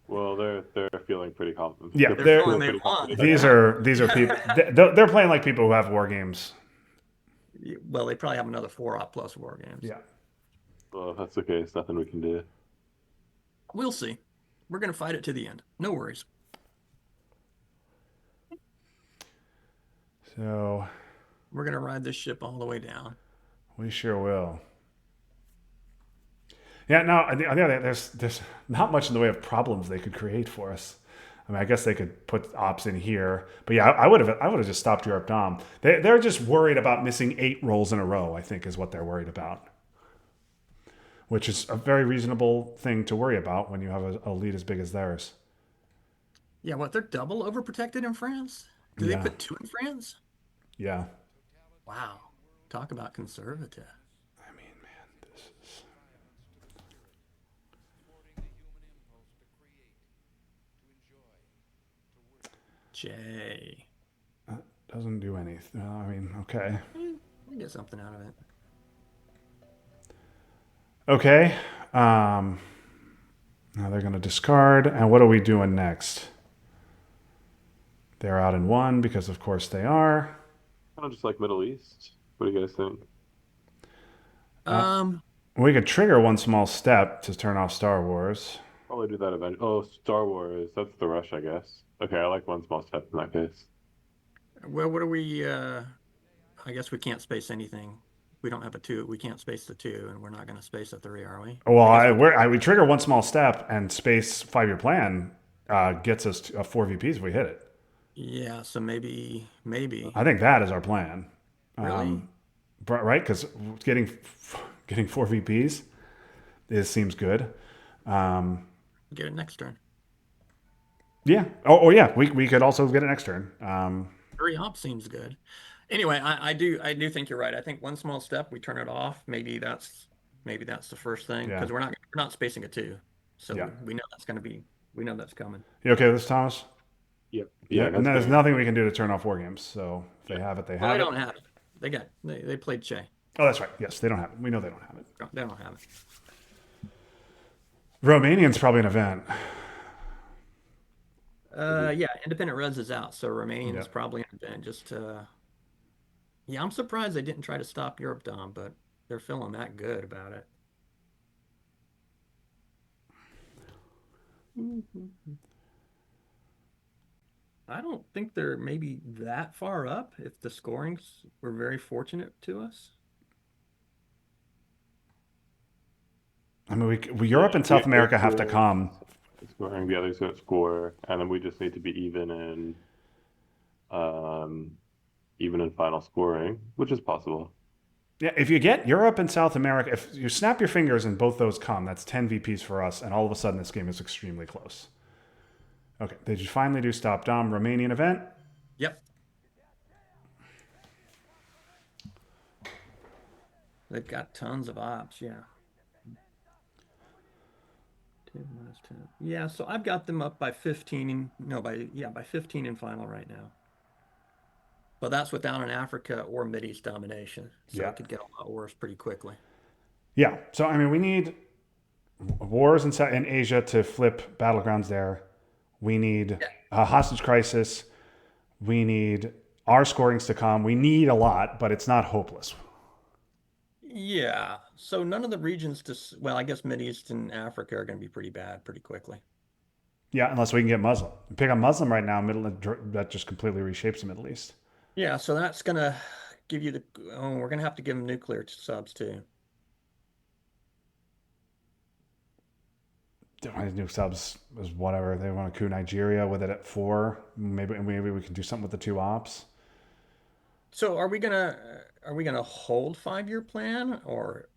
Well, they're feeling pretty confident. Yeah, They're they're- feeling they pretty won. confident. These are people. They're playing like people who have war games. Well, they probably have another 4-op plus war games. Yeah. Well, if that's the case, nothing we can do. We'll see. We're going to fight it to the end. No worries. So We're going to ride this ship all the way down. we sure will. Yeah. No. On the other hand, there's not much in the way of problems they could create for us. I mean, I guess they could put ops in here, but yeah, I would have just stopped Europe Dom. They're just worried about missing 8 rolls in a row. I think is what they're worried about, which is a very reasonable thing to worry about when you have a lead as big as theirs. Yeah, what? They're double overprotected in France? Do they Yeah. put 2 in France? Yeah. Wow. Talk about conservative. I mean, man, this is. Jay. Doesn't do anything. I mean, okay. We get something out of it. Okay. Now they're going to discard. And what are we doing next? They're out in 1 because, of course, they are. Kind of just like Middle East. What do you guys think? We could trigger 1 small step to turn off Star Wars. Probably do that eventually. Oh, Star Wars. That's the rush, I guess. Okay, I like 1 small step in that case. Well, what do we? I guess we can't space anything. We don't have a 2. We can't space the 2, and we're not going to space a 3, are we? Well, we trigger 1 small step and space 5-year plan. gets us to, 4 VPs if we hit it. Yeah, so maybe. I think that is our plan. Really? Right? Because getting 4 VPs seems good. Get it next turn. Yeah. Oh yeah. We could also get an next turn. Hurry up seems good. Anyway, I do think you're right. I think one small step, we turn it off. Maybe that's the first thing Yeah. because we're not spacing a two, so Yeah. we know that's going to be we know that's coming. You okay with this, Thomas? Yep. Yeah. Yeah, And that's there's fair. nothing we can do to turn off war games. So if they have it, they Well, they have it. don't have it. They played Che. Oh, that's right. Yes, they don't have it. We know they don't have it. They don't have it. Romanian's probably an event. Yeah, Independent Reds is out, so Romanian Yeah. is probably an event. Yeah, I'm surprised they didn't try to stop Europe Dom, but they're feeling that good about it. I don't think they're maybe that far up if the scorings were very fortunate to us. I mean, Europe and South America have to If come. scoring, the others don't score, and then we just need to be um, even in final scoring, which is possible. Yeah, if you get Europe and South America, if you snap your fingers and both those come, that's 10 VPs for us, and all of a sudden this game is extremely close. Okay, did you finally do Stop Dom Romanian event? Yep. They've got tons of ops, yeah. 10 minus 10. Yeah, so I've got them up by 15 by 15 in final right now. But that's without an Africa or Mideast domination. So Yeah. it could get a lot worse pretty quickly. Yeah, so I mean, we need wars in Asia to flip battlegrounds there. We need Yeah. a hostage crisis. We need our scorings to come. We need a lot, but it's not hopeless. Yeah. So none of the regions well, I guess Mideast and Africa are going to be pretty bad pretty quickly. Yeah, unless we can get Muslim. Pick on Muslim right now, that just completely reshapes the Middle East. Yeah, so that's going to give you we're going to have to give them nuclear subs too. Nuke subs is whatever. They want to coup Nigeria with it at 4. Maybe we can do something with the 2 ops. So are we gonna hold 5-year plan or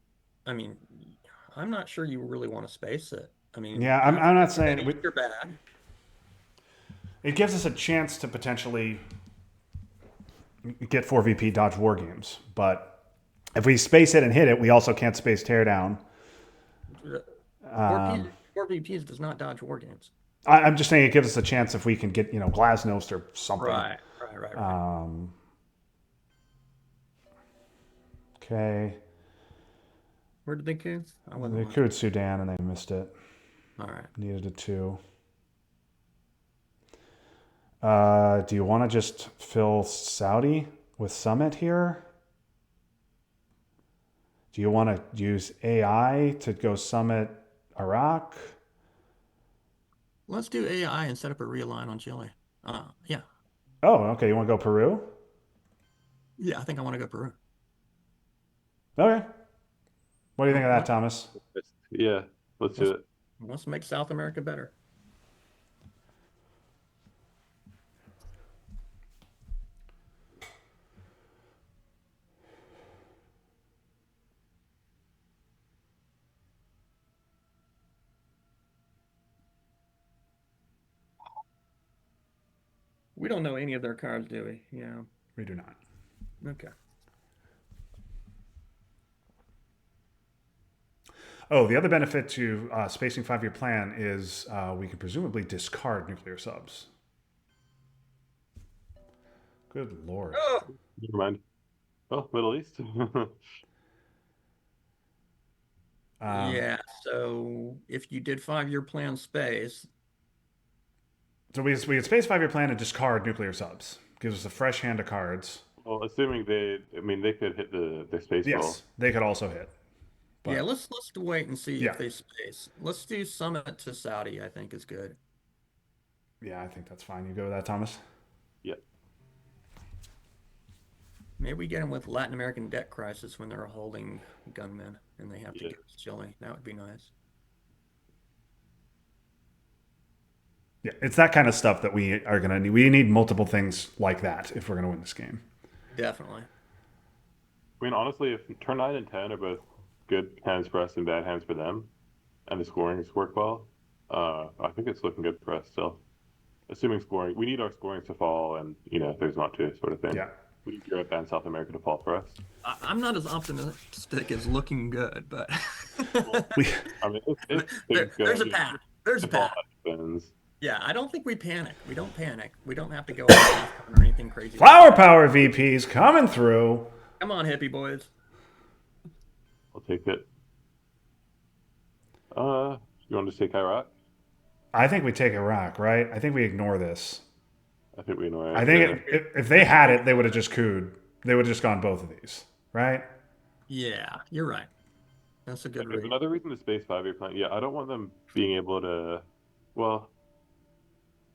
I mean I'm not sure you really want to space it. I mean Yeah, I'm not saying you're bad. it gives us a chance to potentially get 4 VP dodge war games, but if we space it and hit it, we also can't space teardown. 4 VPs does not dodge war games. I'm just saying it gives us a chance if we can get Glasnost or something. Right. Okay. Where did they coup? I They wasn't could Sudan and they missed it. All right. Needed a 2. Do you want to just fill Saudi with Summit here? Do you want to use AI to go Summit Iraq? Let's do AI and set up a realign on Chile. Yeah. Oh, okay. You want to go Peru? Yeah, I think I want to go Peru. Okay. What do you think of that, Thomas? Yeah, let's do it. Let's make South America better. We don't know any of their cards, do we? Yeah. We do not. Okay. Oh, the other benefit to spacing 5-year plan is we can presumably discard nuclear subs. Good lord. Oh, Never mind. Oh, Middle East. yeah. So if you did 5-year plan space, So we can space 5-year plan and discard nuclear subs. Gives us a fresh hand of cards. Well, assuming they could hit their space roll. Yes, they could also hit. But, yeah, let's wait and see Yeah. if they space. Let's do Summit to Saudi, I think is good. Yeah, I think that's fine. You go with that, Thomas? Yeah. Maybe we get them with Latin American debt crisis when they're holding gunmen and they have to Yeah. go to Chile. That would be nice. Yeah, it's that kind of stuff that we are gonna need. We need multiple things like that if we're gonna win this game. Definitely. I mean, honestly, if turn 9 and 10 are both good hands for us and bad hands for them, and the scorings work well, I think it's looking good for us still. Assuming scoring, we need our scorings to fall, and there's not to sort of thing. Yeah. We need Europe and South America to fall for us. I'm not as optimistic as looking good, but We I mean, there's a path. There's a if all path. that happens, Yeah, I don't think we panic. We don't panic. We don't have to go or anything crazy. Flower Power VPs coming through. Come on, hippie boys. I'll take it. You want to just take Iraq? I think we take Iraq, right? I think we ignore this. I think we know it. I think if they had it, they would have just cooed. They would have just gone both of these, right? Yeah, you're right. That's a good There's read. another reason to space 5-year plan. Yeah, I don't want them being able to. Well,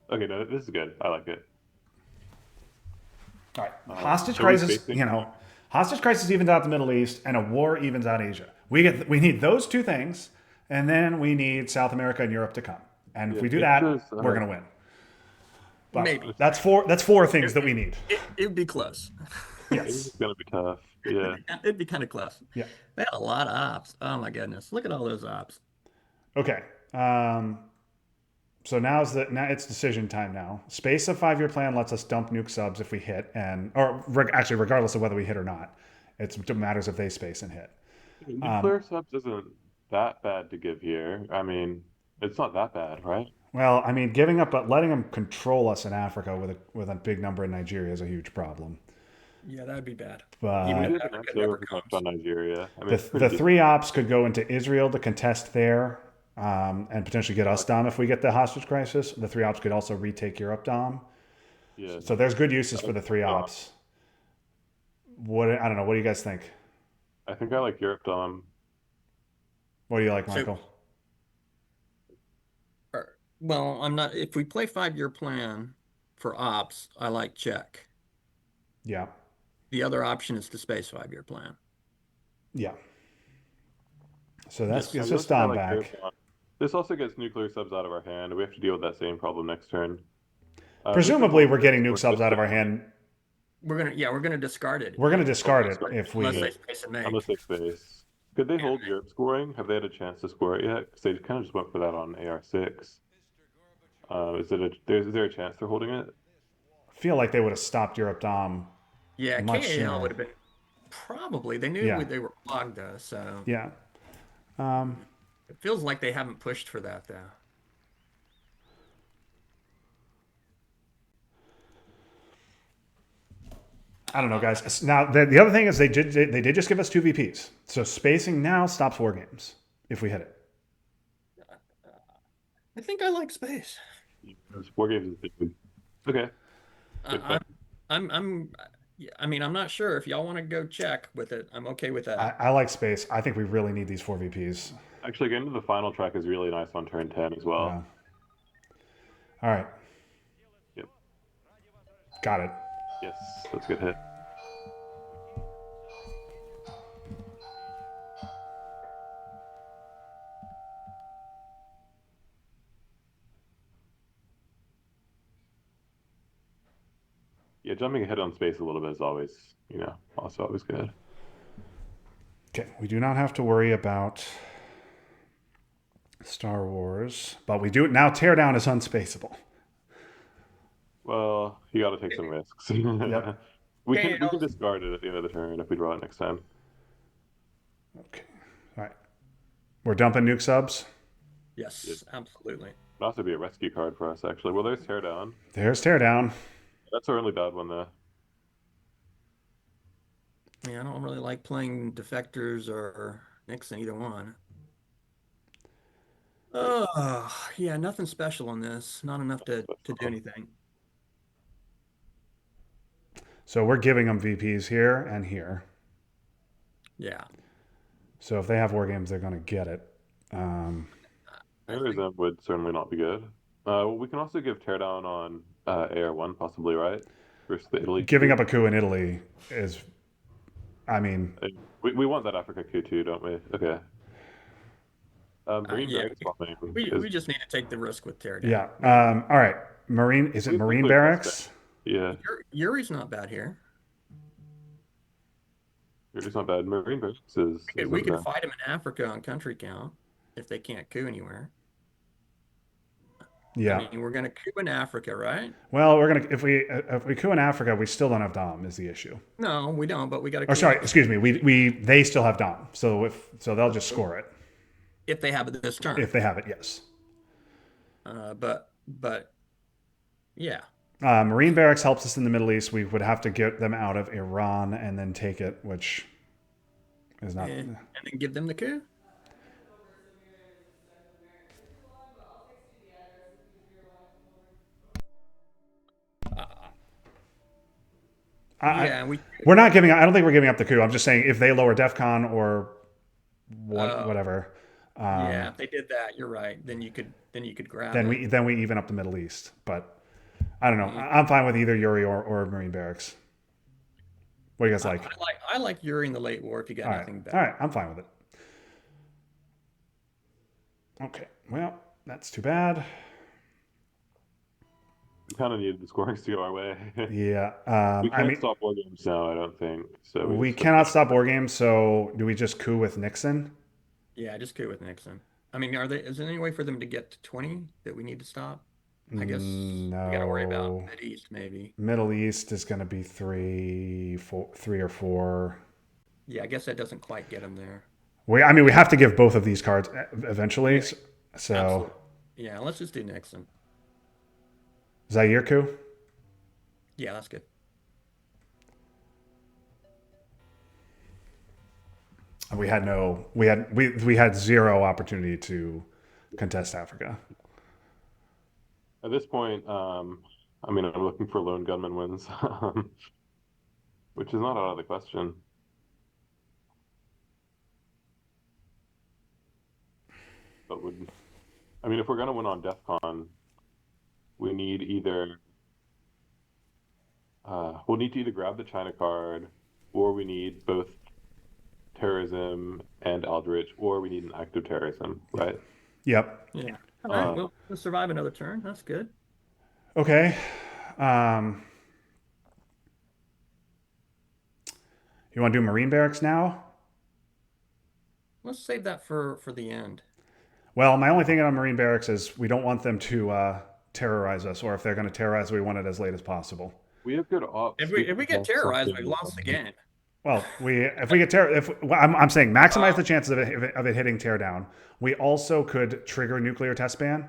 okay, no, this is good. I like it. All right. Hostage so we're crisis, facing- hostage crisis evens out the Middle East, and a war evens out Asia. We need those two things, and then we need South America and Europe to come. And if Yeah, we do that, Asia's, we're gonna win. But Maybe. that's four things that we need. It'd be close. It's Yes. gonna be tough. Yeah. It'd be kind of close. Yeah. They had a lot of ops. Oh my goodness. Look at all those ops. Okay. So now it's decision time now. Space of 5-year plan lets us dump nuke subs if we hit, actually regardless of whether we hit or not, it matters if they space and hit. Nuclear subs isn't that bad to give here. I mean, it's not that bad, right? Well, I mean, giving up, but letting them control us in Africa with a big number in Nigeria is a huge problem. Yeah, that'd be bad. But Even We if did an Africa episode never we talked comes. about Nigeria. I mean, the, it's pretty the three ops could go into Israel to contest there, and potentially get us Dom if we get the hostage crisis. The three ops could also retake Europe Dom. Yeah. So there's good uses for the three Yeah. ops. I don't know. What do you guys think? I think I like Europe Dom. What do you like, So- Michael? Well, I'm not. If we play 5-year plan for ops, I like check. Yeah. The other option is to space 5-year plan. Yeah. So that Yes, gets I us also Dom like back. Europe Dom. This also gets nuclear subs out of our hand. We have to deal with that same problem next turn. Presumably, we're getting nuke subs out of our hand. We're gonna discard it We're going to discard it if unless we. they space and make. Unless they space. Could they hold Europe scoring? Have they had a chance to score it yet? Because they kind of just went for that on AR6. Is there a chance they're holding it? Feel like they would have stopped Europe Dom. Yeah, much KAL sooner. would have been probably. They knew Yeah. they were clogged though, so Yeah. it feels like they haven't pushed for that though. I don't know, guys. Now the other thing is they did just give us two VPs, so spacing now stops war games if we hit it. I think I like space. War games is good. Okay. Good I, fun. yeah, I mean, I'm not sure if y'all want to go check with it. I'm okay with that. I like space. I think we really need these four VPs. Actually, getting to the final track is really nice on turn 10 as well. Yeah. All right. Yep. Got it. Yes, that's a good hit. Yeah, jumping ahead on space a little bit is always, also always good. Okay, we do not have to worry about Star Wars, but we do now. Teardown is unspaceable. Well, you got to take some risks. Yep. We Okay, can discard it at the end of the turn if we draw it next time. Okay. All right. We're dumping nuke subs. Yes, absolutely. It'd also be a rescue card for us, actually. Well, there's Teardown. There's Teardown. That's a really bad one, though. Yeah, I don't really like playing defectors or Nixon, either one. Oh, yeah, nothing special on this. Not enough to do anything. So we're giving them VPs here and here. Yeah. So if they have war games, they're going to get it. I Air think- Zem would certainly not be good. We can also give Teardown on AR1, possibly, right? Versus the Italy. Giving up a coup in Italy is, I mean, We want that Africa coup too, don't we? Okay. Marine Yeah, barracks bombing we is just need to take the risk with teardown. Yeah. All right. Is it Marine nuclear test barracks? bed. Yeah, Yuri's not bad here. it's not bad. Marine barracks is We isn't could bad. fight them in Africa on country count if they can't coup anywhere. I Yeah. mean, we're going to coup in Africa, right? Well, we're gonna if we coup in Africa, we still don't have Dom. Is the issue? No, we don't, but we got to Or coup sorry, elsewhere excuse me. They still have Dom. So they'll just score it if they have it this turn. if they have it. Yes. But yeah, Marine barracks helps us in the Middle East. We would have to get them out of Iran and then take it, which is not. and then give them the coup. Yeah, We're not giving. I don't think we're giving up the coup. I'm just saying if they lower DEFCON or whatever, yeah, if they did that, you're right. Then you could grab then it. we even up the Middle East. But I don't know. Mhm. I'm fine with either Yuri or Marine barracks. What do you guys like? I like Yuri in the late war if you got All right. nothing All better. right. I'm fine with it. Okay. Well, that's too bad. We kind of needed the scoring to go our way. Yeah. We I can't mean, stop war games now, I don't think. So we just cannot stop war games. So do we just coup with Nixon? Yeah, just coup with Nixon. I mean, is there any way for them to get to 20 that we need to stop? I guess we got to worry about No. Mideast maybe. Middle East is going to be three or four. Yeah, I guess that doesn't quite get them there. I mean, we have to give both of these cards eventually. Yeah, So absolutely. Yeah, let's just do Nixon. Zaire coup. Yeah, that's good. We had zero opportunity to contest Africa. at this point, I mean, I'm looking for lone gunman wins, which is not out of the question. But I mean, if we're gonna win on DEFCON, we need either we'll need to either grab the China card, or we need both terrorism and Aldrich, or we need an act of terrorism, right? Yep. Yeah. All right, well, we'll survive another turn. That's good. Okay. You want to do Marine barracks now? Let's save that for the end. Well, my only thing on Marine barracks is we don't want them to terrorize us, or if they're going to terrorize, we want it as late as possible. We have good ops. If we get have terrorized, something- we've lost the game. Well, if we get I'm saying maximize the chances of it hitting teardown. We also could trigger nuclear test ban.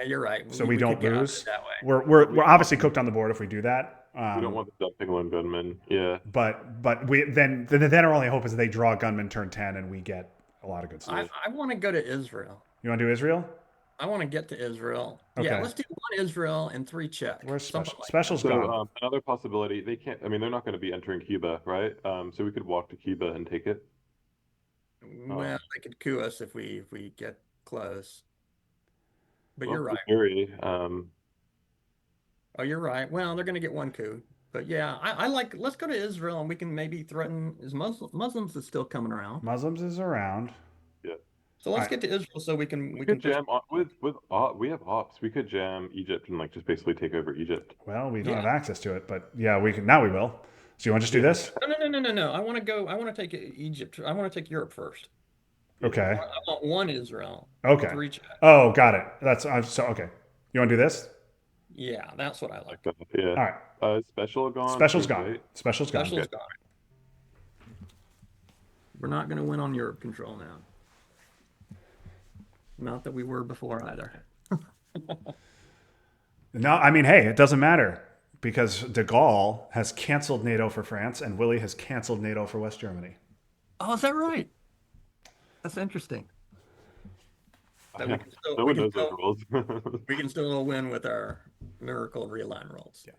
You're right. So we don't could get out of lose. it that way. We're obviously cooked on the board if we do that. We don't want the dumping lone gunman. Yeah. But we then our only hope is that they draw a gunman turn 10 and we get a lot of good stuff. I want to go to Israel. You want to do Israel? I want to get to Israel. Okay. Yeah, let's do 1 Israel and 3 Czech. Where's Something special? like Special's So gone. another possibility, they can't. I mean, they're not going to be entering Cuba, right? So we could walk to Cuba and take it. that. Well, they could coup us if we get close. But Well, you're right. in theory, Oh, you're right. Well, they're going to get 1 coup. But yeah, I like. Let's go to Israel and we can maybe threaten. Muslims is still coming around. Muslims is around. yeah. So let's Alright. get to Israel so we can We can could jam we have ops. We could jam Egypt and like just basically take over Egypt. Well, we don't Yeah. have access to it, but yeah, we can. Now we will. So you want to just do this? No. I want to go. I want to take Egypt. I want to take Europe first. Okay. I want 1 Israel. Okay. 3 Czech. Oh, got it. That's so okay. You want to do this? Yeah, that's what I like. Yeah. All right. Special gone. Special's too, gone. right? Special's gone. Special's gone. We're not going to win on Europe control now. Not that we were before either. No, I mean, hey, it doesn't matter because De Gaulle has canceled NATO for France and Willie has canceled NATO for West Germany. Oh, is that right? That's interesting. That we can still, No we one can knows still, those rules. we can still win with our miracle realign rolls. Yeah.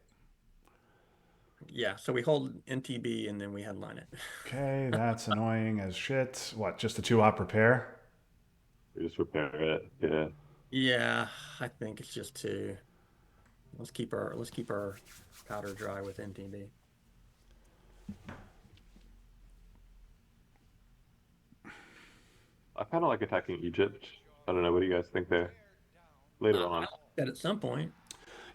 Yeah, so we hold NTB and then we headline it. Okay, that's annoying as shit. What? Just a 2-op repair? We just repair it. Yeah. Yeah, I think it's just 2. Let's keep our powder dry with NTB. I kind of like attacking Egypt. I don't know. What do you guys think there? Later I on. like that at some point.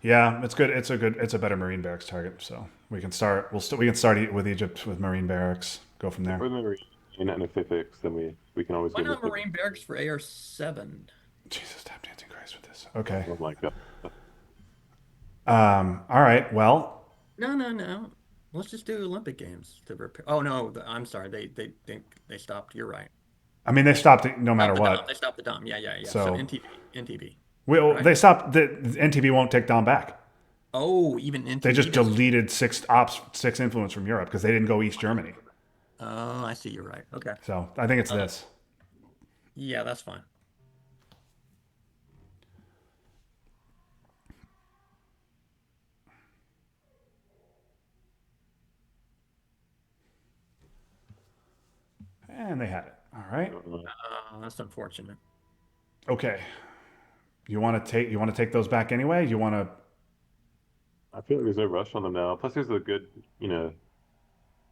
Yeah, it's good. It's a better Marine barracks target. So we can start. We can start with Egypt with Marine barracks. Go from there. Or the Marine, and if they fix, then we can always Why go not with Marine Barracks for AR-7? Jesus, tap dancing Christ with this. Okay. oh my god. All right. Well, No, no, no. Let's just do Olympic Games to repair. Oh no, I'm sorry. They stopped. You're right. I mean, they stopped it no matter Stop the Dom. what. They stopped the Dom. Yeah, yeah, yeah. So So NTB, they right? stopped. The NTB won't take Dom back. Oh, even They NTB just does. deleted six influence from Europe because they didn't go East Germany. Oh, I see. You're right. Okay. So I think it's Uh, this. yeah, that's fine. And they had it. All right. That's unfortunate. Okay. You want to take those back anyway? You want to? I feel like there's no rush on them now. Plus, there's a good,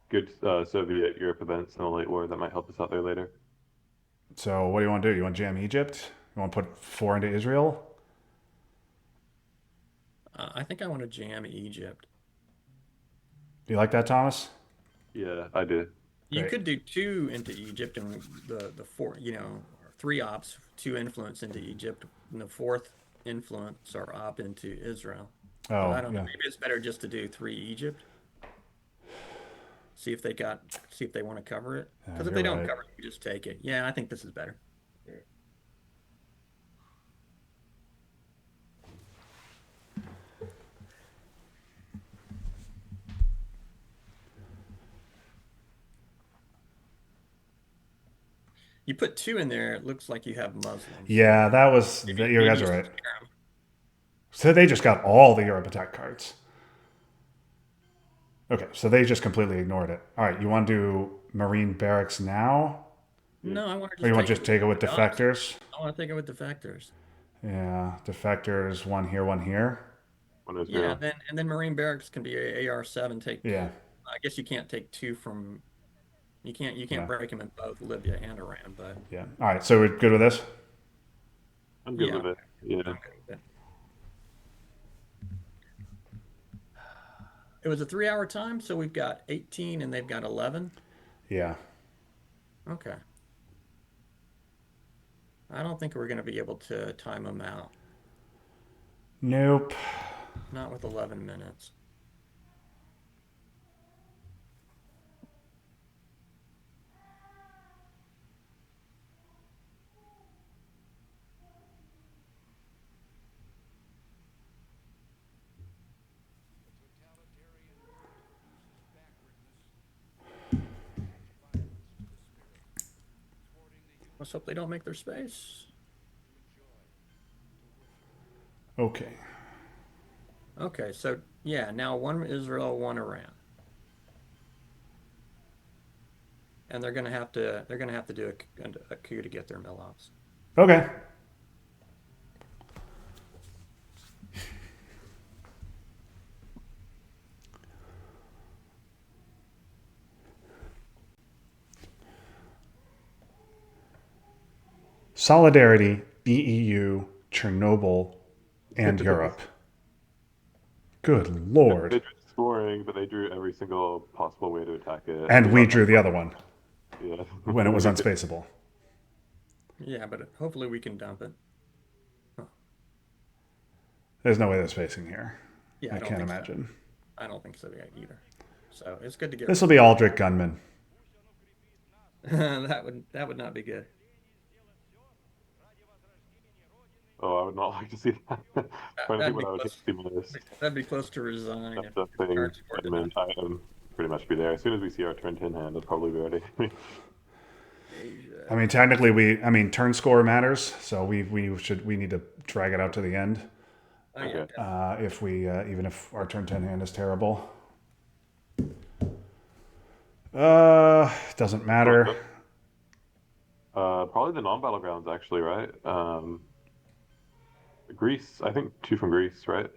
good Soviet Europe events in the late war that might help us out there later. So what do you want to do? You want to jam Egypt? You want to put 4 into Israel? I think I want to jam Egypt. Do you like that, Thomas? Yeah, I do. You Great. could do 2 into Egypt and the 4, 3 ops, 2 influence into Egypt, and the 4th influence or op into Israel. But Oh, I don't know. yeah. Maybe it's better just to do 3 Egypt. See if they want to cover it. Yeah, Because if you're they don't right. cover it, you just take it. Yeah, I think this is better. You put 2 in there, it looks like you have Muslims. Yeah, that was. Maybe, You maybe guys are just right. scare 'em. So they just got all the Europe attack cards. Okay, so they just completely ignored it. All right, you want to do Marine barracks now? No, I want to Or you just want to take just it take it with with ops. defectors? I want to take it with defectors. Yeah, defectors, one here, one here. One is Yeah, zero. then Marine Barracks can be AR-7. Yeah, I guess you can't take 2 from. You can't yeah, break them in both Libya and Iran, but yeah. All right, so we're good with this? I'm good yeah, with it. Yeah. I'm good with it. It was a 3-hour time, so we've got 18 and they've got 11. Yeah. Okay. I don't think we're going to be able to time them out. Nope. Not with 11 minutes. Let's hope they don't make their space. Okay. Okay, so yeah, now 1 Israel, 1 Iran. And they're gonna have to do a coup to get their mill ops. Okay. Solidarity, EEU, Chernobyl, and Europe. Good lord. They drew scoring, but they drew every single possible way to attack it. And we got drew the other one yeah. when it was We did- unspaceable. Yeah, but hopefully we can dump it. There's no way they're spacing here. Yeah, I don't can't think imagine. So. I don't think so either. So it's good to get. This will be Aldrich Gunman. that would not be good. Oh, I would not like to see that. Trying to That'd think be what I would hate close. to see most. That'd be close to resign if That thing, cards were I mean, I am pretty much be there. As soon as we see our turn 10 hand, it'll probably be ready. I mean, technically, turn score matters, so we need to drag it out to the end. Oh, yeah. Okay. If we even if our turn 10 hand is terrible. Doesn't matter. Probably the non-battlegrounds, actually, right? Greece, I think 2 from Greece, right?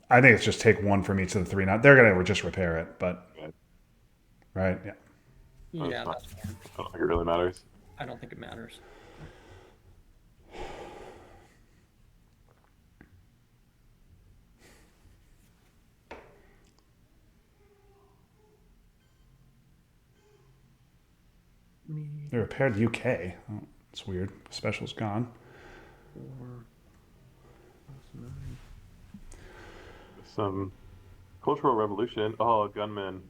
I think it's just take 1 from each of the 3. Not they're gonna just repair it, but Okay. right, yeah. Yeah, fine. that's fine. I don't think it really matters. I don't think it matters. They repaired the UK. Oh, it's weird. Special's gone. Some cultural revolution. Oh, gunman.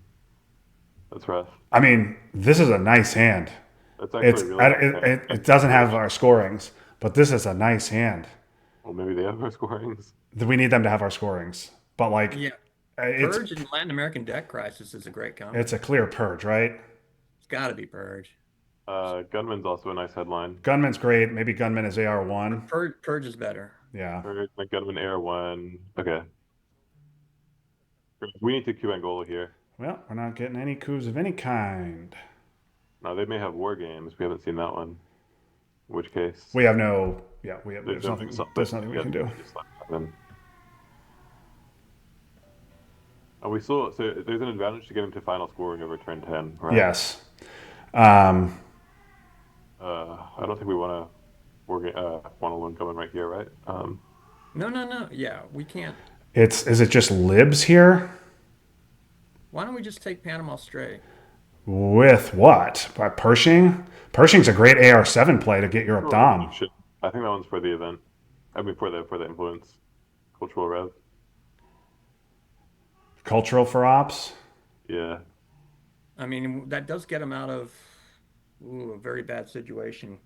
That's rough. I mean, this is a nice hand. That's actually really It doesn't have our scorings, but this is a nice hand. Well, maybe they have our scorings. We need them to have our scorings, but like Yeah, it's Purge and Latin American Debt Crisis is a great combo. it's a clear purge, right? It's got to be Purge. Gunman's also a nice headline. Gunman's great. Maybe Gunman is AR1. Purge is better. Yeah. Or like Gunman Air One. Okay. We need to Q Angola here. Well, we're not getting any coups of any kind. Now they may have war games. We haven't seen that one. In which case, We have no. Yeah, there's There's nothing. There's nothing we can do. just let them. We still so there's an advantage to getting to final scoring over turn 10, right? Yes. I don't think we want to lone gunman right here, right? No. Yeah, we can't. Is it just libs here? Why don't we just take Panama straight? With what? By Pershing? Pershing's a great AR7 play to get Europe Dom. I think that one's for the event. I mean, for the influence, cultural rev. Cultural for ops. Yeah. I mean, that does get them out of a very bad situation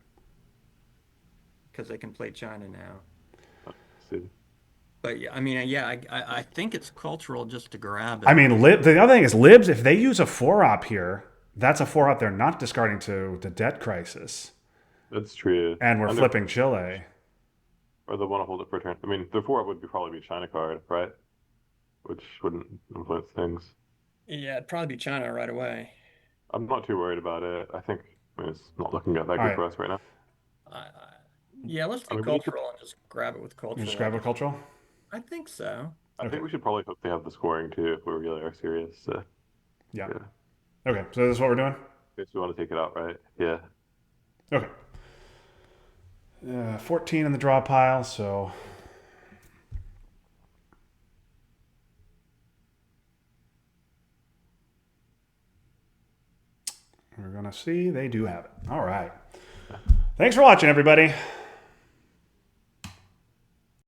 because they can play China now. Let's see. But yeah, I mean, yeah, I think it's cultural just to grab it. I mean, the other thing is libs. If they use a 4-op here, that's a 4-op they're not discarding to the debt crisis. That's true. And we're flipping Chile. Or they want to hold it for a turn. I mean, the 4 would probably be China card, right? Which wouldn't influence things. Yeah, it'd probably be China right away. I'm not too worried about it. I think it's not looking that good Alright. for us right now. Yeah, let's do I mean, we could- cultural and just grab it with You cultural. just grab a cultural. I think so. I Okay. think we should probably hope they have the scoring too if we really are serious. Yeah. Yeah. Okay, so this is what we're doing. If we want to take it out, right? Yeah. Okay. 14 in the draw pile, so we're gonna see they do have it. All right. Thanks for watching, everybody.